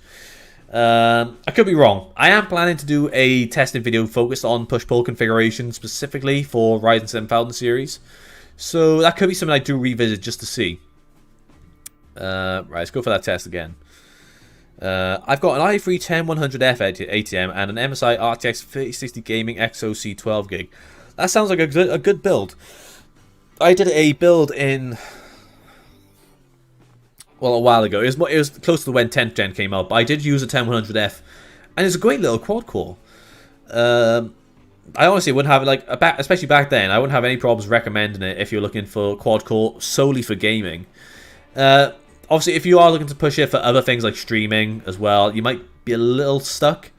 I could be wrong. I am planning to do a testing video focused on push-pull configuration specifically for Ryzen 7000 series. So that could be something I do revisit just to see. Right, let's go for that test again. I've got an i3 10100F ATM and an MSI RTX 3060 Gaming XOC 12GB. That sounds like a good build. I did a build in, well, a while ago. It was close to when 10th gen came out, but I did use a 10100F, and it's a great little quad core. I honestly wouldn't have, like, especially back then, I wouldn't have any problems recommending it if you're looking for quad core solely for gaming. Obviously, if you are looking to push it for other things like streaming as well, you might be a little stuck.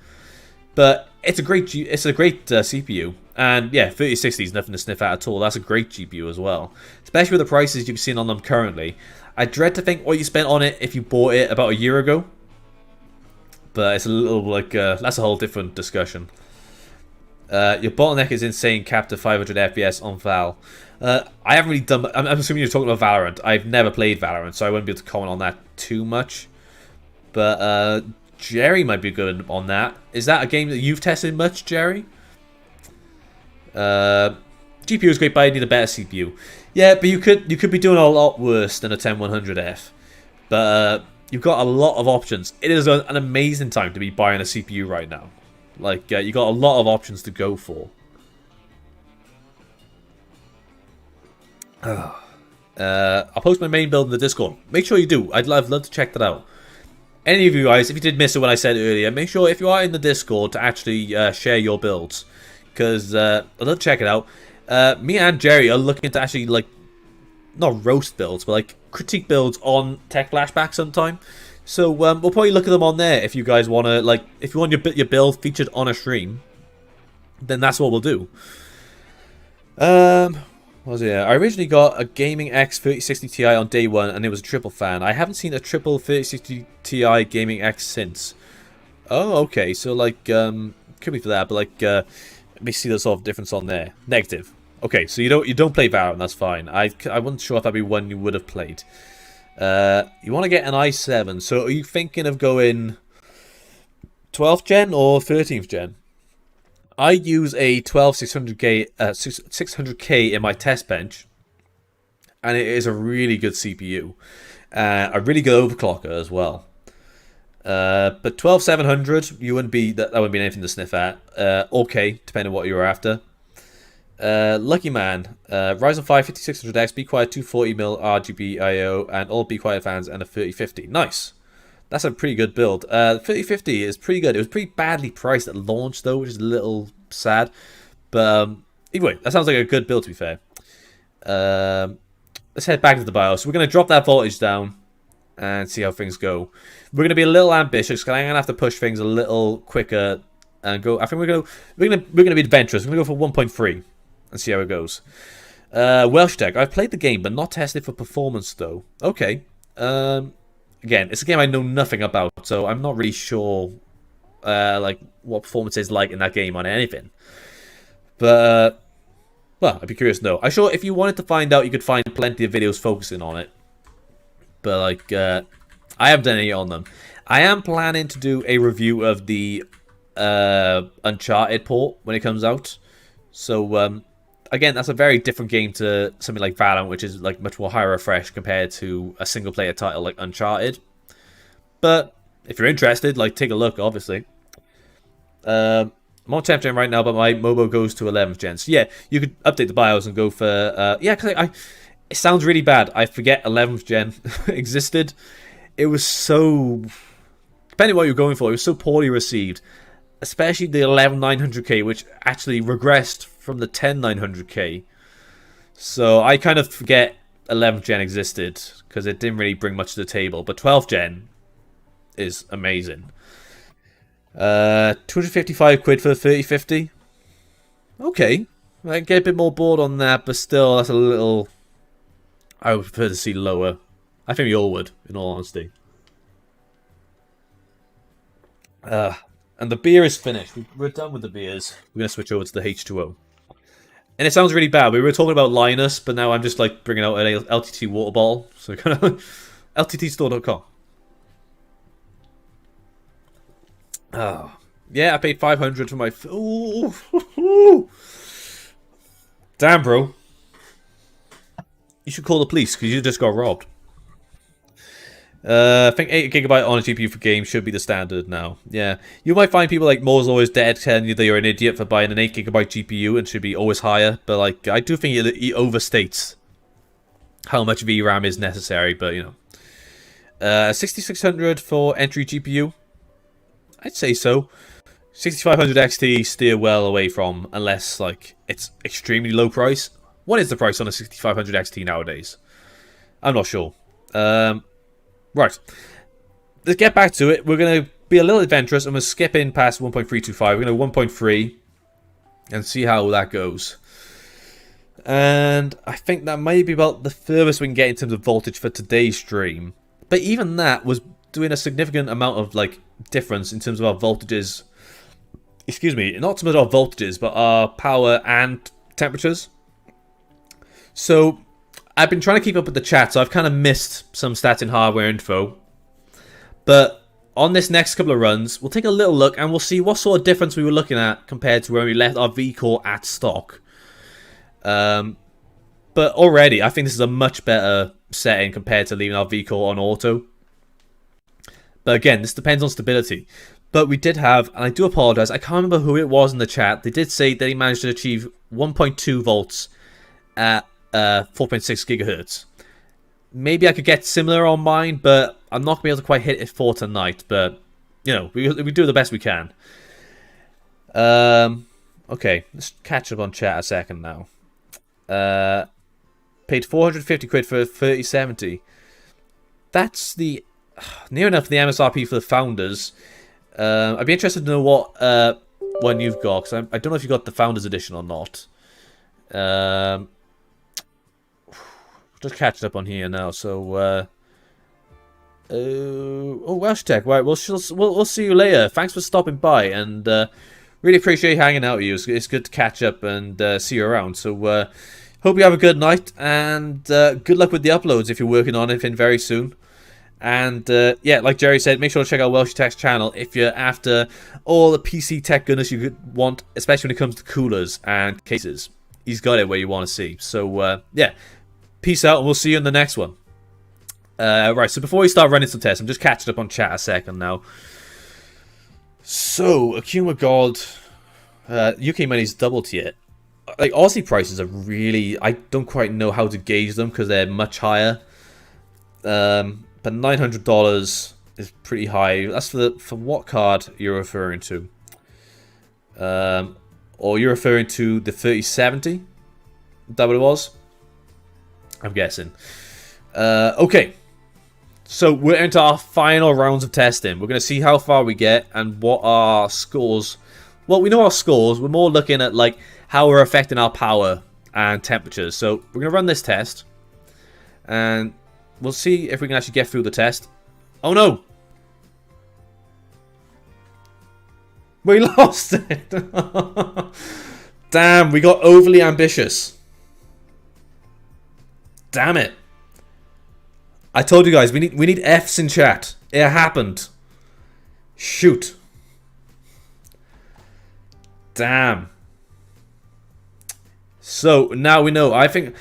But it's a great CPU. And yeah, 3060 is nothing to sniff at all. That's a great GPU as well. Especially with the prices you've seen on them currently. I dread to think what you spent on it if you bought it about a year ago. But it's a little like, that's a whole different discussion. Your bottleneck is insane, capped to 500 FPS on Val. I haven't really done. I'm assuming you're talking about Valorant. I've never played Valorant, so I won't be able to comment on that too much. But Jerry might be good on that. Is that a game that you've tested much, Jerry? GPU is great, but I need a better CPU. Yeah, but you could be doing a lot worse than a 10100F. But you've got a lot of options. It is an amazing time to be buying a CPU right now. Like you got a lot of options to go for. I'll post my main build in the Discord. Make sure you do. I'd love to check that out. Any of you guys, if you did miss it when I said earlier, make sure if you are in the Discord to actually share your builds. Because I'd love to check it out. Me and Jerry are looking to actually, like, not roast builds, but, like, critique builds on Tech Flashback sometime. So we'll probably look at them on there if you guys want to, like, if you want your build featured on a stream, then that's what we'll do. What was it? I originally got a Gaming X 3060 Ti on day one, and it was a triple fan. I haven't seen a triple 3060 Ti Gaming X since. Oh, okay. So, like, could be for that, but, like, let me see the sort of difference on there. Negative. Okay, so you don't play Valorant, that's fine. I wasn't sure if that'd be one you would have played. You want to get an i7, so are you thinking of going 12th gen or 13th gen? I use a 600K in my test bench, and it is a really good CPU, a really good overclocker as well. But 12700, you wouldn't be that wouldn't be anything to sniff at. Okay, depending on what you're after. Lucky Man, Ryzen 5 5600X, Be Quiet 240mm RGB IO, and all Be Quiet fans, and a 3050. Nice. That's a pretty good build. 3050 is pretty good. It was pretty badly priced at launch, though, which is a little sad. But anyway, that sounds like a good build, to be fair. Let's head back to the BIOS. We're going to drop that voltage down and see how things go. We're going to be a little ambitious, because I'm going to have to push things a little quicker and go. I think we're going to be adventurous. We're going to go for 1.3 and see how it goes. Welsh Tech. I've played the game, but not tested for performance, though. Okay. Again, it's a game I know nothing about, so I'm not really sure like what performance is like in that game on anything. But well, I'd be curious to know. I'm sure if you wanted to find out, you could find plenty of videos focusing on it. But like, I haven't done any on them. I am planning to do a review of the Uncharted port when it comes out. So again, that's a very different game to something like Valorant, which is like much more high refresh compared to a single player title like Uncharted. But if you're interested, like, take a look, obviously. I'm on 10th gen right now, but my MOBO goes to 11th gen. So yeah, you could update the BIOS and go for yeah, because it sounds really bad. I forget 11th gen existed. It was so, depending on what you're going for, it was so poorly received. Especially the 11900K, which actually regressed from the 10900K. So I kind of forget 11th gen existed, because it didn't really bring much to the table. But 12th gen is amazing. 255 quid for the 3050. Okay. I get a bit more bored on that, but still, that's a little, I would prefer to see lower. I think we all would, in all honesty. And the beer is finished. We're done with the beers. We're going to switch over to the H2O. And it sounds really bad. We were talking about Linus, but now I'm just like bringing out an LTT water bottle. So kind of LTTstore.com. Oh, yeah, I paid 500 for my. Ooh. Damn, bro. You should call the police because you just got robbed. I think 8GB on a GPU for games should be the standard now. Yeah, you might find people like Moore's always dead telling you that you're an idiot for buying an 8GB GPU and should be always higher. But like, I do think he overstates how much VRAM is necessary. But you know, 6600 for entry GPU, I'd say so. 6500 XT steer well away from, unless like it's extremely low price. What is the price on a 6500 XT nowadays? I'm not sure. Right, let's get back to it. We're going to be a little adventurous and we'll skip in past 1.325. We're going to 1.3 and see how that goes. And I think that might be about the furthest we can get in terms of voltage for today's stream. But even that was doing a significant amount of like difference in terms of our voltages. Excuse me, not so much our voltages, but our power and temperatures. So I've been trying to keep up with the chat, so I've kind of missed some stats in hardware info. But on this next couple of runs, we'll take a little look and we'll see what sort of difference we were looking at compared to when we left our V-Core at stock. But already, I think this is a much better setting compared to leaving our V-Core on auto. But again, this depends on stability. But we did have, and I do apologize, I can't remember who it was in the chat. They did say that he managed to achieve 1.2 volts at 4.6 gigahertz. Maybe I could get similar on mine, but I'm not going to be able to quite hit it for tonight. But, you know, we do the best we can. Okay, let's catch up on chat a second now. Paid 450 quid for 3070. That's the near enough the MSRP for the Founders. I'd be interested to know what one you've got, because I don't know if you got the Founders edition or not. Just catching up on here now. So, oh, Welsh Tech. Right, we'll see you later. Thanks for stopping by, and really appreciate hanging out with you. It's good to catch up and see you around. So, hope you have a good night, and good luck with the uploads if you're working on anything very soon. And yeah, like Jerry said, make sure to check out Welsh Tech's channel if you're after all the PC tech goodness you could want, especially when it comes to coolers and cases. He's got it where you want to see. So yeah, peace out, and we'll see you in the next one. Right, so before we start running some tests, I'm just catching up on chat a second now. So, Akuma God, UK money's doubled yet. Like, Aussie prices are really, I don't quite know how to gauge them because they're much higher. But $900 is pretty high. That's for what card you're referring to? Or you're referring to the 3070? Is that what it was? I'm guessing. Okay. So we're into our final rounds of testing. We're going to see how far we get and what our scores. Well, we know our scores. We're more looking at like how we're affecting our power and temperatures. So we're going to run this test. And we'll see if we can actually get through the test. Oh no! We lost it! Damn, we got overly ambitious. Damn it. I told you guys, we need F's in chat. It happened. Shoot. Damn. So, now we know. I think...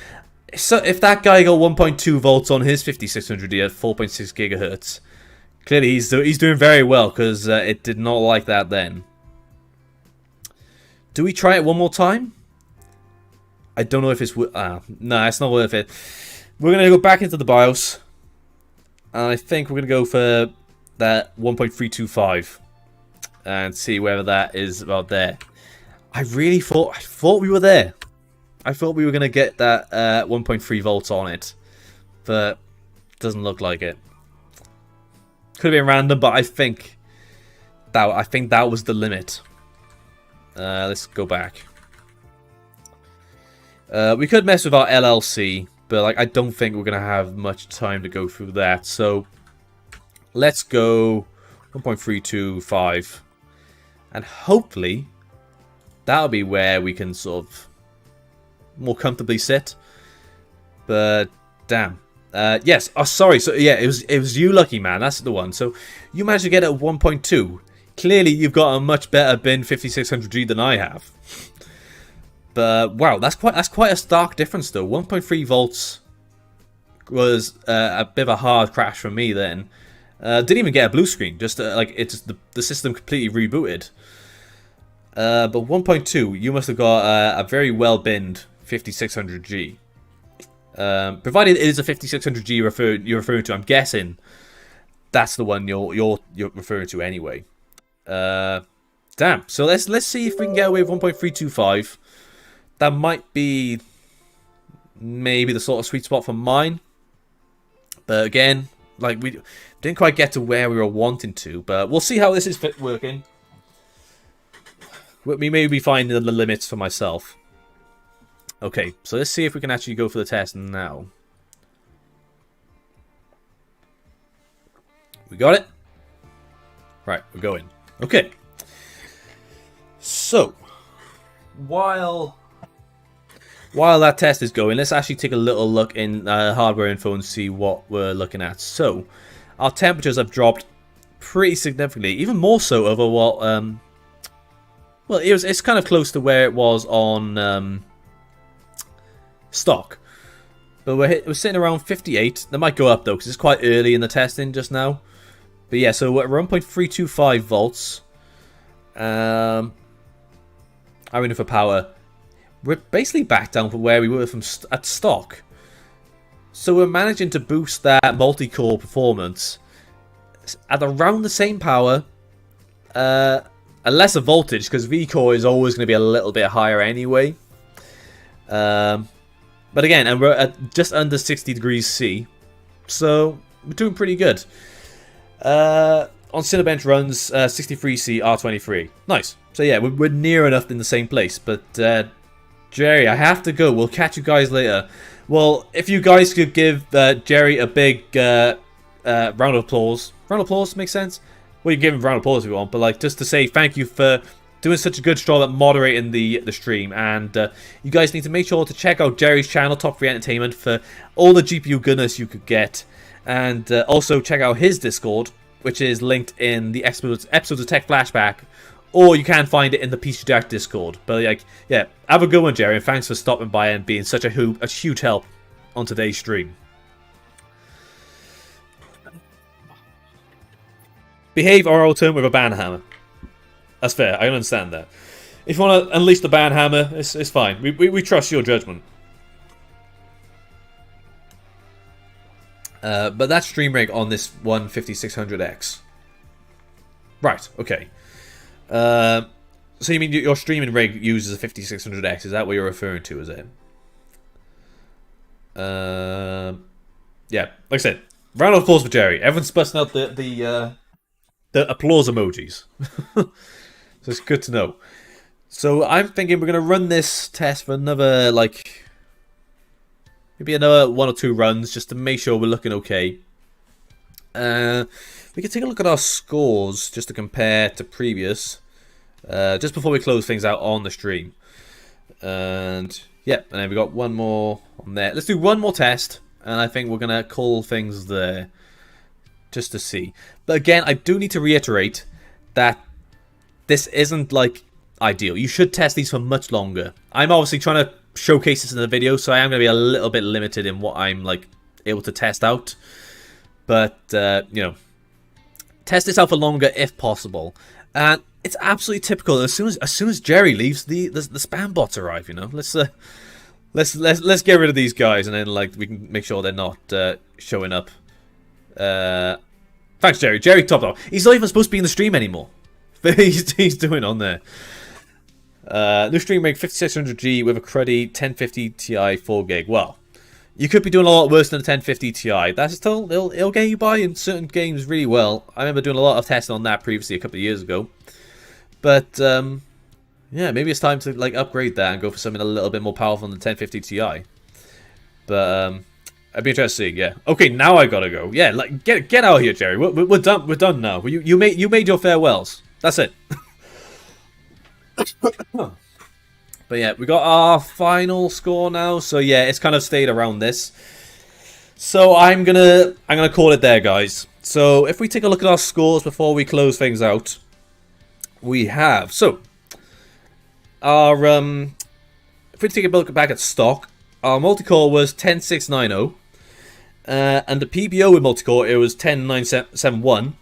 So if that guy got 1.2 volts on his 5600D at 4.6 gigahertz, clearly he's doing very well, because it did not like that then. Do we try it one more time? I don't know if it's no, it's not worth it. We're gonna go back into the BIOS, and I think we're gonna go for that 1.325 and see whether that is about there. I thought we were there. I thought we were going to get that 1.3 volts on it, but doesn't look like it. Could have been random, but I think that was the limit. Let's go back. We could mess with our LLC, but like I don't think we're going to have much time to go through that. So let's go 1.325, and hopefully that'll be where we can sort of more comfortably sit. But damn. Yes. Oh, sorry. So yeah, it was you, lucky man. That's the one. So you managed to get it at 1.2. Clearly, you've got a much better bin 5600G than I have. But wow, that's quite a stark difference though. 1.3 volts was a bit of a hard crash for me then. Didn't even get a blue screen. Just like it's the system completely rebooted. But 1.2, you must have got a very well binned 5600G. Provided it is a 5600G you're referring to, I'm guessing that's the one you're referring to anyway. Damn. So let's see if we can get away with 1.325. That might be maybe the sort of sweet spot for mine. But again, like we didn't quite get to where we were wanting to. But we'll see how this is working. We may be finding the limits for myself. Okay, so let's see if we can actually go for the test now. We got it? Right, we're going. Okay. So, while that test is going, let's actually take a little look in hardware info and see what we're looking at. So, our temperatures have dropped pretty significantly, even more so over what... well, it's kind of close to where it was on stock. But we're sitting around 58. That might go up, though, because it's quite early in the testing just now. But yeah, so we're at 1.325 volts. I mean, for power. we're basically back down from where we were at stock. So we're managing to boost that multi-core performance at around the same power, a lesser voltage, because V-core is always going to be a little bit higher anyway. But again, and we're at just under 60 degrees C, so we're doing pretty good. On Cinebench runs 63C R23. Nice. So yeah, we're near enough in the same place. But Jerry, I have to go. We'll catch you guys later. Well, if you guys could give Jerry a big round of applause. Round of applause makes sense? Well, you can give him a round of applause if you want, but like just to say thank you for doing such a good job at moderating the stream. And you guys need to make sure to check out Jerry's channel, Top 3 Entertainment, for all the GPU goodness you could get. And also check out his Discord, which is linked in the episodes of Tech Flashback, or you can find it in the PC Jack Discord. But like, yeah, have a good one, Jerry, and thanks for stopping by and being such a huge help on today's stream. Behave or I'll turn with a banhammer. That's fair, I understand that. If you want to unleash the banhammer, it's fine. We trust your judgment. But that's stream rate on this 5600X. Right, okay. So you mean your streaming rig uses a 5600X? Is that what you're referring to, is it? Yeah, like I said, round of applause for Jerry. Everyone's busting out the applause emojis. So it's good to know. So I'm thinking we're going to run this test for another, like, maybe another 1 or 2 runs just to make sure we're looking okay. We can take a look at our scores just to compare to previous. Just before we close things out on the stream. And yeah, and then we got one more on there. Let's do one more test, and I think we're going to call things there just to see. But again, I do need to reiterate that this isn't like ideal. You should test these for much longer. I'm obviously trying to showcase this in the video, so I am going to be a little bit limited in what I'm like able to test out. But you know, test this out for longer if possible. And it's absolutely typical. As soon as Jerry leaves, the spam bots arrive. You know, let's get rid of these guys, and then like we can make sure they're not showing up. Thanks, Jerry. Jerry topped off. He's not even supposed to be in the stream anymore. But he's doing on there. New stream rate 5600G with a cruddy 1050 Ti 4 gig. Well, you could be doing a lot worse than a 1050 Ti. That's still it'll get you by in certain games really well. I remember doing a lot of testing on that previously a couple of years ago. But yeah, maybe it's time to like upgrade that and go for something a little bit more powerful than the 1050 Ti. But I'd be interested to see. Yeah. Okay, now I gotta go. Yeah, like get out of here, Jerry. We're done. We're done now. You made your farewells. That's it. But yeah, we got our final score now. So yeah, it's kind of stayed around this. So I'm gonna call it there, guys. So if we take a look at our scores before we close things out, we have our if we take a look back at stock, our multi-core was 10690, and the PBO with multi-core it was 10971,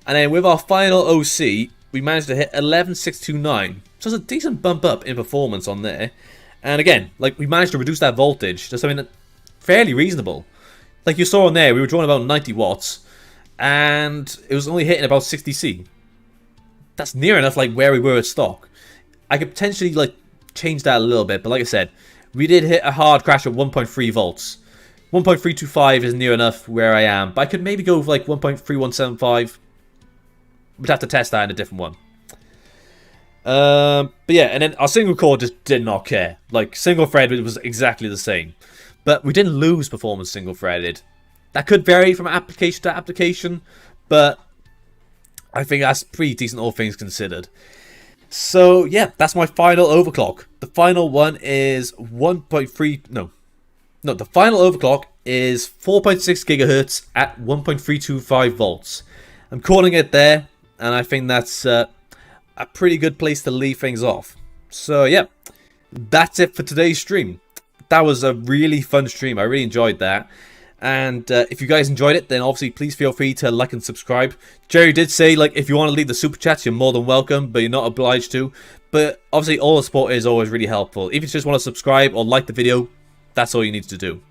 and then with our final OC we managed to hit 11629. So it's a decent bump up in performance on there. And again, like we managed to reduce that voltage to something fairly reasonable. Like you saw on there, we were drawing about 90 watts, and it was only hitting about 60C. That's near enough like where we were at stock. I could potentially like change that a little bit, but like I said, we did hit a hard crash at 1.3 volts. 1.325 is near enough where I am, but I could maybe go with like 1.3175. We'd have to test that in a different one. But yeah, and then our single core just did not care. Like single threaded was exactly the same, but we didn't lose performance single threaded. That could vary from application to application, but I think that's pretty decent all things considered. So yeah, that's my final overclock. The final one is 1.3. No, the final overclock is 4.6 gigahertz at 1.325 volts. I'm calling it there, and I think that's a pretty good place to leave things off. So yeah, that's it for today's stream. That was a really fun stream. I really enjoyed that. And if you guys enjoyed it, then obviously please feel free to like and subscribe. Jerry did say, like, if you want to leave the super chats, you're more than welcome, but you're not obliged to. But obviously, all the support is always really helpful. If you just want to subscribe or like the video, that's all you need to do.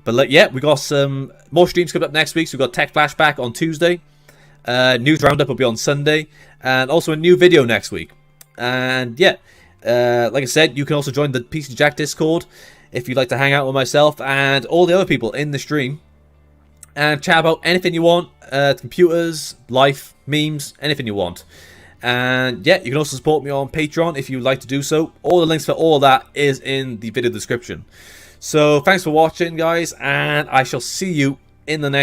But yeah, we got some more streams coming up next week. So we've got Tech Flashback on Tuesday. News Roundup will be on Sunday. And also a new video next week. And yeah, like I said, you can also join the PC Jack Discord if you'd like to hang out with myself and all the other people in the stream. And chat about anything you want. Computers, life, memes, anything you want. And yeah, you can also support me on Patreon if you'd like to do so. All the links for all of that is in the video description. So thanks for watching, guys, and I shall see you in the next